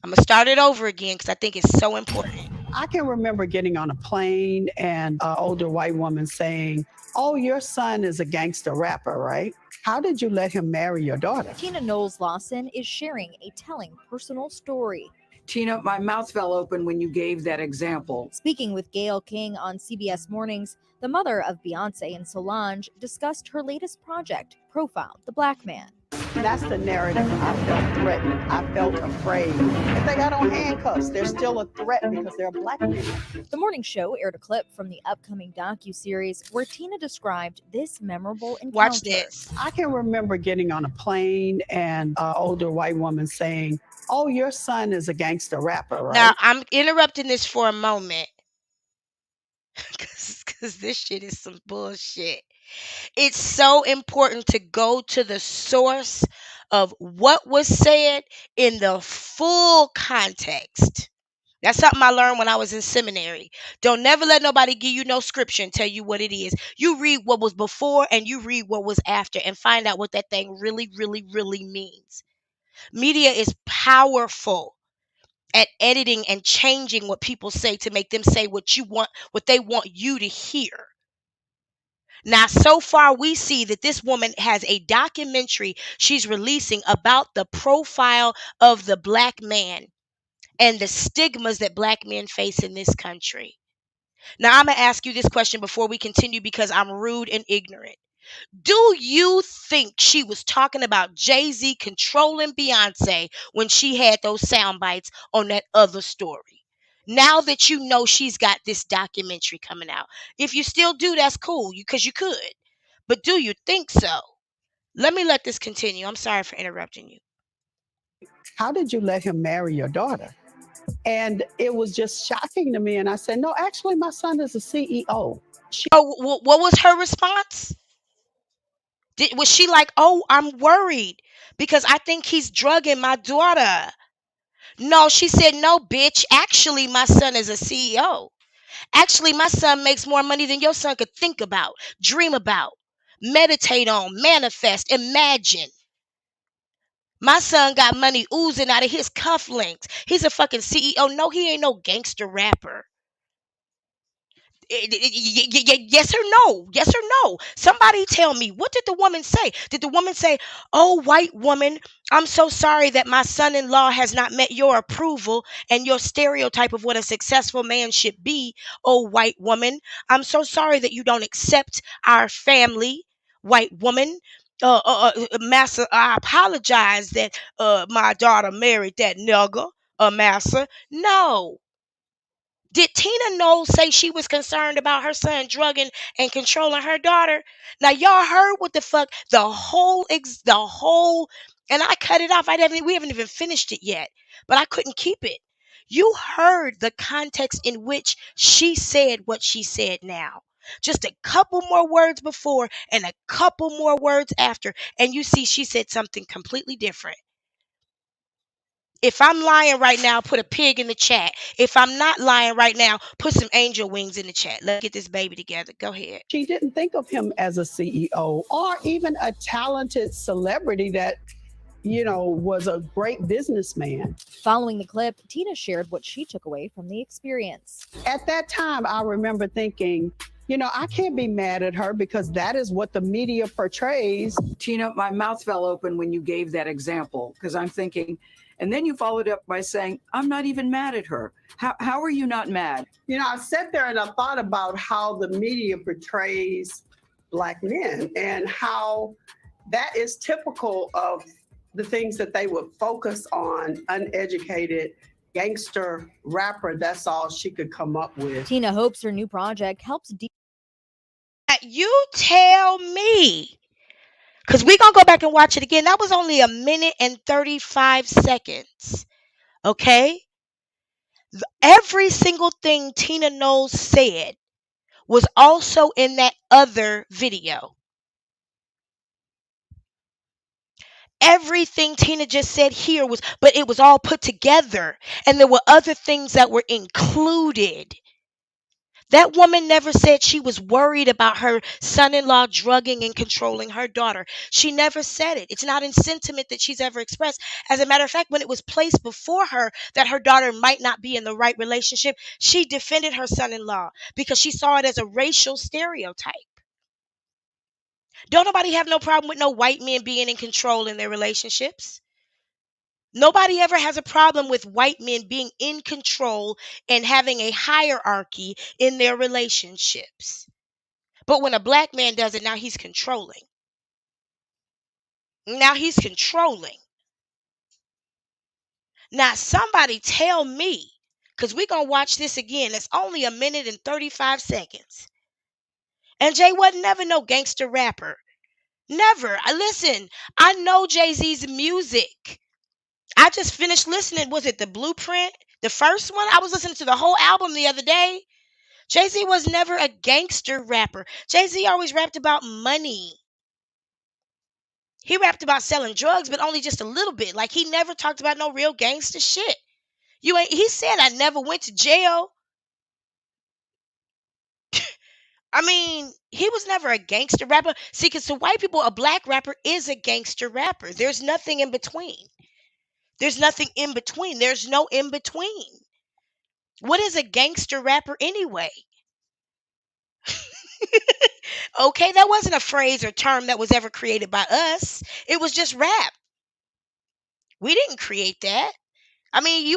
I'm going to start it over again because I think it's so important. I can remember getting on a plane and an older white woman saying, "Oh, your son is a gangster rapper, right? How did you let him marry your daughter?" Tina Knowles Lawson is sharing a telling personal story. Tina, my mouth fell open when you gave that example. Speaking with Gayle King on CBS Mornings, the mother of Beyonce and Solange discussed her latest project, Profile the Black Man. That's the narrative. I felt threatened. I felt afraid. If they got on handcuffs, they're still a threat because they're Black men. The morning show aired a clip from the upcoming docuseries where Tina described this memorable encounter. Watch this. I can remember getting on a plane and an older white woman saying, "Oh, your son is a gangster rapper, right?" Now, I'm interrupting this for a moment because this shit is some bullshit. It's so important to go to the source of what was said in the full context. That's something I learned when I was in seminary. Don't never let nobody give you no scripture and tell you what it is. You read what was before and you read what was after and find out what that thing really, really, really means. Media is powerful at editing and changing what people say to make them say what they want you to hear. Now, so far, we see that this woman has a documentary she's releasing about the profile of the Black man and the stigmas that Black men face in this country. Now, I'm going to ask you this question before we continue because I'm rude and ignorant. Do you think she was talking about Jay-Z controlling Beyonce when she had those sound bites on that other story? Now that you know she's got this documentary coming out. If you still do, that's cool because you could. But do you think so? Let this continue. I'm sorry for interrupting you. How did you let him marry your daughter? And it was just shocking to me. And I said, "No, actually, my son is a CEO." What was her response? Was she like, "Oh, I'm worried because I think he's drugging my daughter"? No, she said, "No, bitch. Actually, my son is a CEO. Actually, my son makes more money than your son could think about, dream about, meditate on, manifest, imagine. My son got money oozing out of his cufflinks. He's a fucking CEO. No, he ain't no gangster rapper." Yes or no? Yes or no? Somebody tell me, what did the woman say? Did the woman say, "Oh, white woman, I'm so sorry that my son-in-law has not met your approval and your stereotype of what a successful man should be? Oh, white woman, I'm so sorry that you don't accept our family, white woman. Massa, I apologize that my daughter married that nigga, Massa." No. Did Tina Knowles say she was concerned about her son drugging and controlling her daughter? Now y'all heard what the fuck and I cut it off. We haven't even finished it yet, but I couldn't keep it. You heard the context in which she said what she said now. Just a couple more words before and a couple more words after, and you see she said something completely different. If I'm lying right now, put a pig in the chat. If I'm not lying right now, put some angel wings in the chat. Let's get this baby together. Go ahead. She didn't think of him as a CEO or even a talented celebrity that, was a great businessman. Following the clip, Tina shared what she took away from the experience. At that time, I remember thinking, I can't be mad at her because that is what the media portrays. Tina, my mouth fell open when you gave that example because I'm thinking, and then you followed up by saying, "I'm not even mad at her." How are you not mad? I sat there and I thought about how the media portrays Black men and how that is typical of the things that they would focus on. Uneducated gangster rapper, that's all she could come up with. Tina hopes her new project helps. You tell me. Because we're going to go back and watch it again. That was only 1 minute and 35 seconds. Okay? Every single thing Tina Knowles said was also in that other video. Everything Tina just said here was, but it was all put together, and there were other things that were included. That woman never said she was worried about her son-in-law drugging and controlling her daughter. She never said it. It's not in sentiment that she's ever expressed. As a matter of fact, when it was placed before her that her daughter might not be in the right relationship, she defended her son-in-law because she saw it as a racial stereotype. Don't nobody have no problem with no white men being in control in their relationships. Nobody ever has a problem with white men being in control and having a hierarchy in their relationships. But when a black man does it, now he's controlling. Now he's controlling. Now somebody tell me, because we're going to watch this again. It's only 1 minute and 35 seconds. And Jay wasn't never no gangster rapper. Never. Listen, I know Jay-Z's music. I just finished listening. Was it The Blueprint? The first one? I was listening to the whole album the other day. Jay-Z was never a gangster rapper. Jay-Z always rapped about money. He rapped about selling drugs, but only just a little bit. Like, he never talked about no real gangster shit. He said, I never went to jail. I mean, he was never a gangster rapper. See, because to white people, a black rapper is a gangster rapper. There's nothing in between. There's nothing in between. There's no in between. What is a gangster rapper anyway? Okay, that wasn't a phrase or term that was ever created by us. It was just rap. We didn't create that. I mean,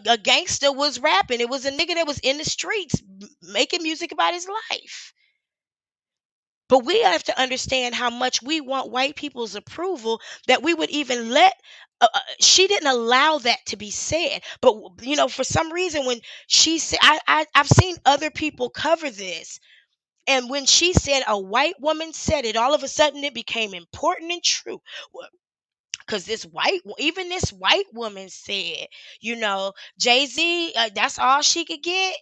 a gangster was rapping. It was a nigga that was in the streets making music about his life. But we have to understand how much we want white people's approval that we would even let. She didn't allow that to be said. But for some reason, when she said, I've seen other people cover this. And when she said a white woman said it, all of a sudden it became important and true. Because this white woman said, Jay-Z, that's all she could get.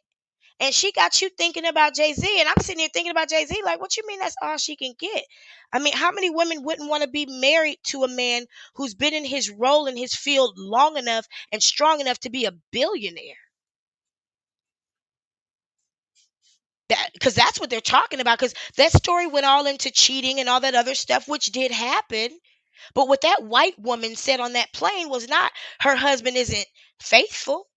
And she got you thinking about Jay-Z. And I'm sitting here thinking about Jay-Z like, what you mean that's all she can get? I mean, how many women wouldn't want to be married to a man who's been in his role in his field long enough and strong enough to be a billionaire? Because that's what they're talking about. Because that story went all into cheating and all that other stuff, which did happen. But what that white woman said on that plane was not her husband isn't faithful.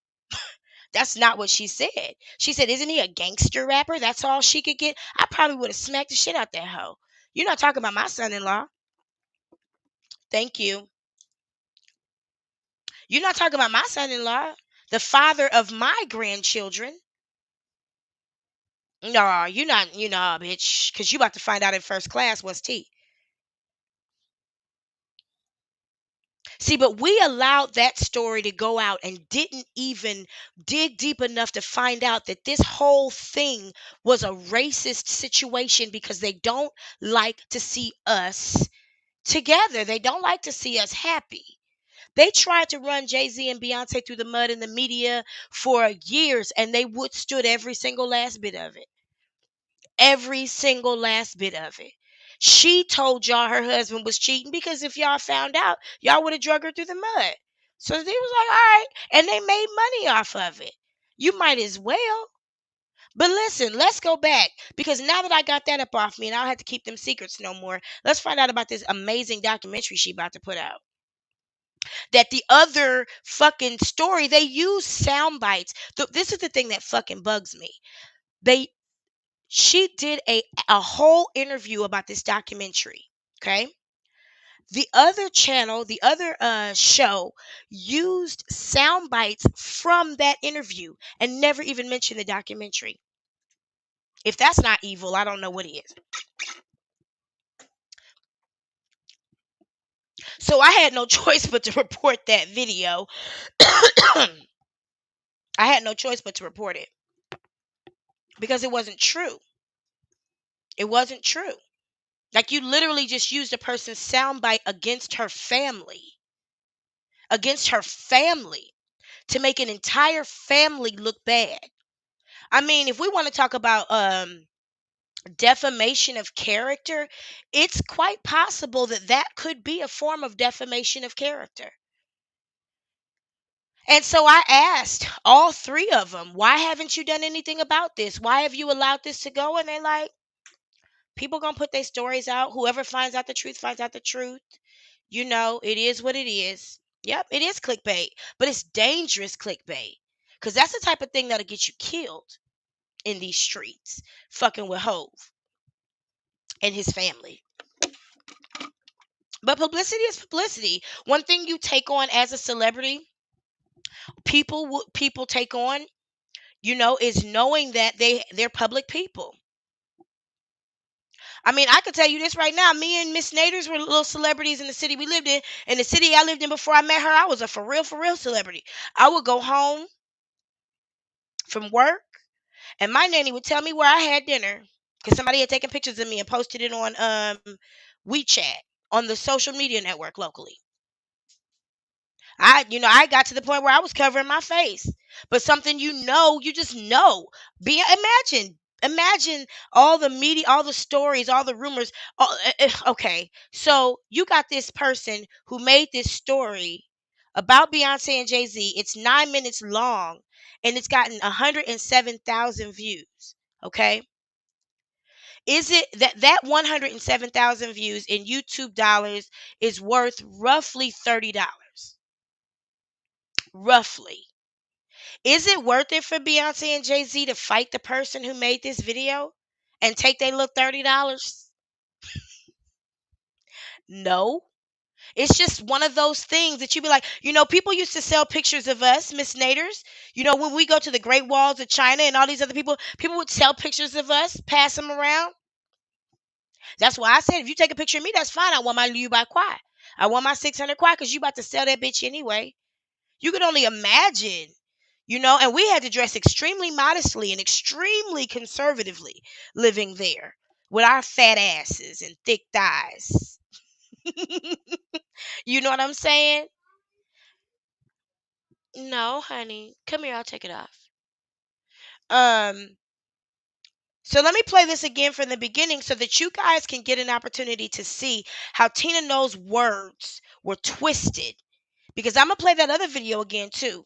That's not what she said. She said, isn't he a gangster rapper? That's all she could get. I probably would have smacked the shit out that hoe. You're not talking about my son-in-law. Thank you. You're not talking about my son-in-law, the father of my grandchildren. No, you're not, bitch, because you about to find out in first class what's tea. See, but we allowed that story to go out and didn't even dig deep enough to find out that this whole thing was a racist situation because they don't like to see us together. They don't like to see us happy. They tried to run Jay-Z and Beyonce through the mud in the media for years, and they withstood every single last bit of it. Every single last bit of it. She told y'all her husband was cheating because if y'all found out, y'all would have drug her through the mud. So they was like, all right. And they made money off of it. You might as well. But listen, let's go back. Because now that I got that up off me and I don't have to keep them secrets no more, let's find out about this amazing documentary she about to put out. That the other fucking story, they use sound bites. This is the thing that fucking bugs me. She did a whole interview about this documentary. Okay. The other channel, the other show used sound bites from that interview and never even mentioned the documentary. If that's not evil, I don't know what is. So I had no choice but to report that video. I had no choice but to report it because it wasn't true. It wasn't true. Like, you literally just used a person's soundbite against her family. Against her family. To make an entire family look bad. I mean, if we want to talk about defamation of character, it's quite possible that that could be a form of defamation of character. And so I asked all three of them, why haven't you done anything about this? Why have you allowed this to go? And they're like, people gonna put their stories out. Whoever finds out the truth finds out the truth. You know, it is what it is. Yep, it is clickbait, but it's dangerous clickbait. Because that's the type of thing that'll get you killed in these streets, fucking with Hove and his family. But publicity is publicity. One thing you take on as a celebrity, people take on, you know, is knowing that they're public people. I mean, I could tell you this right now. Me and Miss Naders were little celebrities in the city we lived in. In the city I lived in before I met her, I was a for real celebrity. I would go home from work, and my nanny would tell me where I had dinner because somebody had taken pictures of me and posted it on WeChat on the social media network locally. I got to the point where I was covering my face. But something you just know. Imagine all the media, all the stories, all the rumors. Okay, so you got this person who made this story about Beyonce and Jay-Z. It's 9 minutes long, and it's gotten 107,000 views. Okay, is it that 107,000 views in YouTube dollars is worth roughly $30? Roughly. Is it worth it for Beyonce and Jay-Z to fight the person who made this video and take their little $30? No. It's just one of those things that you be like, people used to sell pictures of us, Miss Naders. When we go to the Great Walls of China and all these other people would sell pictures of us, pass them around. That's why I said, if you take a picture of me, that's fine. I want my Liu by Kwai. I want my 600 Kwai because you about to sell that bitch anyway. You could only imagine, and we had to dress extremely modestly and extremely conservatively living there with our fat asses and thick thighs. You know what I'm saying? No, honey. Come here, I'll take it off. So let me play this again from the beginning so that you guys can get an opportunity to see how Tina Knowles' words were twisted. Because I'm going to play that other video again too.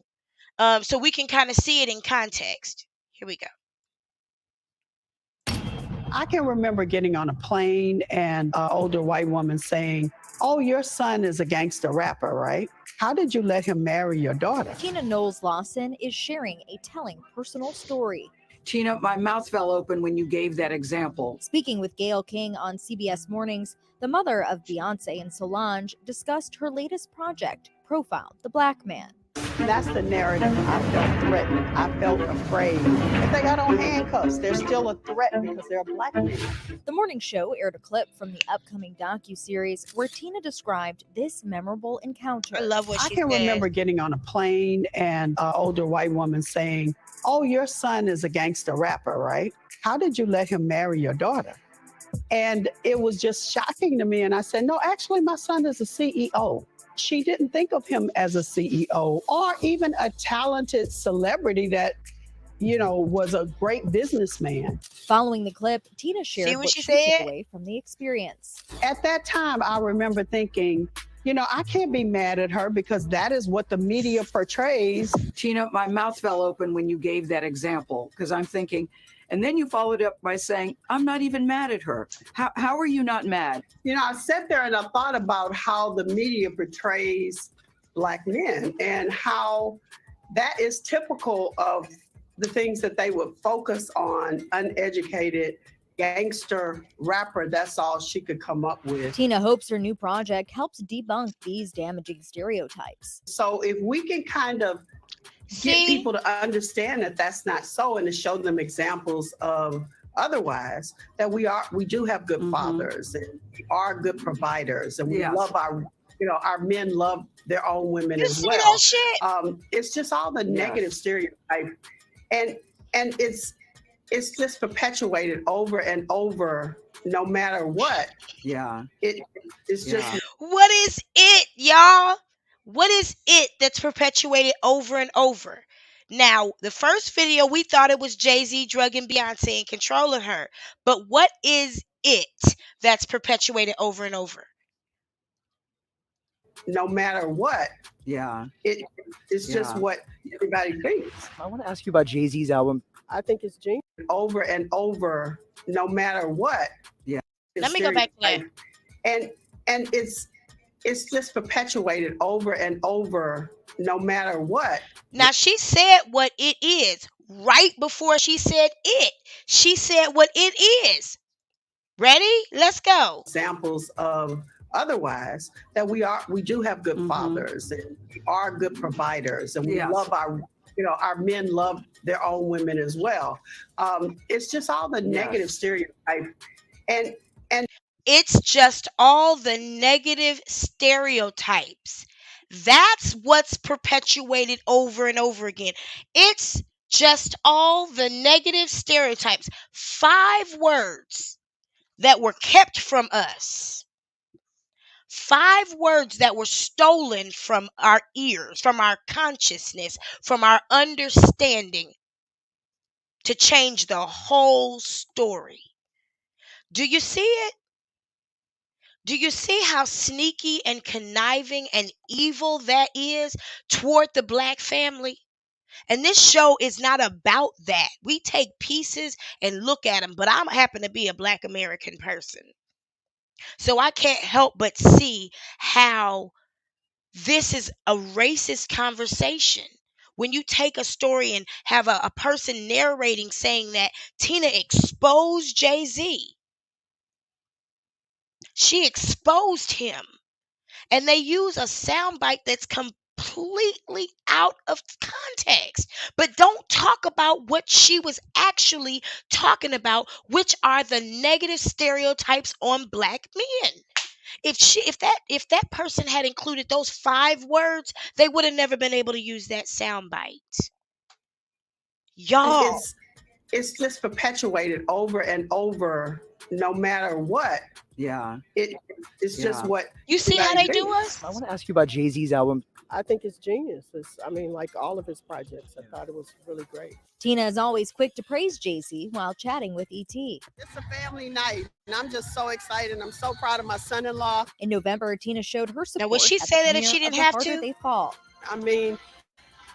So we can kind of see it in context. Here we go. I can remember getting on a plane and an older white woman saying, "Oh, your son is a gangster rapper, right? How did you let him marry your daughter?" Tina Knowles Lawson is sharing a telling personal story. Tina, my mouth fell open when you gave that example. Speaking with Gayle King on CBS Mornings, the mother of Beyonce and Solange discussed her latest project, Profile the Black Man. That's the narrative. I felt threatened. I felt afraid. If they got on handcuffs, they're still a threat because they're a black man. The morning show aired a clip from the upcoming docuseries where Tina described this memorable encounter. I love what she said. I can remember getting on a plane and an older white woman saying, "Oh, your son is a gangster rapper, right? How did you let him marry your daughter?" And it was just shocking to me. And I said, "No, actually, my son is a CEO." She didn't think of him as a CEO or even a talented celebrity that, was a great businessman. Following the clip, Tina shared what she took away from the experience. At that time, I remember thinking, I can't be mad at her because that is what the media portrays. Tina, my mouth fell open when you gave that example because I'm thinking, and then you followed up by saying, I'm not even mad at her. How are you not mad? I sat there and I thought about how the media portrays black men and how that is typical of the things that they would focus on. Uneducated gangster rapper, that's all she could come up with. Tina hopes her new project helps debunk these damaging stereotypes. So if we can kind of get people to understand that that's not so and to show them examples of otherwise, that we do have good fathers and we are good providers and we love our men love their own women as well. That shit? It's just all the negative stereotype and it's just perpetuated over and over no matter what. Yeah. It's just what is it, y'all? What is it that's perpetuated over and over? Now, the first video, we thought it was Jay-Z drugging Beyonce and controlling her. But what is it that's perpetuated over and over? No matter what. Yeah. It's just what everybody thinks. I want to ask you about Jay-Z's album. I think it's genius. Over and over, no matter what. Yeah. Let me go back to that. And it's just perpetuated over and over, no matter what. Now, she said what it is right before she said it. She said what it is. Ready? Let's go. Examples of otherwise that we do have good fathers, and we are good providers, and we love our men love their own women as well. It's just all the negative stereotypes, and it's just all the negative stereotypes. That's what's perpetuated over and over again. It's just all the negative stereotypes. 5 words that were kept from us. 5 words that were stolen from our ears, from our consciousness, from our understanding to change the whole story. Do you see it? Do you see how sneaky and conniving and evil that is toward the Black family? And this show is not about that. We take pieces and look at them, but I happen to be a Black American person. So I can't help but see how this is a racist conversation. When you take a story and have a person narrating saying that Tina exposed Jay-Z. She exposed him. And they use a soundbite that's completely out of context. But don't talk about what she was actually talking about, which are the negative stereotypes on Black men. If that person had included those 5 words, they would have never been able to use that soundbite. Y'all. It's just perpetuated over and over, no matter what. Yeah. It's just what you see how they do us. I want to ask you about Jay-Z's album. I think it's genius. Like all of his projects, I thought it was really great. Tina is always quick to praise Jay-Z while chatting with ET. It's a family night, and I'm just so excited. I'm so proud of my son-in-law. In November, Tina showed her support. Now, would she say that if she didn't have to? They Fall. I mean,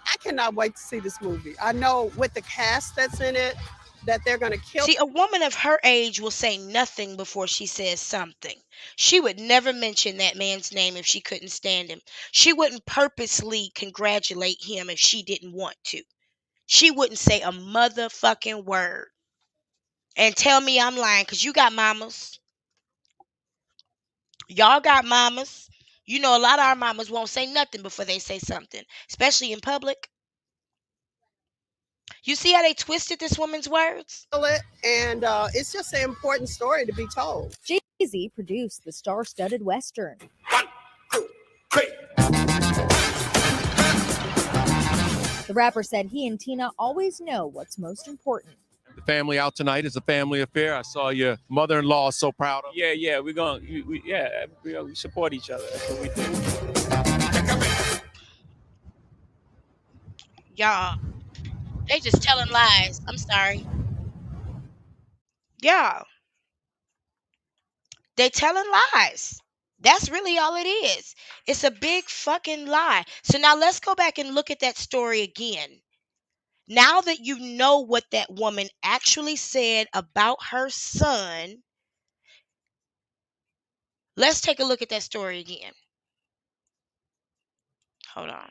I cannot wait to see this movie. I know with the cast that's in it, that they're going to kill. See, a woman of her age will say nothing before she says something. She would never mention that man's name if she couldn't stand him. She wouldn't purposely congratulate him if she didn't want to. She wouldn't say a motherfucking word. And tell me I'm lying, because you got mamas. Y'all got mamas. You know, a lot of our mamas won't say nothing before they say something, especially in public. You see how they twisted this woman's words? And it's just an important story to be told. Jay-Z produced the star-studded Western. 1, 2, 3. The rapper said he and Tina always know what's most important. The family out tonight is a family affair. I saw your mother-in-law so proud of. Yeah, we're going. We support each other. That's what we do. Y'all, they just telling lies. I'm sorry. Y'all, they telling lies. That's really all it is. It's a big fucking lie. So now let's go back and look at that story again. Now that you know what that woman actually said about her son, let's take a look at that story again. Hold on.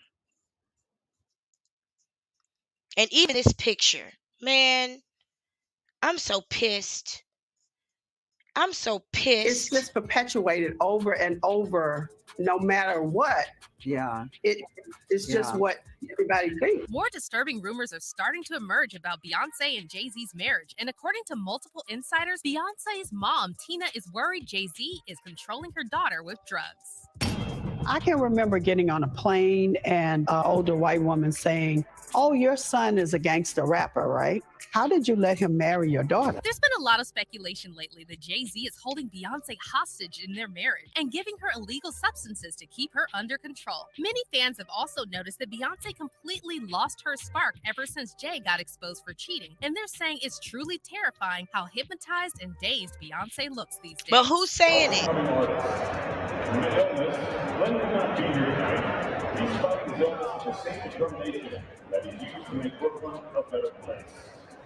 And even this picture, man, I'm so pissed. I'm so pissed. It's just perpetuated over and over, no matter what. Yeah. It's just what everybody thinks. More disturbing rumors are starting to emerge about Beyonce and Jay-Z's marriage. And according to multiple insiders, Beyonce's mom, Tina, is worried Jay-Z is controlling her daughter with drugs. I can remember getting on a plane and an older white woman saying, "Oh, your son is a gangster rapper, right?" How did you let him marry your daughter? There's been a lot of speculation lately that Jay-Z is holding Beyonce hostage in their marriage and giving her illegal substances to keep her under control. Many fans have also noticed that Beyonce completely lost her spark ever since Jay got exposed for cheating, and they're saying it's truly terrifying how hypnotized and dazed Beyonce looks these days. But who's saying it? With illness, Glenn could not be here tonight. He's fighting his illness with the same determination that he used to make Brooklyn a better place.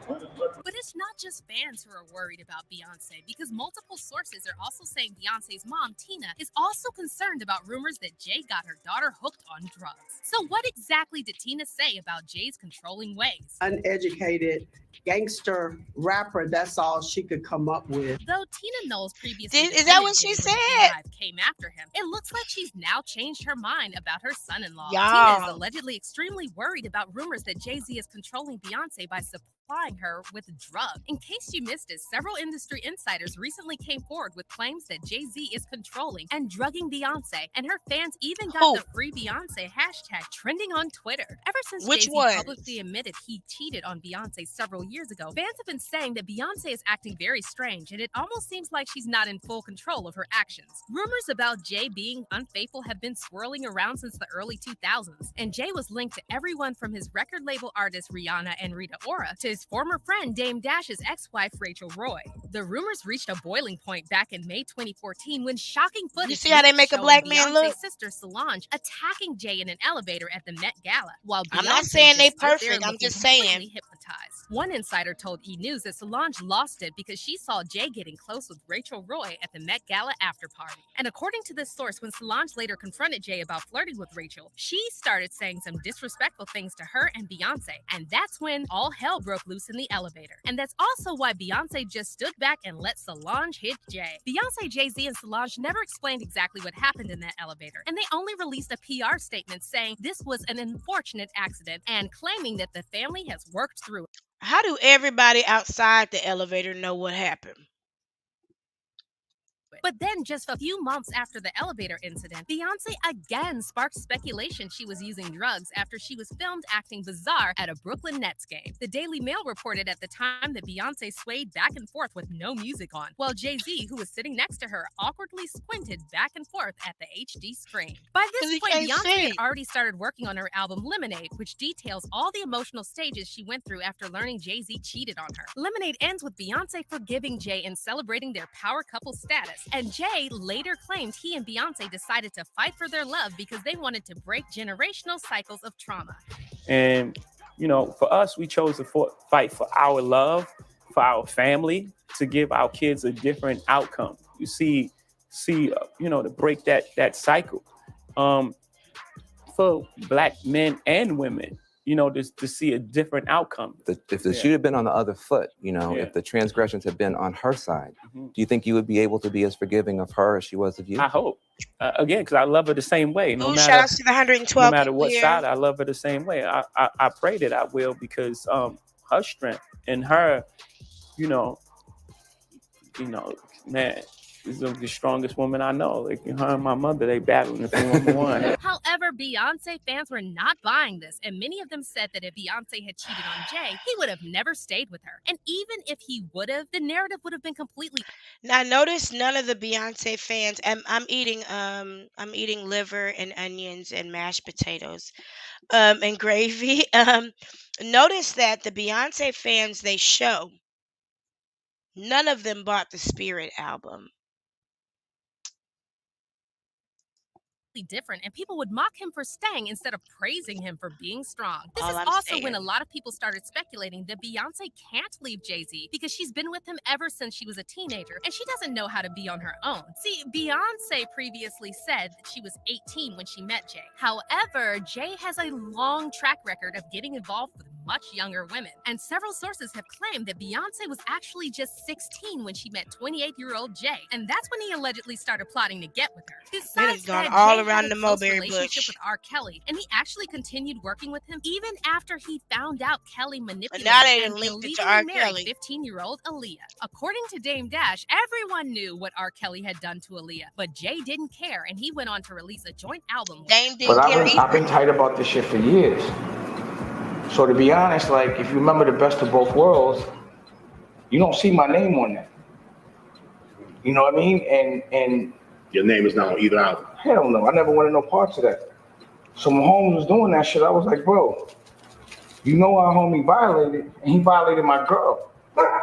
But it's not just fans who are worried about Beyonce, because multiple sources are also saying Beyonce's mom, Tina, is also concerned about rumors that Jay got her daughter hooked on drugs. So what exactly did Tina say about Jay's controlling ways? Uneducated gangster rapper, that's all she could come up with. Though Tina Knowles previously Is that what she said? Came after him, it looks like she's now changed her mind about her son-in-law. Y'all. Tina is allegedly extremely worried about rumors that Jay-Z is controlling Beyonce by supplying her with drugs. In case you missed it, several industry insiders recently came forward with claims that Jay-Z is controlling and drugging Beyonce, and her fans even got the Free Beyonce hashtag trending on Twitter. Ever since Jay-Z publicly admitted he cheated on Beyonce several years ago, fans have been saying that Beyonce is acting very strange, and it almost seems like she's not in full control of her actions. Rumors about Jay being unfaithful have been swirling around since the early 2000s, and Jay was linked to everyone from his record label artists Rihanna and Rita Ora to his former friend Dame Dash's ex-wife Rachel Roy. The rumors reached a boiling point back in May 2014 when shocking footage You see how they make a black man look? Beyonce's sister Solange attacking Jay in an elevator at the Met Gala, while I'm Beyonce not saying they just stood there perfect. I'm looking just saying. completely hypnotized. One insider told E! News that Solange lost it because she saw Jay getting close with Rachel Roy at the Met Gala after party. And according to this source, when Solange later confronted Jay about flirting with Rachel, she started saying some disrespectful things to her and Beyonce. And that's when all hell broke loose in the elevator. And that's also why Beyonce just stood back and let Solange hit Jay. Beyonce, Jay-Z, and Solange never explained exactly what happened in that elevator, and they only released a PR statement saying this was an unfortunate accident and claiming that the family has worked through it. How do everybody outside the elevator know what happened? But then, just a few months after the elevator incident, Beyonce again sparked speculation she was using drugs after she was filmed acting bizarre at a Brooklyn Nets game. The Daily Mail reported at the time that Beyonce swayed back and forth with no music on, while Jay-Z, who was sitting next to her, awkwardly squinted back and forth at the HD screen. By this point, Beyonce had already started working on her album Lemonade, which details all the emotional stages she went through after learning Jay-Z cheated on her. Lemonade ends with Beyonce forgiving Jay and celebrating their power couple status. And Jay later claimed he and Beyonce decided to fight for their love because they wanted to break generational cycles of trauma. And, you know, for us, we chose to fight for our love, for our family, to give our kids a different outcome. You see, you know, to break that cycle. For Black men and women, you know, to see a different outcome. If the shoe had been on the other foot, you know, if the transgressions had been on her side, do you think you would be able to be as forgiving of her as she was of you? I hope. Again, because I love her the same way. No Shout out to the 112 no matter what here. side, I love her the same way. I pray that I will, because her strength and her, you know, man, is the strongest woman I know. Like her and my mother, they battling for number one. However, Beyonce fans were not buying this, and many of them said that if Beyonce had cheated on Jay, he would have never stayed with her. And even if he would have, the narrative would have been completely. Now notice none of the Beyonce fans. I'm eating liver and onions and mashed potatoes, and gravy. Notice that the Beyonce fans they show, none of them bought the Spirit album. Different, and people would mock him for staying instead of praising him for being strong. This is I'm also saying. when a lot of people started speculating that Beyonce can't leave Jay-Z because she's been with him ever since she was a teenager and she doesn't know how to be on her own. See, Beyonce previously said that she was 18 when she met Jay. However, Jay has a long track record of getting involved with much younger women, and several sources have claimed that Beyonce was actually just 16 when she met 28-year-old Jay, and that's when he allegedly started plotting to get with her. Besides gone that, all Jay around had the a close mulberry relationship bush. with R. Kelly, and he actually continued working with him even after he found out Kelly manipulated now they and linked it to illegally R. married Kelly. 15-year-old Aaliyah. According to Dame Dash, everyone knew what R. Kelly had done to Aaliyah, but Jay didn't care, and he went on to release a joint album. Dame But I've been tight about this shit for years. So to be honest, like if you remember the best of both worlds, you don't see my name on that. You know what I mean? And your name is not on either album. Hell no, I never wanted no parts of that. So when Holmes was doing that shit, I was like, bro, you know our homie violated, and he violated my girl.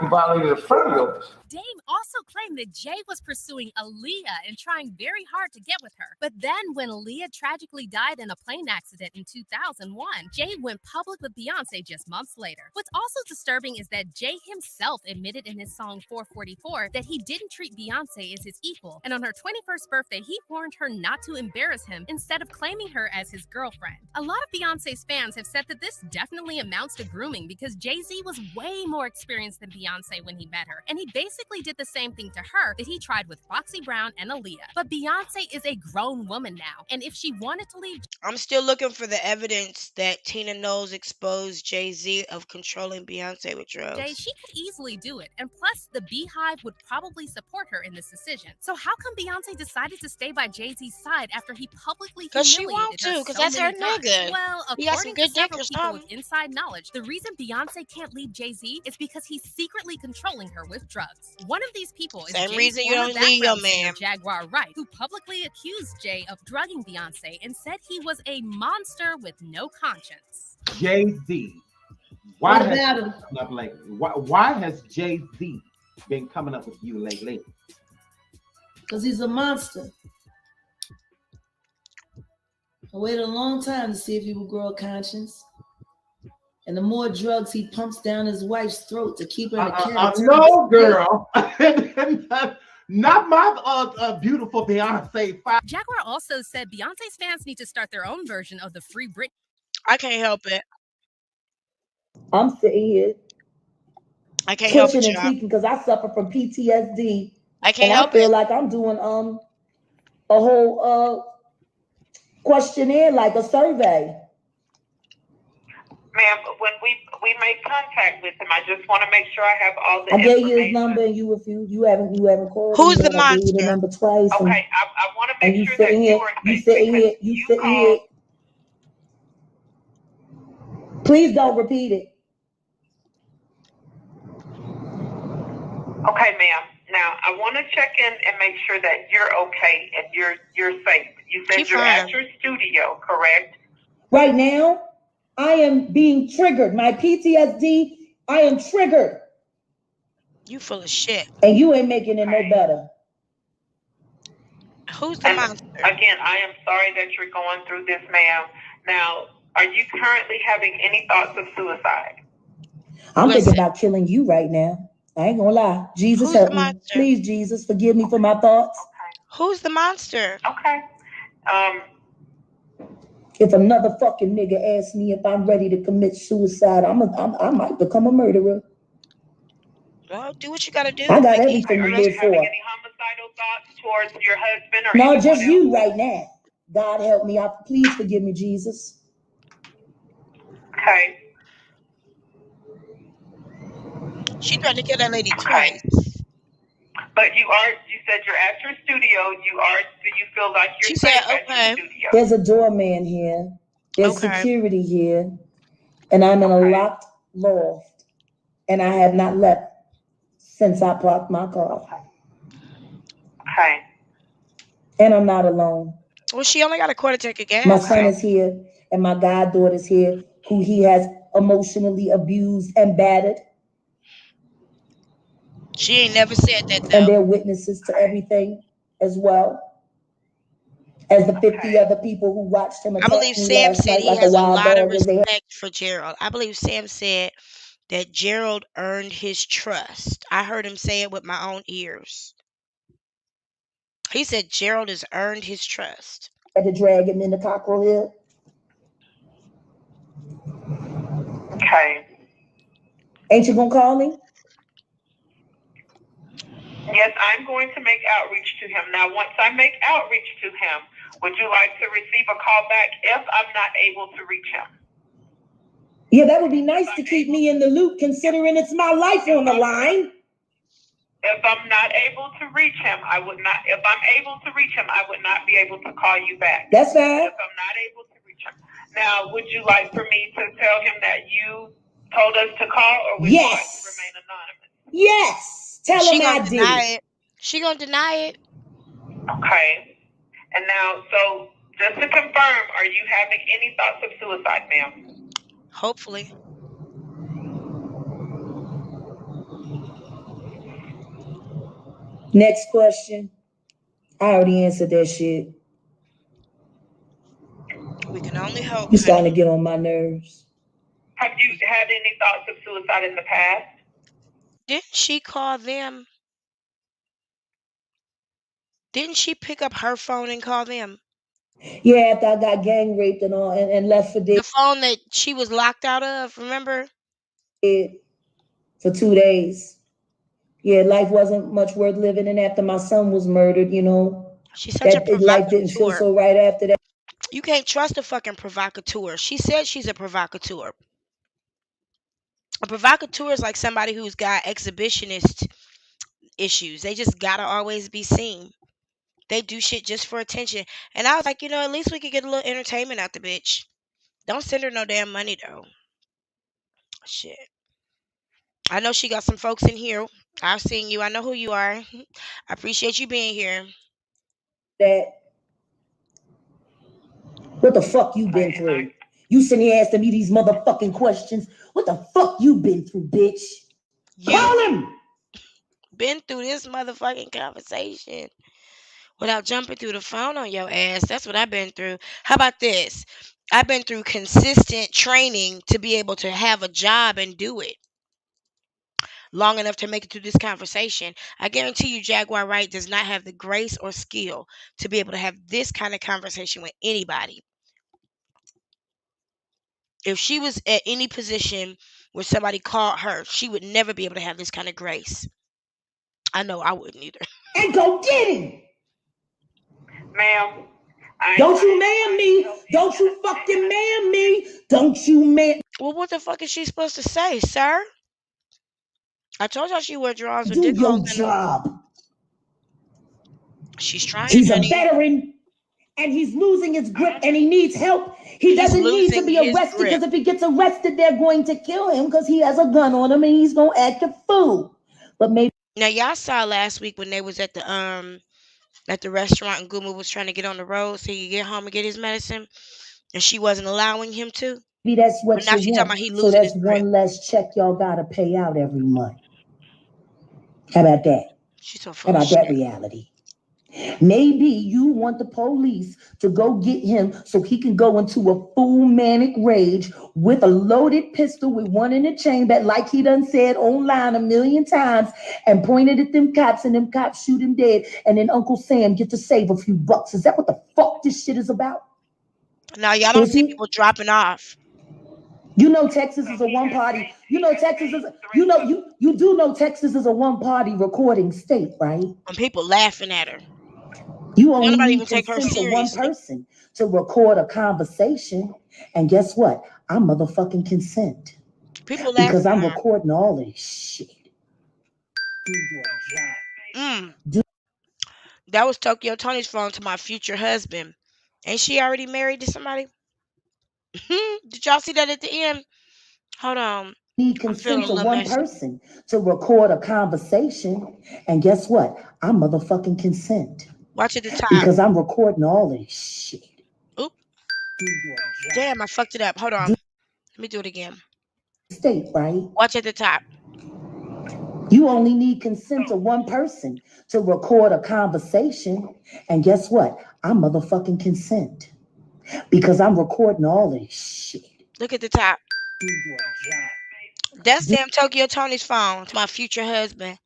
He violated a friend of yours. Dame also claimed that Jay was pursuing Aaliyah and trying very hard to get with her. But then when Aaliyah tragically died in a plane accident in 2001, Jay went public with Beyonce just months later. What's also disturbing is that Jay himself admitted in his song 444 that he didn't treat Beyonce as his equal. And on her 21st birthday, he warned her not to embarrass him instead of claiming her as his girlfriend. A lot of Beyonce's fans have said that this definitely amounts to grooming because Jay-Z was way more experienced than Beyonce when he met her. And he basically did the same thing to her that he tried with Foxy Brown and Aaliyah. But Beyonce is a grown woman now, and if she wanted to leave... I'm still looking for the evidence that Tina Knowles exposed Jay-Z of controlling Beyonce with drugs. Jay, she could easily do it, and plus the Beehive would probably support her in this decision. So how come Beyonce decided to stay by Jay-Z's side after he publicly humiliated her because so that's her many times? nigga. Well, He got some according good to dick several or people with something. inside knowledge, the reason Beyonce can't leave Jay-Z is because he's secretly controlling her with drugs. One of these people is Same Jay's reason you former don't leave your background singer, man. Jaguar Wright, who publicly accused Jay of drugging Beyonce and said he was a monster with no conscience. Jay-Z. What Why about has him? coming up lately? Why has Jay-Z been coming up with you lately? Because he's a monster. I waited a long time to see if he would grow a conscience. And the more drugs he pumps down his wife's throat to keep her in a character. No, girl. Not my beautiful Beyonce. Jaguar also said Beyonce's fans need to start their own version of the Free Britney. I can't help it. I'm sitting here I can't help twitching it, and y'all. tweaking because I suffer from PTSD. I can't and help I feel it. like I'm doing a whole questionnaire, like a survey. Ma'am, when we make contact with him, I just want to make sure I have all the I gave information. you his number and you refused. You haven't called. Who's me, the and I gave you the monster? number twice. Okay, I want to make sure that you are You sitting here. You sitting here. Please don't repeat it. Okay, ma'am. Now I want to check in and make sure that you're okay and you're safe. You said you're at your studio, correct? Right now, I am being triggered. My PTSD. I am triggered. You full of shit. And you ain't making it no better. Who's the monster? Again, I am sorry that you're going through this, ma'am. Now, are you currently having any thoughts of suicide? I'm thinking about killing you right now. I ain't gonna lie. Jesus help me. Please, Jesus, forgive me for my thoughts. Who's the monster? Okay. If another fucking nigga asks me if I'm ready to commit suicide, I might become a murderer. Well, do what you gotta do. I got everything to Are you live having for. any homicidal thoughts towards your husband or No, anyone just else? you right now. God help me. Please forgive me, Jesus. Okay. She tried to kill that lady twice. But you said you're at your studio. Do you feel like you're safe at your studio? There's a doorman here. There's security here. And I'm in a locked loft. And I have not left since I parked my car. Okay. And I'm not alone. Well, she only got a quarter tank of gas. My son is here and my goddaughter's here, who he has emotionally abused and battered. She ain't never said that though. And they're witnesses to everything as well. As the 50 other people who watched him I attack believe me Sam last said night he like has a a wild lot of dog as they had. respect for Gerald. I believe Sam said that Gerald earned his trust. I heard him say it with my own ears. He said Gerald has earned his trust. Had to drag him into Cockrell Hill. Okay. Ain't you gonna call me? Yes, I'm going to make outreach to him. Now, once I make outreach to him, would you like to receive a call back if I'm not able to reach him? Yeah, that would be nice to keep me in the loop, considering it's my life on the line. If I'm not able to reach him, I would not. If I'm able to reach him, I would not be able to call you back. That's fine. If I'm not able to reach him. Now, would you like for me to tell him that you told us to call, or would you like to remain anonymous? Yes. Tell She him gonna I did deny it. it. She gonna deny it. Okay. And now, so just to confirm, are you having any thoughts of suicide, ma'am? Hopefully. Next question. I already answered that shit. We can only hope. You're starting to get on my nerves. Have you had any thoughts of suicide in the past? Didn't she call them? Didn't she pick up her phone and call them? Yeah, after I got gang raped and all and left for dead. The phone that she was locked out of, remember? For 2 days. Yeah, life wasn't much worth living, and after my son was murdered, She's such a life didn't feel provocateur. so right after that. You can't trust a fucking provocateur. She said she's a provocateur. A provocateur is like somebody who's got exhibitionist issues. They just gotta always be seen. They do shit just for attention. And I was like, at least we could get a little entertainment out the bitch. Don't send her no damn money though. Shit. I know she got some folks in here. I've seen you. I know who you are. I appreciate you being here. That what the fuck you been through? You sitting here asking me these motherfucking questions. What the fuck you been through, bitch? Call him. Been through this motherfucking conversation without jumping through the phone on your ass. That's what I've been through. How about this? I've been through consistent training to be able to have a job and do it long enough to make it through this conversation. I guarantee you, Jaguar Wright does not have the grace or skill to be able to have this kind of conversation with anybody. If she was at any position where somebody called her, she would never be able to have this kind of grace. I know I wouldn't either. And go get him. Ma'am. Don't you man me. Don't you fucking man me. Don't you man. Well, what the fuck is she supposed to say, sir? I told y'all she withdraws with Do dick your holes in them. job. She's trying, He's a honey. veteran. And he's losing his grip and he needs help. He doesn't need to be arrested because if he gets arrested, they're going to kill him because he has a gun on him and he's going to act a fool. But maybe. Now, y'all saw last week when they was at the restaurant and Guma was trying to get on the road so he could get home and get his medicine and she wasn't allowing him to. Maybe that's what But now you she's talking want. about he So losing that's his grip. one less check y'all got to pay out every month. How about that? She's so How about that reality? Maybe you want the police to go get him so he can go into a full manic rage with a loaded pistol with one in the chamber, like he done said online 1,000,000 times, and pointed at them cops, and them cops shoot him dead, and then Uncle Sam get to save a few bucks. Is that what the fuck this shit is about? Now, y'all don't see people dropping off. You know Texas is a one-party. You know Texas is. You do know Texas is a one-party recording state, right? And people laughing at her. You only Nobody need even take her consent to one seriously. person to record a conversation, and guess what? I motherfucking consent People because laughing I'm at her. recording all this shit. Do your job. That was Tokyo Tony's phone to my future husband. Ain't she already married to somebody? Did y'all see that at the end? Hold on. Need consent to one person to record a conversation, and guess what? I motherfucking consent. Watch at the top. Because I'm recording all this shit. Oop. Do your job. Damn, I fucked it up. Hold on. Let me do it again. State, right? Watch at the top. You only need consent to one person to record a conversation, and guess what? I motherfucking consent because I'm recording all this shit. Look at the top. Do your job. That's damn Tokyo Tony's phone to my future husband.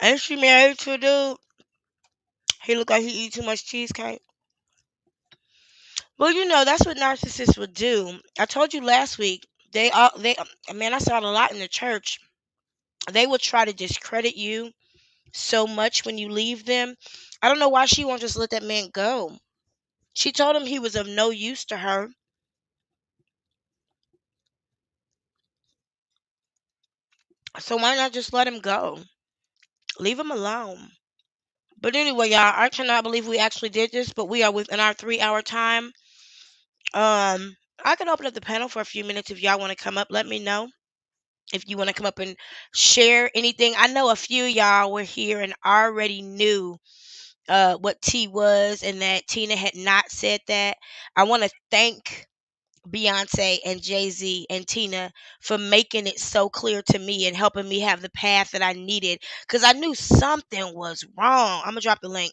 Ain't she married to a dude? He look like he eat too much cheesecake. Well, that's what narcissists would do. I told you last week. Man, I saw it a lot in the church. They would try to discredit you so much when you leave them. I don't know why she won't just let that man go. She told him he was of no use to her. So why not just let him go? Leave him alone. But anyway, y'all, I cannot believe we actually did this, but we are within our 3-hour time. I can open up the panel for a few minutes if y'all want to come up. Let me know if you want to come up and share anything. I know a few of y'all were here and already knew what T was and that Tina had not said that. I want to thank Beyonce and Jay-Z and Tina for making it so clear to me and helping me have the path that I needed, because I knew something was wrong. I'm going to drop the link.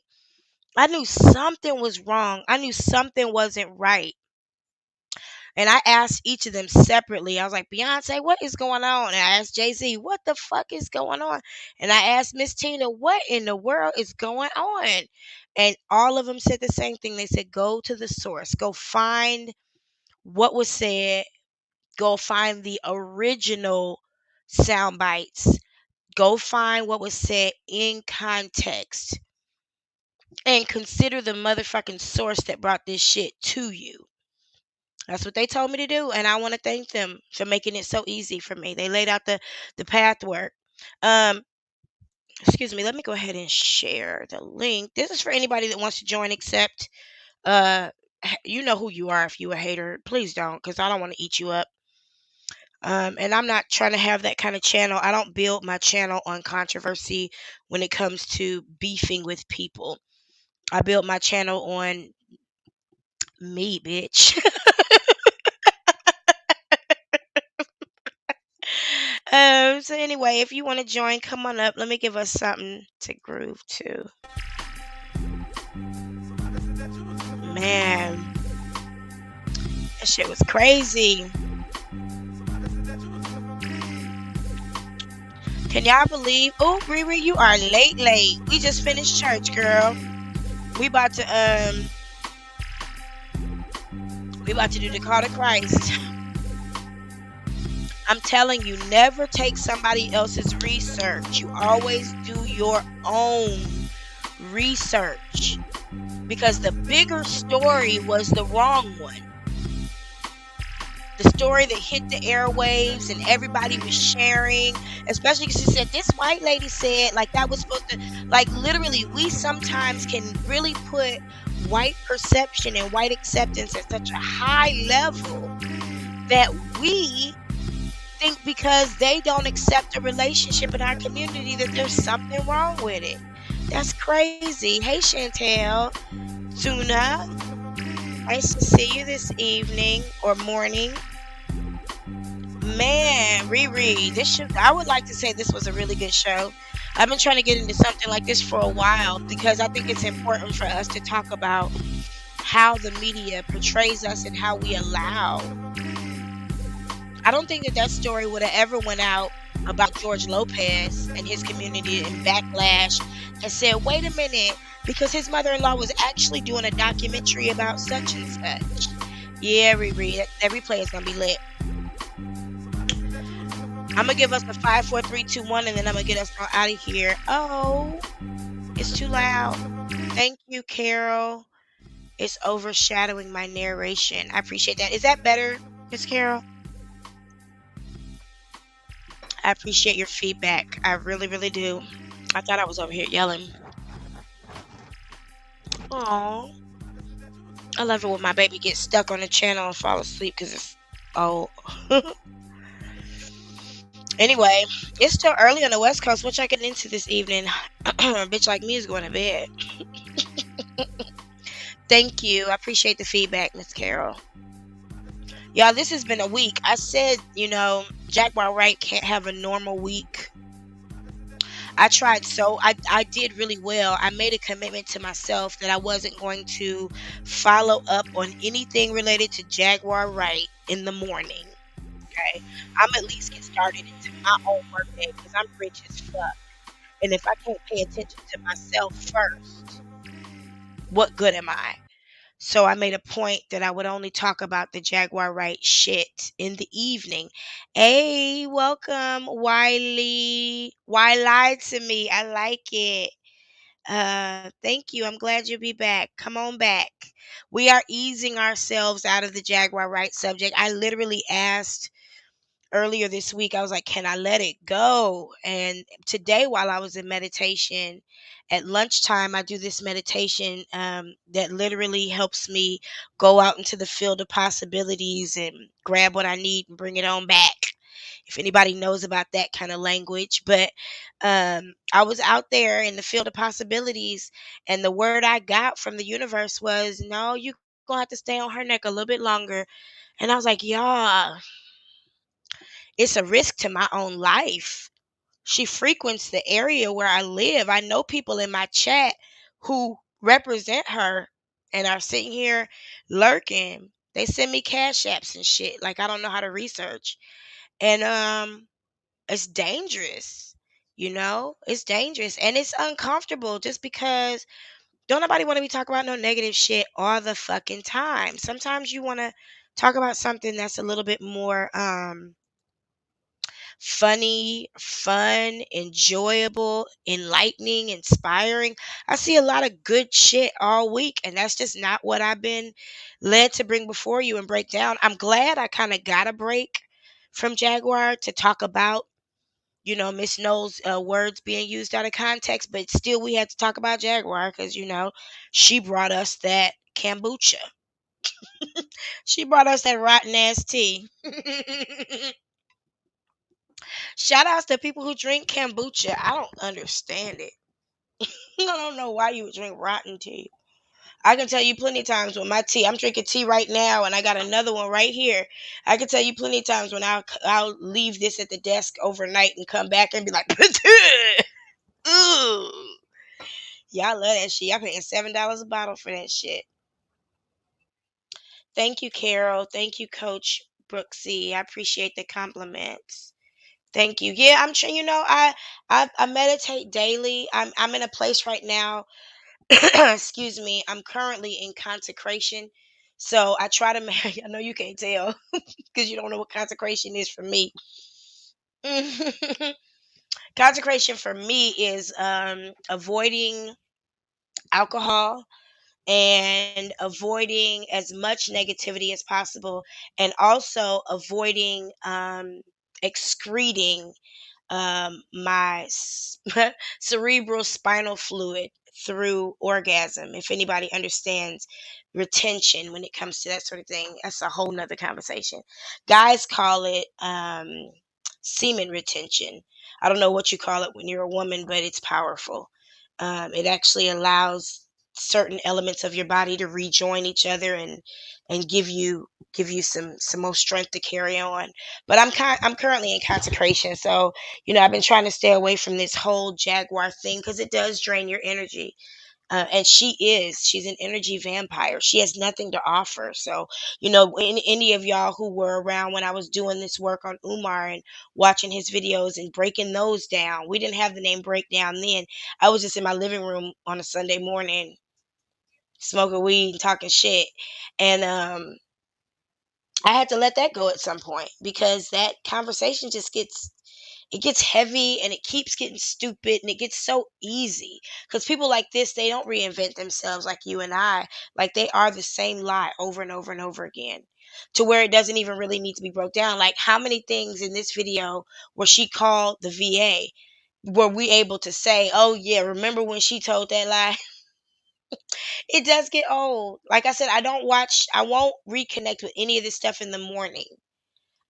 I knew something was wrong. I knew something wasn't right. And I asked each of them separately. I was like, Beyonce, what is going on? And I asked Jay-Z, what the fuck is going on? And I asked Miss Tina, what in the world is going on? And all of them said the same thing. They said, go to the source. Go find what was said. Go find the original sound bites. Go find what was said in context. And consider the motherfucking source that brought this shit to you. That's what they told me to do, and I want to thank them for making it so easy for me. They laid out the pathwork. Excuse me. Let me go ahead and share the link. This is for anybody that wants to join. Except, you know who you are. If you a hater, please don't, because I don't want to eat you up. And I'm not trying to have that kind of channel. I don't build my channel on controversy when it comes to beefing with people. I build my channel on me, bitch. So anyway, if you want to join, come on up. Let me give us something to groove to. Man, that shit was crazy. Can y'all believe? Oh, Riri, you are late. We just finished church, girl. We about to do the call to Christ. I'm telling you, never take somebody else's research. You always do your own research, because the bigger story was the wrong one. The story that hit the airwaves and everybody was sharing, especially because she said, this white lady said, like that was supposed to, like literally, we sometimes can really put white perception and white acceptance at such a high level that we think because they don't accept a relationship in our community that there's something wrong with it. That's crazy. Hey, Chantel, Tuna, nice to see you this evening or morning. Man, Riri, I would like to say this was a really good show. I've been trying to get into something like this for a while because I think it's important for us to talk about how the media portrays us and how we allow. I don't think that story would have ever went out about George Lopez and his community and backlash and said, wait a minute, because his mother-in-law was actually doing a documentary about such and such. Yeah, Riri, that replay is going to be lit. I'm going to give us a 5, 4, 3, 2, 1, and then I'm going to get us all out of here. Oh, it's too loud. Thank you, Carol. It's overshadowing my narration. I appreciate that. Is that better, Miss Carol? I appreciate your feedback. I really, really do. I thought I was over here yelling. Aww. I love it when my baby gets stuck on the channel and fall asleep because it's old. Anyway, it's still early on the West Coast. What y'all getting into this evening? A bitch like me is going to bed. Thank you. I appreciate the feedback, Miss Carol. Y'all, this has been a week. I said, Jaguar Wright can't have a normal week. I tried I did really well. I made a commitment to myself that I wasn't going to follow up on anything related to Jaguar Wright in the morning. Okay? I'm at least get started into my own work day because I'm rich as fuck. And if I can't pay attention to myself first, what good am I? So I made a point that I would only talk about the Jaguar Wright shit in the evening. Hey, welcome, Wiley. Why lied to me? I like it. Thank you. I'm glad you'll be back. Come on back. We are easing ourselves out of the Jaguar Wright subject. I literally asked earlier this week, I was like, can I let it go? And today, while I was in meditation, at lunchtime, I do this meditation that literally helps me go out into the field of possibilities and grab what I need and bring it on back. If anybody knows about that kind of language, but I was out there in the field of possibilities, and the word I got from the universe was, "No, you gonna have to stay on her neck a little bit longer." And I was like, "Y'all, it's a risk to my own life." She frequents the area where I live. I know people in my chat who represent her and are sitting here lurking. They send me cash apps and shit. Like, I don't know how to research. And it's dangerous. It's dangerous and it's uncomfortable just because don't nobody want to be talking about no negative shit all the fucking time. Sometimes you want to talk about something that's a little bit more funny, fun, enjoyable, enlightening, inspiring. I see a lot of good shit all week, and that's just not what I've been led to bring before you and break down. I'm glad I kind of got a break from Jaguar to talk about, Miss Knowles' words being used out of context, but still we had to talk about Jaguar because, she brought us that kombucha. She brought us that rotten ass tea. Shout outs to people who drink kombucha. I don't understand it. I don't know why you would drink rotten tea. I can tell you plenty of times when my tea, I'm drinking tea right now and I got another one right here. I can tell you plenty of times when I'll leave this at the desk overnight and come back and be like, ooh. Y'all love that shit. Y'all paying $7 a bottle for that shit. Thank you, Carol. Thank you, Coach Brooksy. I appreciate the compliments. Thank you. Yeah, I'm sure I meditate daily. I'm in a place right now. Excuse me. I'm currently in consecration. So I try to I know you can't tell because you don't know what consecration is for me. Consecration for me is avoiding alcohol and avoiding as much negativity as possible, and also avoiding excreting my cerebral spinal fluid through orgasm. If anybody understands retention when it comes to that sort of thing, that's a whole nother conversation. Guys call it semen retention. I don't know what you call it when you're a woman, but it's powerful. It actually allows certain elements of your body to rejoin each other and give you some more strength to carry on. But I'm currently in consecration, so I've been trying to stay away from this whole Jaguar thing because it does drain your energy. And she's an energy vampire. She has nothing to offer. So, any of y'all who were around when I was doing this work on Umar and watching his videos and breaking those down, we didn't have the name breakdown then. I was just in my living room on a Sunday morning, smoking weed and talking shit. And I had to let that go at some point because that conversation just gets heavy and it keeps getting stupid and it gets so easy because people like this, they don't reinvent themselves like you and I. Like, they are the same lie over and over and over again to where it doesn't even really need to be broke down. Like, how many things in this video where she called the VA were we able to say, oh yeah, remember when she told that lie? It does get old. Like I said, I won't reconnect with any of this stuff in the morning.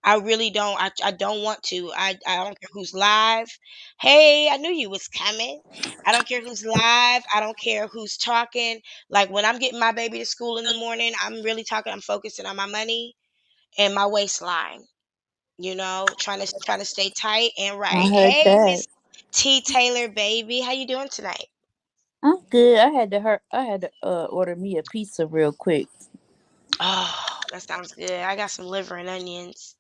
I really don't. I don't want to. I don't care who's live. Hey, I knew you was coming. I don't care who's live. I don't care who's talking. Like, when I'm getting my baby to school in the morning, I'm really talking. I'm focusing on my money and my waistline. Trying to stay tight and I right. heard Hey, that. Miss T Taylor, baby, how you doing tonight? I'm good. I had to order me a pizza real quick. Oh, that sounds good. I got some liver and onions.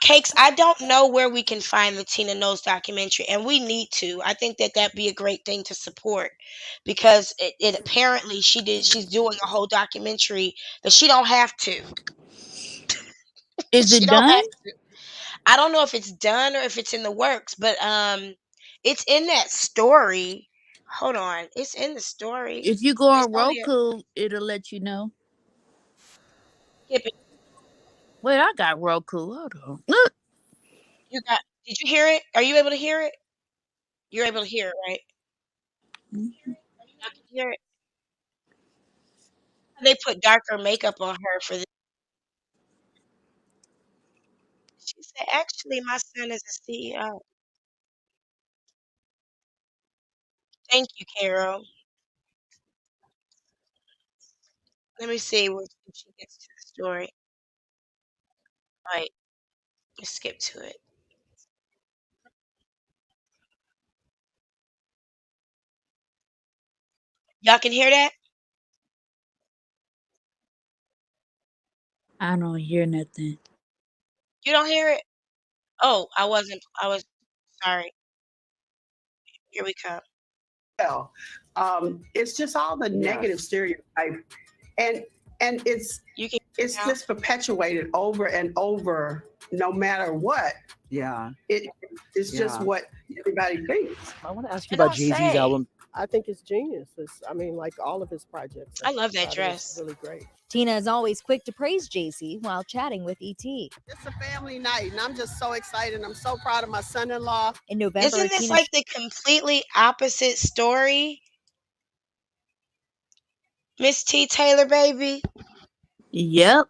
Cakes, I don't know where we can find the Tina Knowles documentary, and we need to. I think that that'd be a great thing to support because it apparently she's doing a whole documentary that she don't have to. Is She it don't done? have to. I don't know if it's done or if it's in the works, but it's in that story. Hold on, it's in the story. If you go It's on only a Roku, it'll let you know. skip it. Wait, I got Roku. Hold on. Look. You got? Did you hear it? Are you able to hear it? You're able to hear it, right? Y'all can hear it. They put darker makeup on her for this. She said, "Actually, my son is a CEO." Thank you, Carol. Let me see if she gets to the story. Right. Let's skip to it. Y'all can hear that? I don't hear nothing. You don't hear it? Oh, I was sorry. Here we come. Well, it's just all the negative stereotype, and it's You can it's just perpetuated over and over, no matter what. Yeah. It's just Yeah. what everybody thinks. I want to ask you It about don't Jay-Z's say. album. I think it's genius. I mean, like all of his projects. I love that thought it was dress. really great. Tina is always quick to praise Jay-Z while chatting with ET. It's a family night, and I'm just so excited. I'm so proud of my son-in-law. In November, Isn't this Tina like the completely opposite story? Miss T. Taylor, baby. Yep.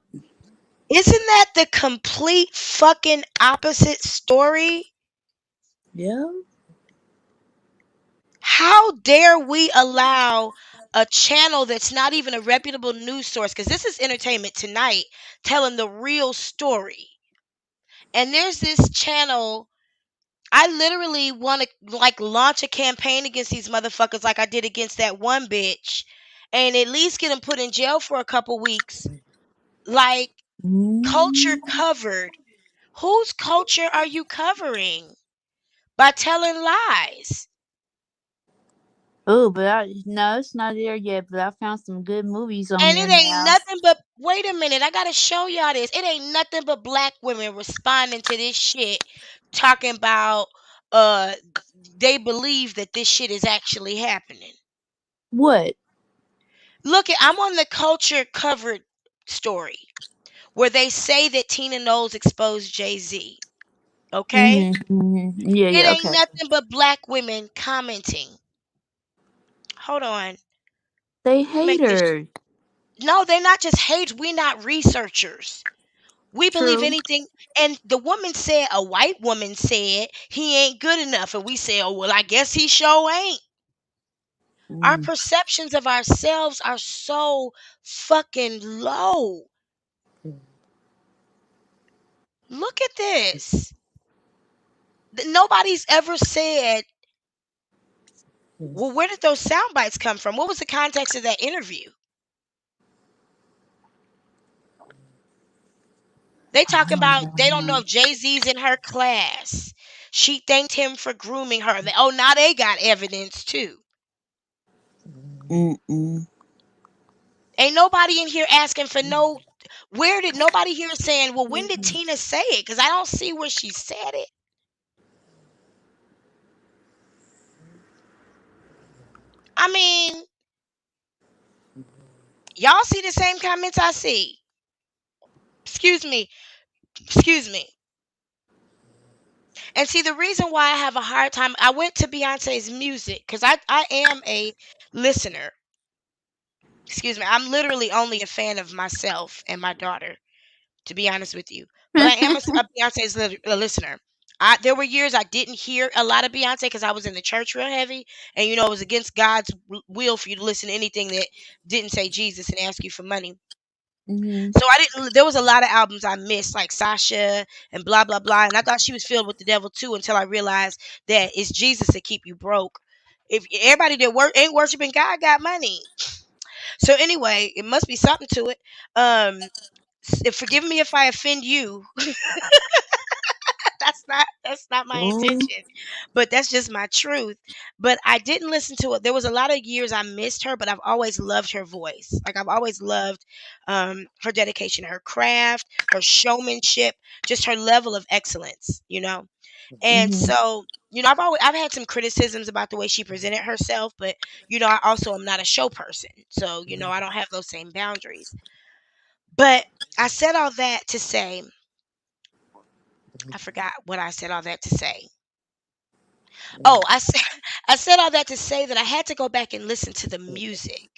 Isn't that the complete fucking opposite story? Yep. How dare we allow a channel that's not even a reputable news source, because this is Entertainment Tonight, telling the real story. And there's this channel. I literally want to like launch a campaign against these motherfuckers like I did against that one bitch, and at least get them put in jail for a couple weeks. Like, culture covered. Whose culture are you covering by telling lies? Oh, but no, it's not there yet. But I found some good movies on And there it ain't now. nothing but, wait a minute, I gotta show y'all this. It ain't nothing but black women responding to this shit, talking about they believe that this shit is actually happening. What? Look, I'm on the culture covered story where they say that Tina Knowles exposed Jay-Z. Okay? Yeah, It yeah, ain't okay. nothing but black women commenting. Hold on. They Make this. haters. No, they're not just hate. We're not researchers. We believe True. anything. And the woman said, a white woman said, he ain't good enough. And we say, oh, well, I guess he sure ain't. Our perceptions of ourselves are so fucking low. Look at this. Nobody's ever said, well, where did those sound bites come from? What was the context of that interview? They talking about they don't know if Jay-Z's in her class. She thanked him for grooming her. Oh, now they got evidence too. Ain't nobody in here asking for no. Where did nobody here saying, well, when did Tina say it? Because I don't see where she said it. I mean, y'all see the same comments I see. Excuse me. Excuse me. And see, the reason why I have a hard time, I went to Beyonce's music because I am a listener. Excuse me. I'm literally only a fan of myself and my daughter, to be honest with you. But I am a Beyonce's listener. There were years I didn't hear a lot of Beyonce because I was in the church real heavy, and it was against God's will for you to listen to anything that didn't say Jesus and ask you for money. So I didn't. There was a lot of albums I missed, like Sasha and blah blah blah, and I thought she was filled with the devil too until I realized that it's Jesus that keep you broke. If everybody that ain't worshiping God got money, so anyway, it must be something to it. Forgive me if I offend you. That's not my intention, but that's just my truth. But I didn't listen to it. There was a lot of years I missed her, but I've always loved her voice. Like, I've always loved her dedication, her craft, her showmanship, just her level of excellence. And so, I've had some criticisms about the way she presented herself, but I also am not a show person, so I don't have those same boundaries. But I said all that to say, I forgot what I said all that to say. Oh, I said all that to say that I had to go back and listen to the music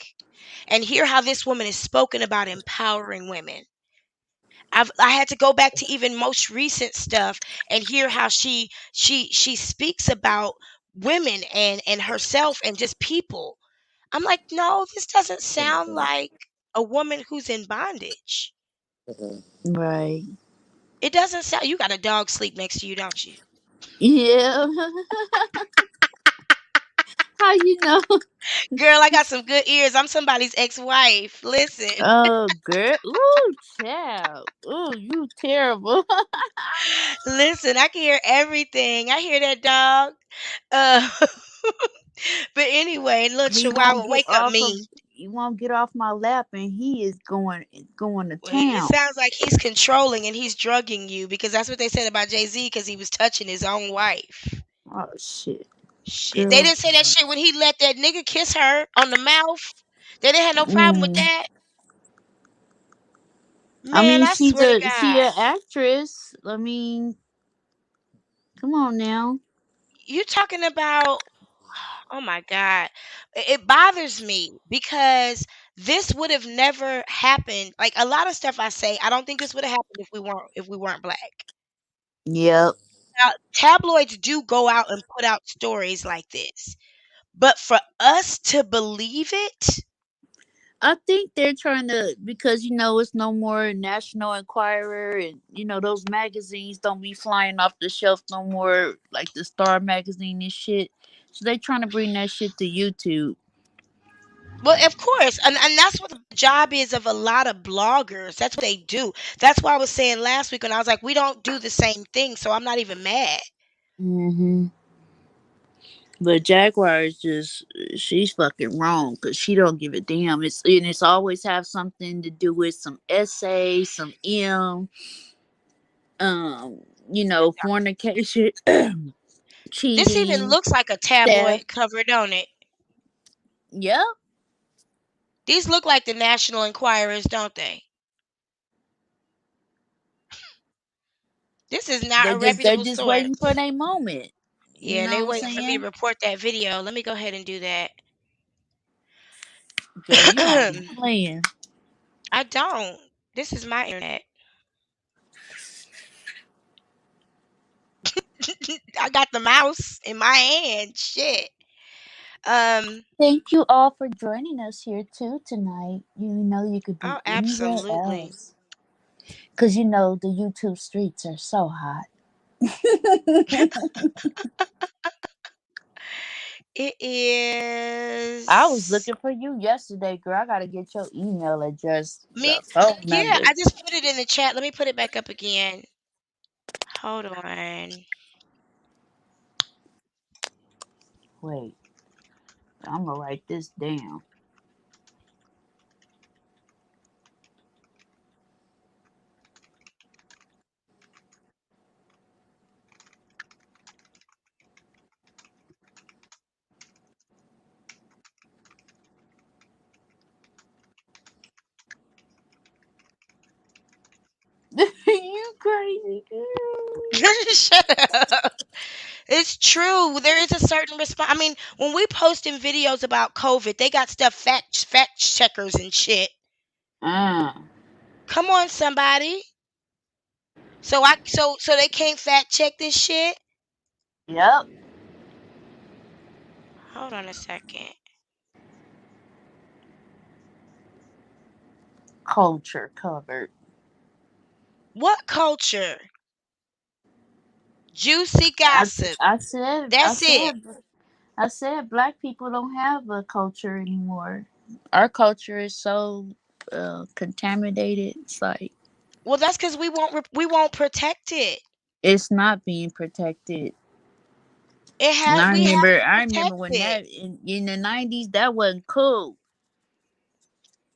and hear how this woman is spoken about empowering women. I had to go back to even most recent stuff and hear how she speaks about women and herself and just people. I'm like, no, this doesn't sound like a woman who's in bondage. Right. It doesn't sound. You got a dog sleep next to you, don't you? Yeah. How you know? Girl, I got some good ears. I'm somebody's ex-wife. Listen. Oh, girl. Ooh, child. Ooh, you terrible. Listen, I can hear everything. I hear that dog. Uh, but anyway, little He won't Chihuahua, get wake up off of. me. He won't get off my lap, and he is going to Well, it town. sounds like he's controlling and he's drugging you because that's what they said about Jay-Z because he was touching his own wife. Oh shit, Shit. They girl. didn't say that shit when he let that nigga kiss her on the mouth. They didn't have no problem with Mm. that. I Man, mean, I swear to she God. a actress. I mean, come on now. You talking about, oh my God. It bothers me because this would have never happened. Like a lot of stuff I say, I don't think this would have happened if we weren't black. Yep. Now, tabloids do go out and put out stories like this. But for us to believe it, I think they're trying to, because it's no more National Enquirer, and those magazines don't be flying off the shelf no more, like the Star magazine and shit. So they trying to bring that shit to YouTube. well, of course, and that's what the job is of a lot of bloggers. That's what they do. That's why I was saying last week when I was like, we don't do the same thing, so I'm not even mad. Hmm. But Jaguar is just, she's fucking wrong because she don't give a damn. It's always have something to do with some essay, some um, fornication, This even cheating, looks like a theft. tabloid cover, don't it? Yep. These look like the National Enquirers, don't they? This is not a They're reputable just source. waiting for their moment. You Yeah, and know they what I'm waiting for me to saying? report that video. Let me go ahead and do that. Girl, you don't be playing. I don't. This is my internet. I got the mouse in my hand. Shit. Thank you all for joining us here too tonight. You could be Oh, anywhere absolutely. else. Cause the YouTube streets are so hot. It I was is looking for you yesterday, girl. I gotta get your email address, me. the phone Yeah, number. I just put it in the chat. Let me put it back up again. Hold on. Wait, I'm gonna write this down. You crazy girl. Shut up. It's true. There is a certain response. I mean, when we posting videos about COVID, they got stuff fact checkers and shit. Come on, somebody. So they can't fact check this shit. Yep. Hold on a second. Culture covered. What culture? Juicy I, gossip. I said I That's it. said I said black people don't have a culture anymore. Our culture is so contaminated. It's like Well, that's because we won't protect it. it's not being protected. And We have to I remember protect when it. that in the 90s that wasn't cool.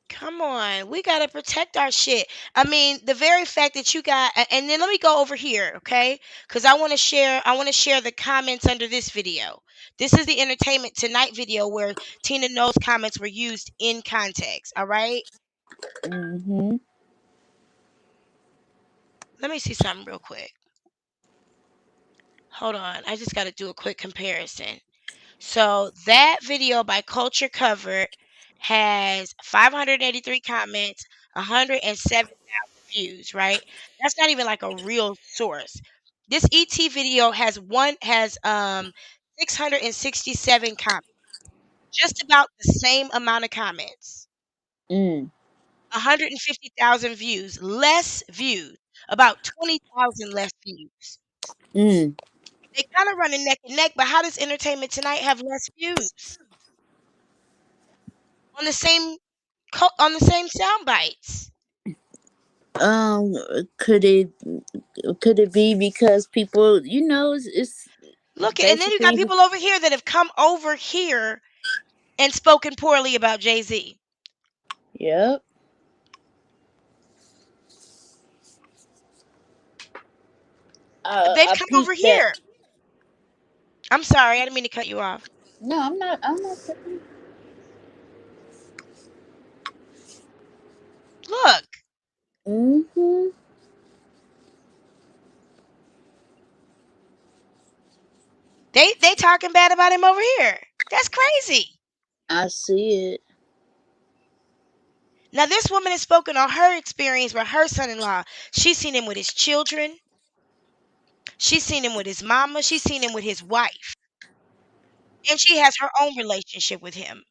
Come on, we gotta protect our shit. I mean, the very fact that you got, and then let me go over here, okay? Because I want to share. I want to share the comments under this video. This is the Entertainment Tonight video where Tina Knowles' comments were used in context. All right. Mm-hmm. Let me see something real quick. Hold on. I just got to do a quick comparison. So that video by Culture Covered has 583 comments, 107,000 views, right? That's not even like a real source. This ET video has 667 comments. Just about the same amount of comments. 150,000 views, less views, about 20,000 less views. They kind of running neck and neck, but how does Entertainment Tonight have less views on the same sound bites? Could it be because people, it's Look, and then you got basically. people over here that have come over here and spoken poorly about Jay-Z. Yep. They've I come over peeped that. here. I'm sorry, I didn't mean to cut you off. No, I'm not. Look. They talking bad about him over here. That's crazy. I see it. Now this woman has spoken on her experience with her son-in-law. She's seen him with his children. She's seen him with his mama. She's seen him with his wife. And she has her own relationship with him.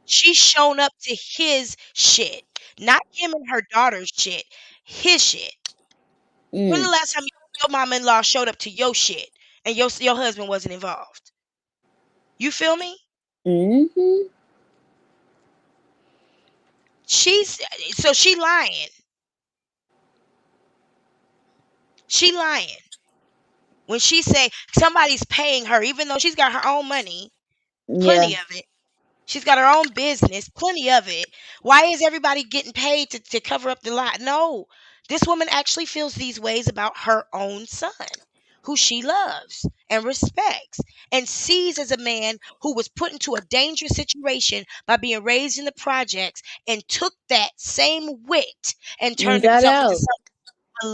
She's shown up to his shit. Not him and her daughter's shit. His shit. When the last time your mama-in-law showed up to your shit and your husband wasn't involved? You feel me? She lying. She lying. When she say somebody's paying her, even though she's got her own money, plenty of it. She's got her own business, plenty of it. Why is everybody getting paid to cover up the lie? No, this woman actually feels these ways about her own son, who she loves and respects and sees as a man who was put into a dangerous situation by being raised in the projects and took that same wit and turned Got himself into out. something a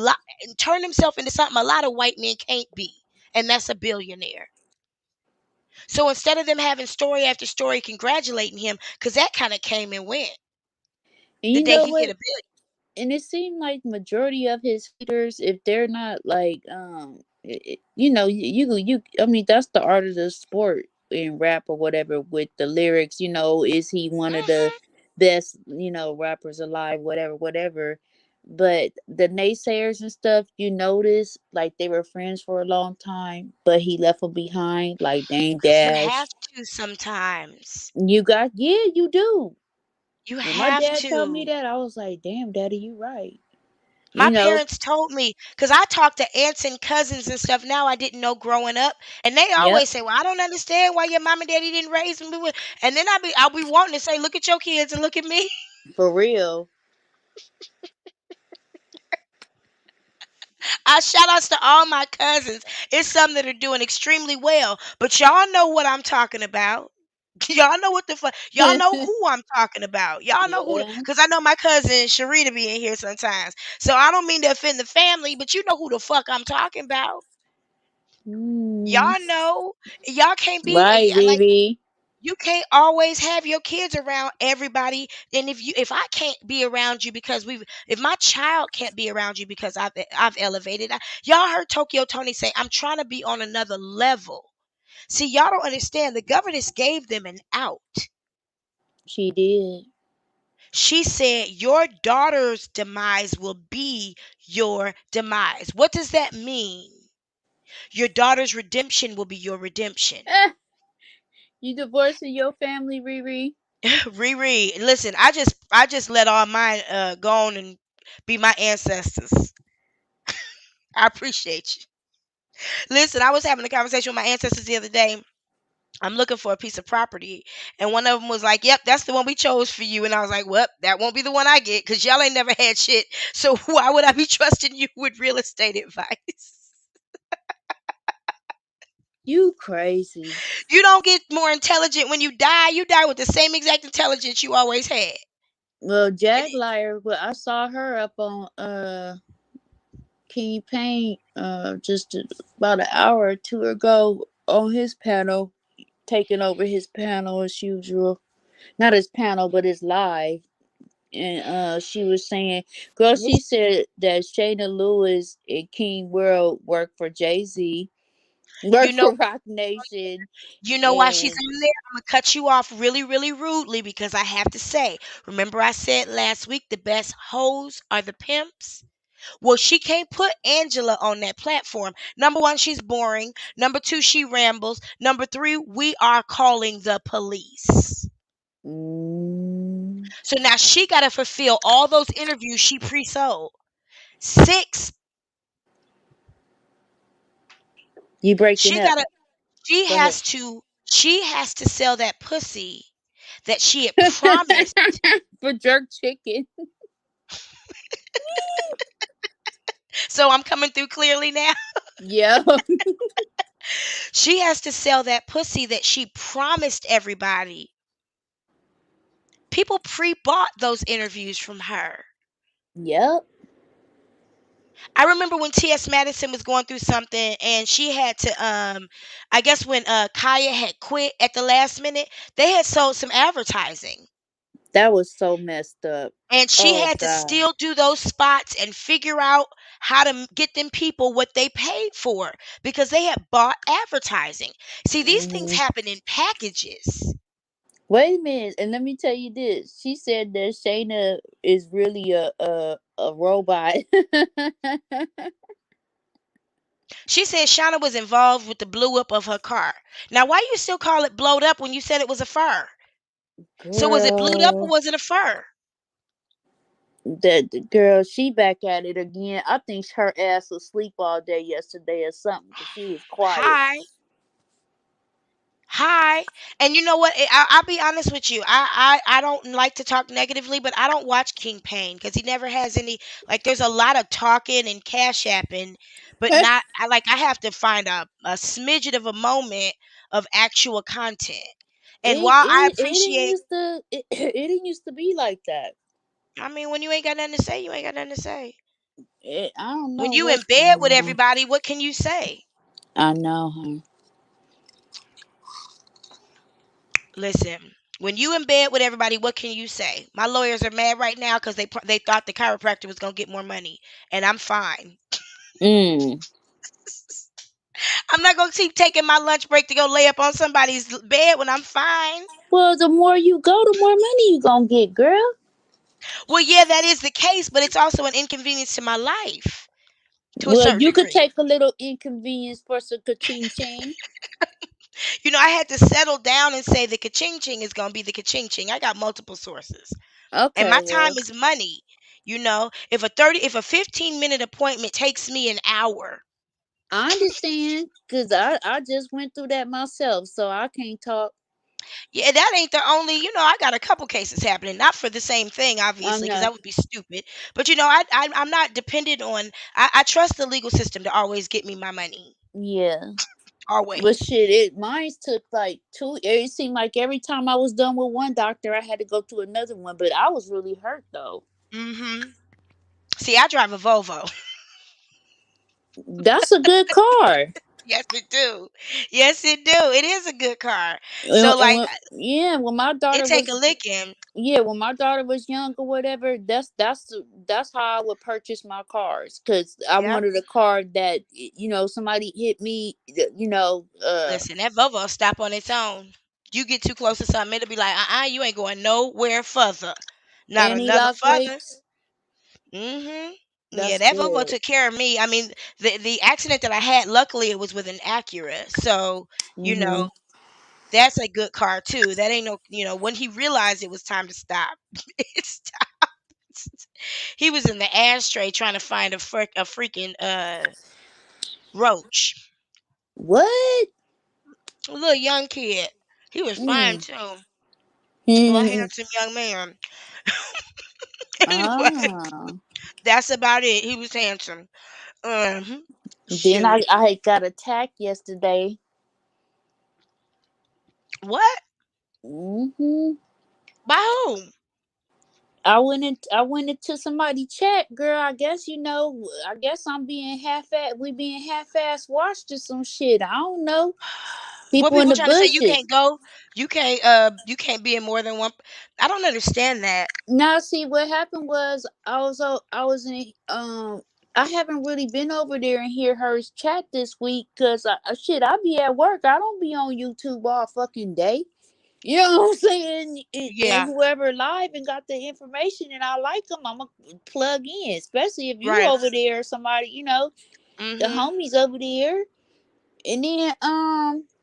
lot of white men can't be, and that's a billionaire. So instead of them having story after story congratulating him, because that kind of came and went And the you day know he hit what? a billion. And it seemed like majority of his haters, if they're not like, I mean, that's the art of the sport in rap or whatever with the lyrics. Is he one of the best, rappers alive? Whatever. But the naysayers and stuff, you notice, like they were friends for a long time, but he left them behind, like Dame You Dash. have to sometimes. You do. You When my have dad told me to. that, I was like, "Damn, Daddy, you right." My parents told me, because I talked to aunts and cousins and stuff now I didn't know growing up. And they Yep. always say, well, I don't understand why your mom and daddy didn't raise me. And then I'll be wanting to say, look at your kids and look at me. For real. I shout outs to all my cousins. It's some that are doing extremely well. But y'all know what I'm talking about. Y'all know what the fuck. Y'all know who I'm talking about. Y'all know who. Yeah. Because I know my cousin Sharita be in here sometimes. So I don't mean to offend the family, but you know who the fuck I'm talking about. Y'all know. Y'all can't Right, be like, Riri. you can't always have your kids around everybody. And if I can't be around you because if my child can't be around you because I've elevated. Y'all heard Tokyo Tony say, I'm trying to be on another level. See, y'all don't understand. The governess gave them an out. She did. She said, your daughter's demise will be your demise. What does that mean? Your daughter's redemption will be your redemption. You divorcing your family, Riri? Riri, listen, I just let all mine go on and be my ancestors. I appreciate you. Listen, I was having a conversation with my ancestors the other day. I'm looking for a piece of property, and one of them was like, "Yep, that's the one we chose for you." And I was like, "Well, that won't be the one I get because y'all ain't never had shit. So why would I be trusting you with real estate advice?" You crazy. You don't get more intelligent when you die. You die with the same exact intelligence you always had. Well, Jag Liar, but I saw her up on King Payne just about an hour or two ago on his panel, taking over his panel as usual. Not his panel, but his live. And she was saying, girl, she said that Shayna Lewis and King World work for Jay-Z, work You know, for Rock Nation, you know why she's and on there? I'm gonna cut you off really, really rudely because I have to say. Remember, I said last week the best hoes are the pimps. Well, she can't put Angela on that platform. Number one, she's boring. Number two, she rambles. Number three, we are calling the police. So now she got to fulfill all those interviews she pre-sold. 6, you breaking she up. got to she Go ahead. has to sell that pussy that she had promised. For jerk chicken. So I'm coming through clearly now. Yeah. She has to sell that pussy that she promised everybody. People pre-bought those interviews from her. Yep. I remember when T.S. Madison was going through something and she had to I guess when Kaya had quit at the last minute, they had sold some advertising. That was so messed up. And she Oh had to God. still do those spots and figure out how to get them people what they paid for because they had bought advertising. See, these things happen in packages. Wait a minute, and let me tell you this. She said that Shayna is really a robot. She said Shauna was involved with the blow up of her car. Now, why you still call it blowed up when you said it was a fur? So was it blued up or Girl, was it a fur? that girl, she back at it again. I think her ass was asleep all day yesterday or something because she was quiet. Hi. And you know what? I'll be honest with you. I don't like to talk negatively, but I don't watch King Payne because he never has any. Like, there's a lot of talking and cash apping, but not. I have to find a smidget of a moment of actual content. And It while I it it didn't appreciate, used to it didn't used to be like that. I mean, when you ain't got nothing to say, you ain't got nothing to say. I don't When know you in what's bed going with on. everybody, what can you say? I know, huh? Listen, when you in bed with everybody, what can you say? My lawyers are mad right now because they thought the chiropractor was gonna get more money, and I'm fine. Mm. I'm not gonna keep taking my lunch break to go lay up on somebody's bed when I'm fine. Well, the more you go, the more money you gonna get, girl. Well, yeah, that is the case, but it's also an inconvenience to my life to a Well, certain you could degree. take a little inconvenience for some ka-ching ching. You know, I had to settle down and say the ka-ching ching is gonna be the ka-ching ching. I got multiple sources, and my Okay, time well, is money. You know, if a 15-minute appointment takes me an hour. I understand because I just went through that myself, so I can't talk. Yeah, that ain't the only, I got a couple cases happening, not for the same thing, I obviously, because know. that would be stupid. But I'm not dependent on. I trust the legal system to always get me my money, Yeah. But always. shit, mine took like two. It seemed like every time I was done with one doctor, I had to go to another one. But I was really hurt though. See, I drive a Volvo. That's a good car. Yes, it do. Yes, it do. It is a good car. And, So and like, when, yeah, when my it daughter take a was licking. when my daughter was young or whatever, that's how I would purchase my cars because I Yep. wanted a car that somebody hit me, Listen, that Volvo stop on its own. You get too close to something, it'll be like, you ain't going nowhere further. Not another anti-lock further. brakes. Yeah, That's that Volvo good. took care of me. I mean, the accident that I had, luckily it was with an Acura. So, you Mm-hmm. know, that's a good car too. That ain't no, when he realized it was time to stop, it stopped. He was in the ashtray trying to find a freaking roach. What? A little young kid. He was fine Mm. too. A little Mm. handsome young man. Anyway, Ah. that's about it. He was handsome. Then Shoot. I got attacked yesterday. What? Mm-hmm. By who? I went into somebody's chat, girl. I guess I guess I'm being we being half-ass watched or some shit. I don't know. What People in people the trying to say you bushes. can't go, you can't be in more than one. I don't understand that. Now, see what happened was I was in I haven't really been over there and hear her chat this week because I be at work. I don't be on YouTube all fucking day. You know what I'm saying? And Yeah. whoever live and got the information and I like them, I'm gonna plug in. Especially if you Right. over there, somebody the homies over there. And then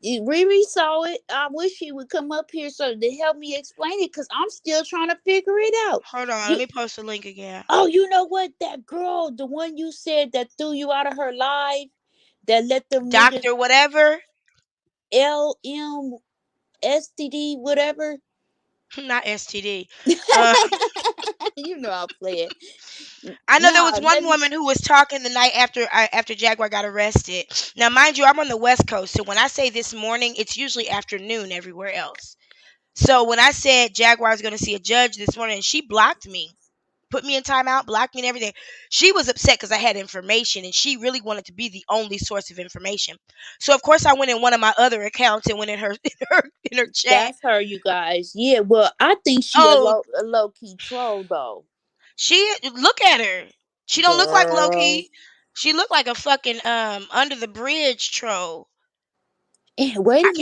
Riri saw it. I wish she would come up here so to help me explain it because I'm still trying to figure it out. Hold on, let me post the link again. Oh, you know what? That girl, the one you said that threw you out of her live, that let them niggas Dr. Whatever. LMSTD whatever. Not STD. You know I'll play it. I know there Nah, was one woman who was talking the night after Jaguar got arrested. Now, mind you, I'm on the West Coast, so when I say this morning, it's usually afternoon everywhere else. So when I said Jaguar was going to see a judge this morning, she blocked me, put me in timeout, blocked me and everything. She was upset because I had information, and she really wanted to be the only source of information. So of course I went in one of my other accounts and went in her in her chat. That's her, you guys. Yeah, well, I think she Oh, a low key troll though. she look at her. She don't look like Girl. Loki. She looked like a fucking under the bridge troll. Wait a minute.